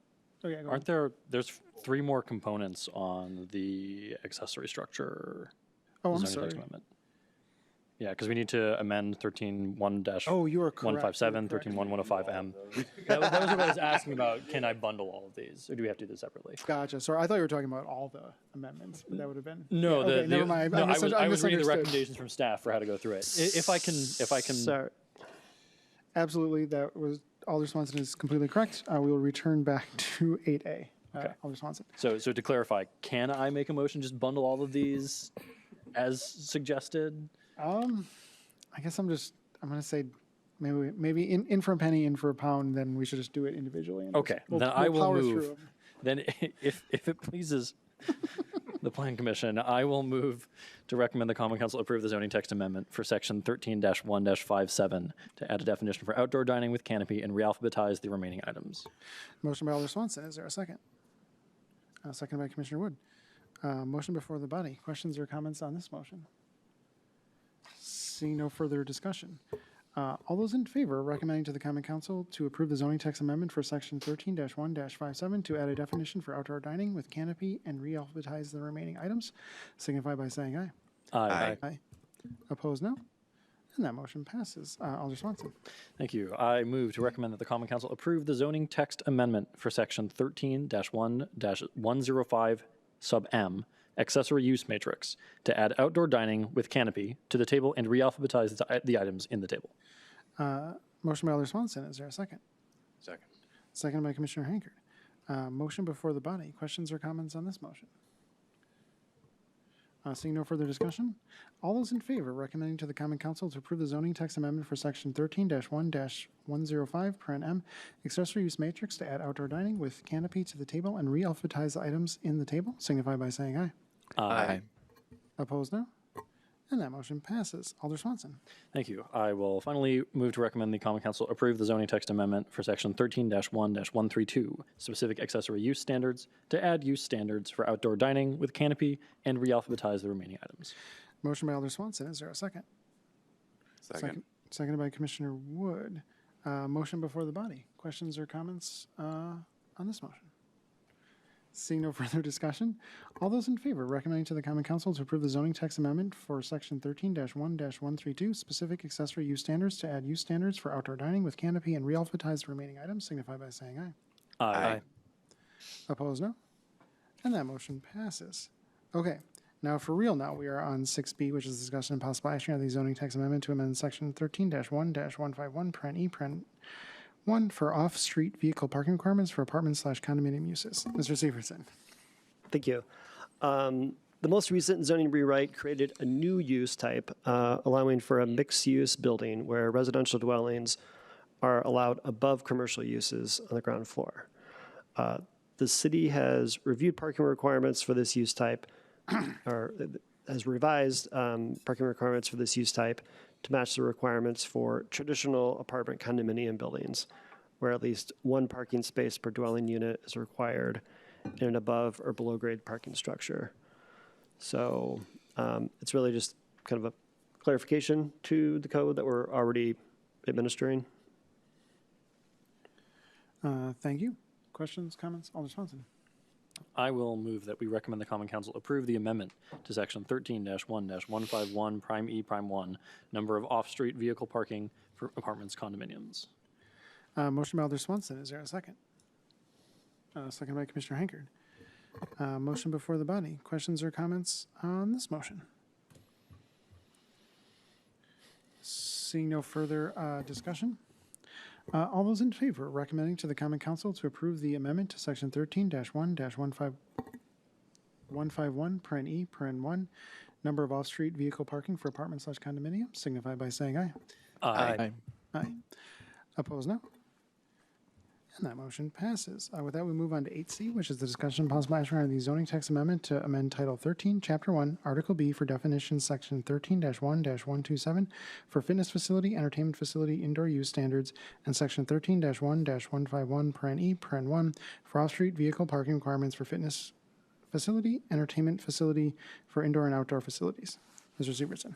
Okay, go on. There's 3 more components on the accessory structure. Oh, I'm zoning text sorry. amendment. Yeah, because we need to amend 13-1-157, Oh, you are correct. 13-1-105M. That was what I was asking about. Can I bundle all of these, or do we have to do this separately? Gotcha. Sorry, I thought you were talking about all the amendments, but that would have been. No, Yeah, okay, never mind. no, I was reading the misunderstood. recommendations from staff for how to go through it. If I can. Sorry. Absolutely, that was, Alder Swanson is completely correct. We will return back to 8A. Okay. Alder Swanson. So to clarify, can I make a motion, just bundle all of these as suggested? I guess I'm going to say maybe in for a penny, in for a pound, then we should just do it individually. And Okay, we'll then I will power move. through 'em. Then if it pleases the Plan Commission, I will move to recommend the Common Council approve the zoning text amendment for section 13-1-57 to add a definition for outdoor dining with canopy and realphabetize the remaining items. Motion by Alder Swanson. Is there a second? Second by Commissioner Wood. Motion before the body. Questions or comments on this motion? Seeing no further discussion. All those in favor of recommending to the Common Council to approve the zoning text amendment for section 13-1-57 to add a definition for outdoor dining with canopy and realphabetize the remaining items, signify by saying aye. Aye. Aye. Opposed, no. And that motion passes. Alder Swanson. Thank you. I move to recommend that the Common Council approve the zoning text amendment for section 13-1-105 sub M, accessory use matrix, to add outdoor dining with canopy to the table and realphabetize the items in the table. Motion by Alder Swanson. Is there a second? Second. Second by Commissioner Hankard. Motion before the body. Questions or comments on this motion? Seeing no further discussion, all those in favor recommending to the Common Council to approve the zoning text amendment for section 13-1-105, paren M, accessory use matrix to add outdoor dining with canopy to the table and re-alphabetize the items in the table, signify by saying aye. Aye. Opposed, no. And that motion passes. Alder Swanson. Thank you. I will finally move to recommend the Common Council approve the zoning text amendment for section 13-1-132, specific accessory use standards, to add use standards for outdoor dining with canopy and realphabetize the remaining items. Motion by Alder Swanson. Is there a second? Second. Seconded by Commissioner Wood. Motion before the body. Questions or comments on this motion? Seeing no further discussion, all those in favor recommending to the Common Council to approve the zoning text amendment for Section 13-1-132, specific accessory use standards to add use standards for outdoor dining with canopy and re-alphabetize the remaining items, signify by saying aye. Aye. Opposed, no. And that motion passes. Okay, now for real now, we are on 6B, which is discussion and possible action on the zoning text amendment to amend Section 13-1-151, paren E, paren 1 for off-street vehicle parking requirements for apartment/condominium uses. Mr. Severson. Thank you. The most recent zoning rewrite created a new use type, allowing for a mixed-use building where residential dwellings are allowed above commercial uses on the ground floor. The city has reviewed parking requirements for this use type, or has revised parking requirements for this use type to match the requirements for traditional apartment condominium buildings, where at least one parking space per dwelling unit is required in an above or below grade parking structure. So it's really just kind of a clarification to the code that we're already administering. Thank you. Questions, comments? Alder Swanson. I will move that we recommend the Common Council approve the amendment to Section 13-1-151, prime E, prime 1, number of off-street vehicle parking for apartments, condominiums. Motion by Alder Swanson. Is there a second? Second by Commissioner Henkard. Motion before the body. Questions or comments on this motion? Seeing no further discussion. All those in favor recommending to the Common Council to approve the amendment to Section 13-1-151, paren E, paren 1, number of off-street vehicle parking for apartment/condominium, signify by saying aye. Aye. Aye. Opposed, no. And that motion passes. With that, we move on to 8C, which is the discussion and possible action on the zoning text amendment to amend Title 13, Chapter 1, Article B for definitions, Section 13-1-127 for fitness facility, entertainment facility, indoor use standards, and Section 13-1-151, paren E, paren 1 for off-street vehicle parking requirements for fitness facility, entertainment facility, for indoor and outdoor facilities. Mr. Severson.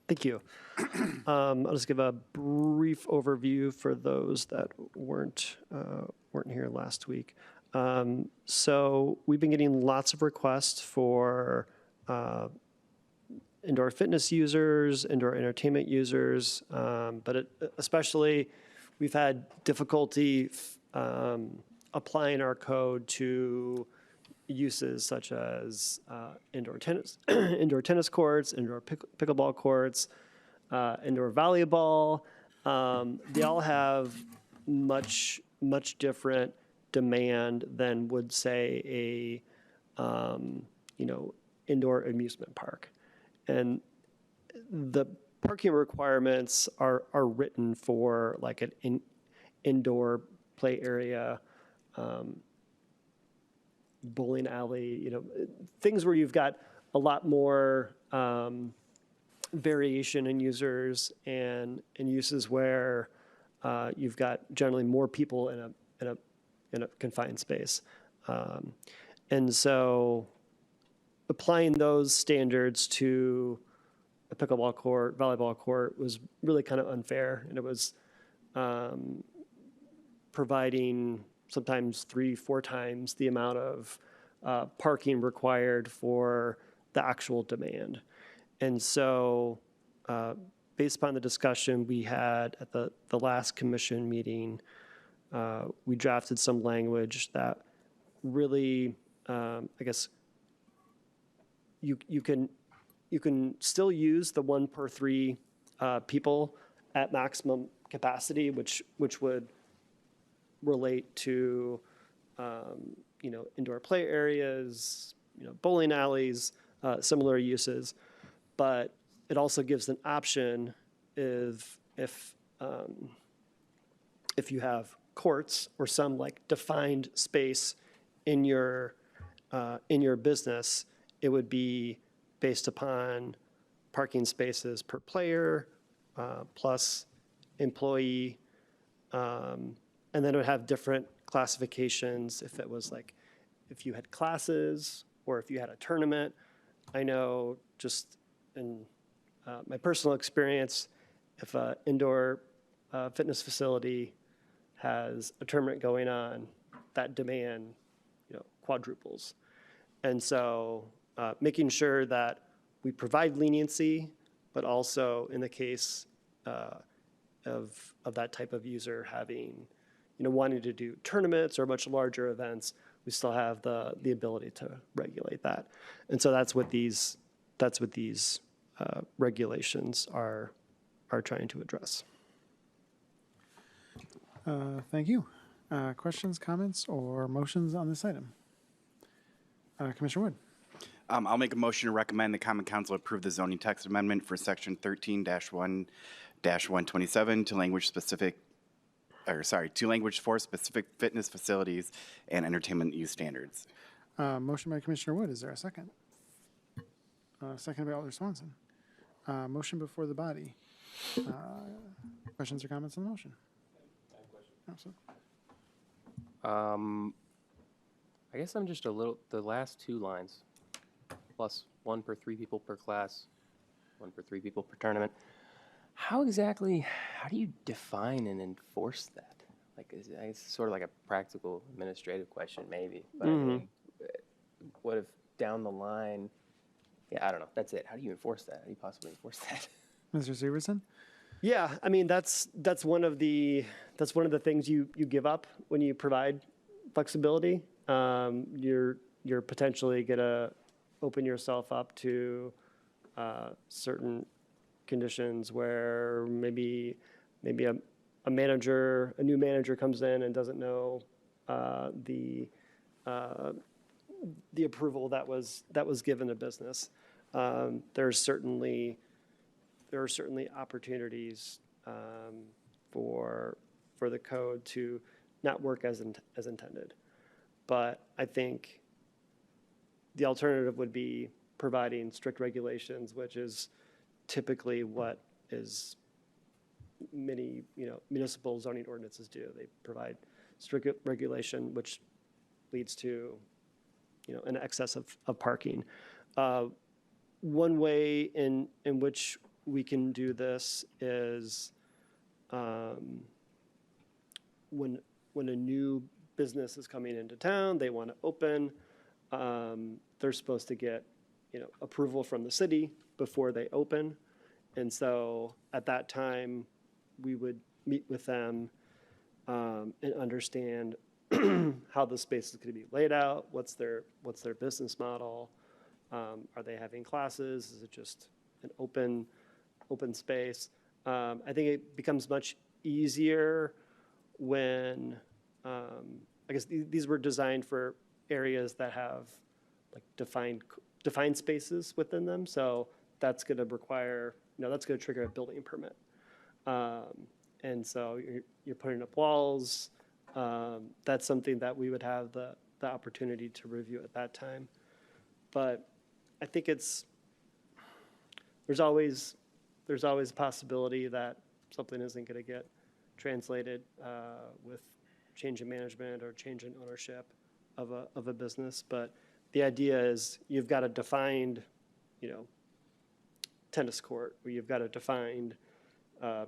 Thank you. I'll just give a brief overview for those that weren't here last week. So we've been getting lots of requests for indoor fitness users, indoor entertainment users, but especially we've had difficulty applying our code to uses such as indoor tennis courts, indoor pickleball courts, indoor volleyball. They all have much different demand than would say a indoor amusement park, and the parking requirements are written for like an indoor play area. Bowling alley, things where you've got a lot more variation in users and uses where you've got generally more people in a confined space. And so applying those standards to a pickleball court, volleyball court was really kind of unfair, and it was providing sometimes 3-4 times the amount of parking required for the actual demand. And so based upon the discussion we had at the last commission meeting, we drafted some language that really, I guess, you can still use the 1 per 3 people at maximum capacity, which would relate to, indoor play areas, bowling alleys, similar uses. But it also gives an option if you have courts or some like defined space in your business, it would be based upon parking spaces per player plus employee. And then it would have different classifications if it was like, if you had classes or if you had a tournament. I know just in my personal experience, if an indoor fitness facility has a tournament going on, that demand quadruples. And so making sure that we provide leniency, but also in the case of that type of user having, wanting to do tournaments or much larger events, we still have the ability to regulate that. And so that's what these regulations are trying to address. Thank you. Questions, comments, or motions on this item? Commissioner Wood. I'll make a motion to recommend the Common Council approve the zoning text amendment for Section 13-1-127 to language for specific fitness facilities and entertainment use standards. Motion by Commissioner Wood. Is there a second? Second by Alder Swanson. Motion before the body. Questions or comments on the motion? Absolutely. I guess I'm just the last two lines, plus 1 per 3 people per class, 1 per 3 people per tournament. How do you define and enforce that? Like, it's sort of like a practical administrative question, maybe. But I mean, what if down the line, I don't know, that's it. How do you enforce that? How do you possibly enforce that? Mr. Severson? Yeah, I mean, that's one of the things you give up when you provide flexibility. You're potentially gonna open yourself up to certain conditions where maybe a new manager comes in and doesn't know the approval that was given a business. There are certainly opportunities for the code to not work as intended. But I think the alternative would be providing strict regulations, which is typically what is many municipal zoning ordinances do. They provide strict regulation, which leads to an excess of parking. One way in which we can do this is when a new business is coming into town, they want to open, they're supposed to get approval from the city before they open. And so at that time, we would meet with them and understand how the space is going to be laid out, what's their business model, are they having classes, is it just an open space. I think it becomes much easier when, I guess these were designed for areas that have like defined spaces within them. So that's going to require, that's going to trigger a building permit. And so you're putting up walls. That's something that we would have the opportunity to review at that time. But I think there's always a possibility that something isn't going to get translated with change in management or change in ownership of a business. But the idea is you've got a defined, tennis court, or you've got a defined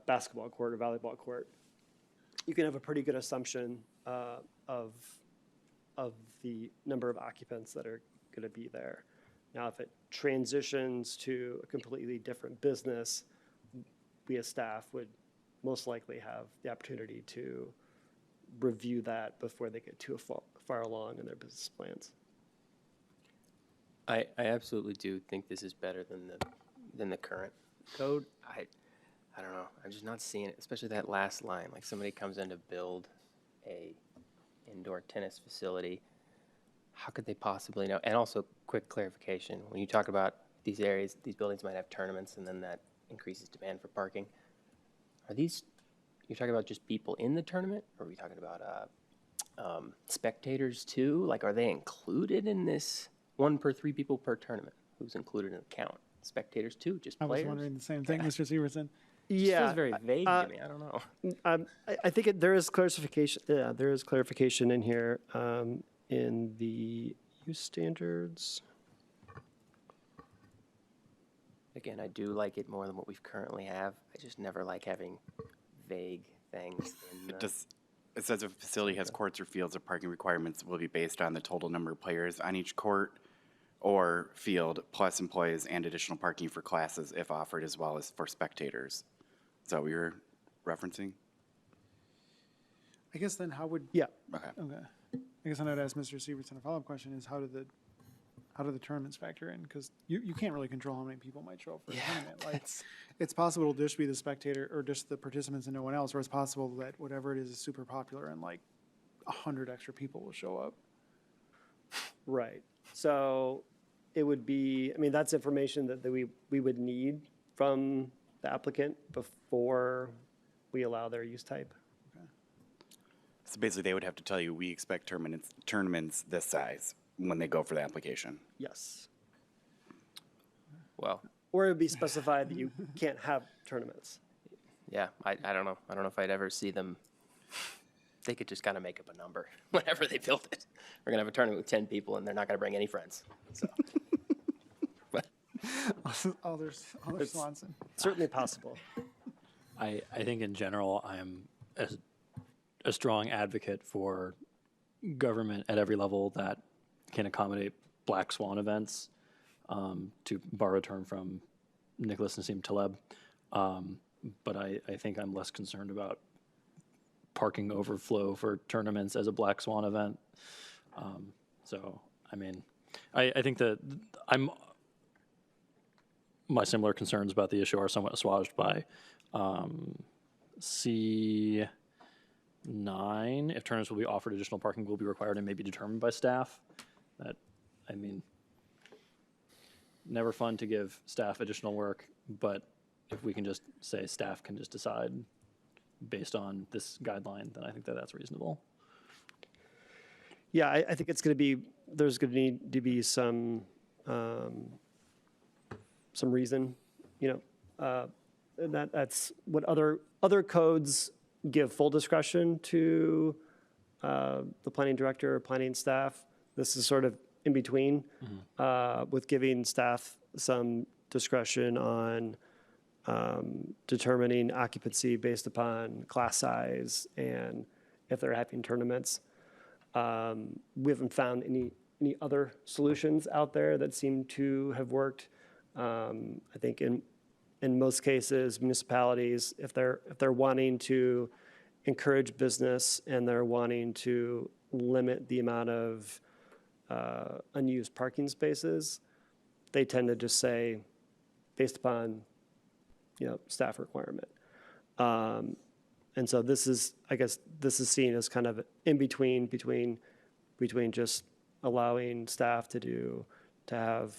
basketball court or volleyball court. You can have a pretty good assumption of the number of occupants that are going to be there. Now, if it transitions to a completely different business, we as staff would most likely have the opportunity to review that before they get too far along in their business plans. I absolutely do think this is better than the current code. I don't know. I'm just not seeing it, especially that last line. Like somebody comes in to build a indoor tennis facility. How could they possibly know? And also, quick clarification: when you talk about these areas, these buildings might have tournaments, and then that increases demand for parking. Are these? You're talking about just people in the tournament, or are we talking about spectators too? Like, are they included in this 1 per 3 people per tournament? Who's included in the count? Spectators too, just I players? was wondering the same thing, Mr. Severson. It feels very vague to me. I don't know. I think there is clarification. Yeah, there is clarification in here in the use standards. Again, I do like it more than what we currently have. I just never like having vague things in the It says if a facility has courts or fields, the parking requirements will be based on the total number of players on each court or field, plus employees and additional parking for classes if offered, as well as for spectators. Is that what you were referencing? I guess then how would, Yeah. Okay. okay. I guess then I'd ask Mr. Severson a follow-up question is how do the tournaments factor in? Because you can't really control how many people might show up for a tournament. Like, it's possible to just be the spectator or just the participants and no one else, or it's possible that whatever it is super popular and like 100 extra people will show up. Right. So it would be, I mean, that's information that we would need from the applicant before we allow their use type. So basically, they would have to tell you, we expect tournaments this size when they go for the application. Yes. Well, Or it would be specified that you can't have tournaments. yeah, I don't know. I don't know if I'd ever see them. They could just kind of make up a number whenever they build it. We're going to have a tournament with 10 people, and they're not going to bring any friends. So, but Alder Swanson. Certainly possible. I think in general, I'm a strong advocate for government at every level that can accommodate black swan events, to borrow a term from Nicholas Nassim Taleb. But I think I'm less concerned about parking overflow for tournaments as a black swan event. So, I mean, I think that my similar concerns about the issue are somewhat assuaged by C9. If tournaments will be offered, additional parking will be required and may be determined by staff. That, I mean, never fun to give staff additional work, but if we can just say staff can just decide based on this guideline, then I think that that's reasonable. Yeah, I think it's going to be, there's going to need to be some reason, that's what other codes give full discretion to the planning director or planning staff. This is sort of in between, with giving staff some discretion on determining occupancy based upon class size and if they're having tournaments. We haven't found any other solutions out there that seem to have worked. I think in most cases, municipalities, if they're wanting to encourage business and they're wanting to limit the amount of unused parking spaces, they tend to just say, based upon staff requirement. And so this is, I guess, this is seen as kind of in between just allowing staff to have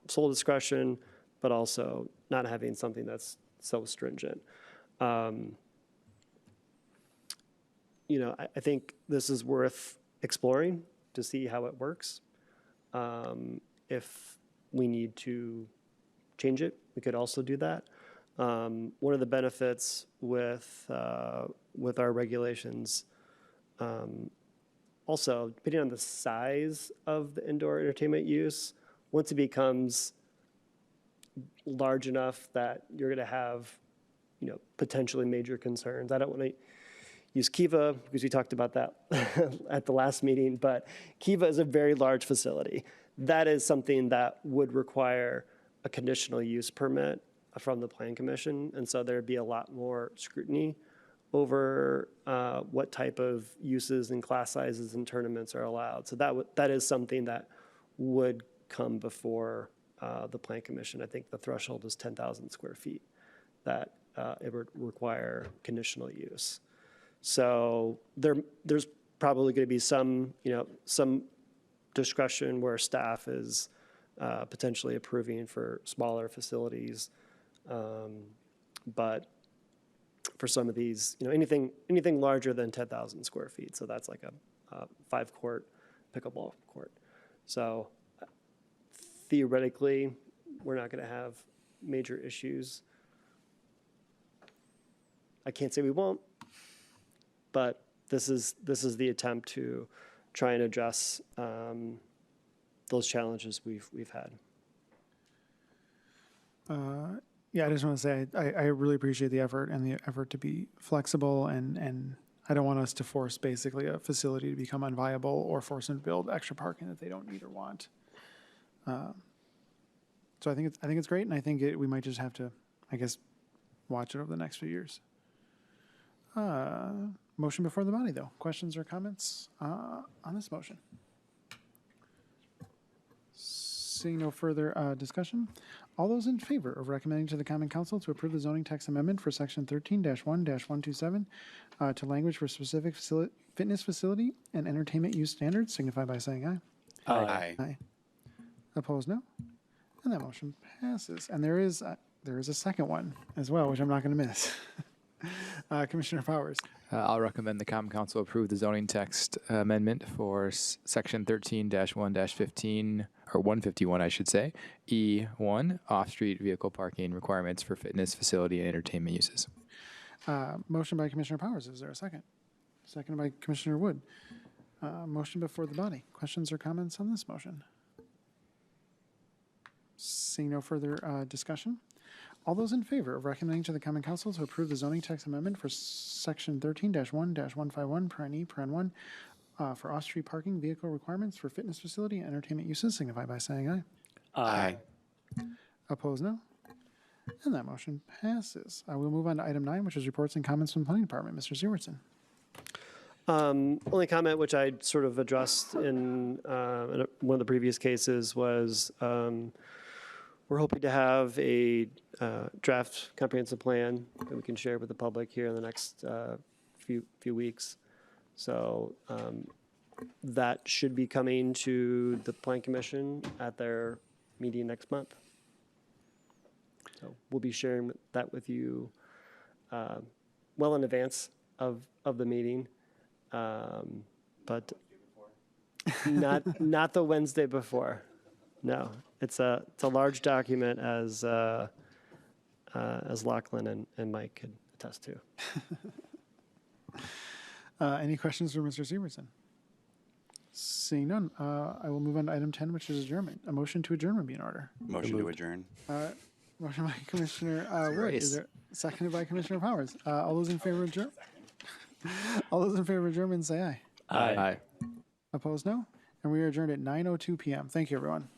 sole discretion, but also not having something that's so stringent. I think this is worth exploring to see how it works. If we need to change it, we could also do that. One of the benefits with our regulations, also depending on the size of the indoor entertainment use, once it becomes large enough that you're going to have, potentially major concerns. I don't want to use Kiva because we talked about that at the last meeting, but Kiva is a very large facility. That is something that would require a conditional use permit from the Plan Commission, and so there'd be a lot more scrutiny over what type of uses and class sizes and tournaments are allowed. So that is something that would come before the Plan Commission. I think the threshold is 10,000 square feet that it would require conditional use. So there's probably going to be some discretion where staff is potentially approving for smaller facilities. But for some of these, anything larger than 10,000 square feet, so that's like a 5-court pickleball court. So theoretically, we're not going to have major issues. I can't say we won't, but this is the attempt to try and address those challenges we've had. Yeah, I just want to say I really appreciate the effort and the effort to be flexible and I don't want us to force basically a facility to become unviable or force them to build extra parking that they don't need or want. So I think it's great, and I think we might just have to, I guess, watch it over the next few years. Motion before the body, though. Questions or comments on this motion? Seeing no further discussion, all those in favor of recommending to the Common Council to approve the zoning text amendment for Section 13-1-127 to language for specific fitness facility and entertainment use standards signify by saying aye. Aye. Aye. Opposed, no. And that motion passes. And there is a second one as well, which I'm not going to miss. Commissioner Powers. I'll recommend the Common Council approve the zoning text amendment for Section 13-1-15, or 151, I should say, E1, off-street vehicle parking requirements for fitness, facility, and entertainment uses. Motion by Commissioner Powers. Is there a second? Second by Commissioner Wood. Motion before the body. Questions or comments on this motion? Seeing no further discussion, all those in favor of recommending to the Common Council to approve the zoning text amendment for Section 13-1-151, paren E, paren 1, for off-street parking vehicle requirements for fitness facility and entertainment uses, signify by saying aye. Aye. Opposed, no. And that motion passes. I will move on to item 9, which is reports and comments from the Planning Department. Mr. Sewertson. Only comment which I sort of addressed in one of the previous cases was we're hoping to have a draft comprehensive plan that we can share with the public here in the next few weeks. So that should be coming to the Plan Commission at their meeting next month. So we'll be sharing that with you well in advance of the meeting. But not the Wednesday before. No, it's a large document as Lachlan and Mike could attest to. Any questions for Mr. Severson? Seeing none, I will move on to item 10, which is adjournment. A motion to adjourn would be in order. Motion to adjourn. Motion by Commissioner Wood. Is there seconded by Commissioner Powers? All those in favor of adjourn? All those in favor of adjournment say aye. Aye. Opposed, no. And we are adjourned at 9:02 p.m. Thank you, everyone.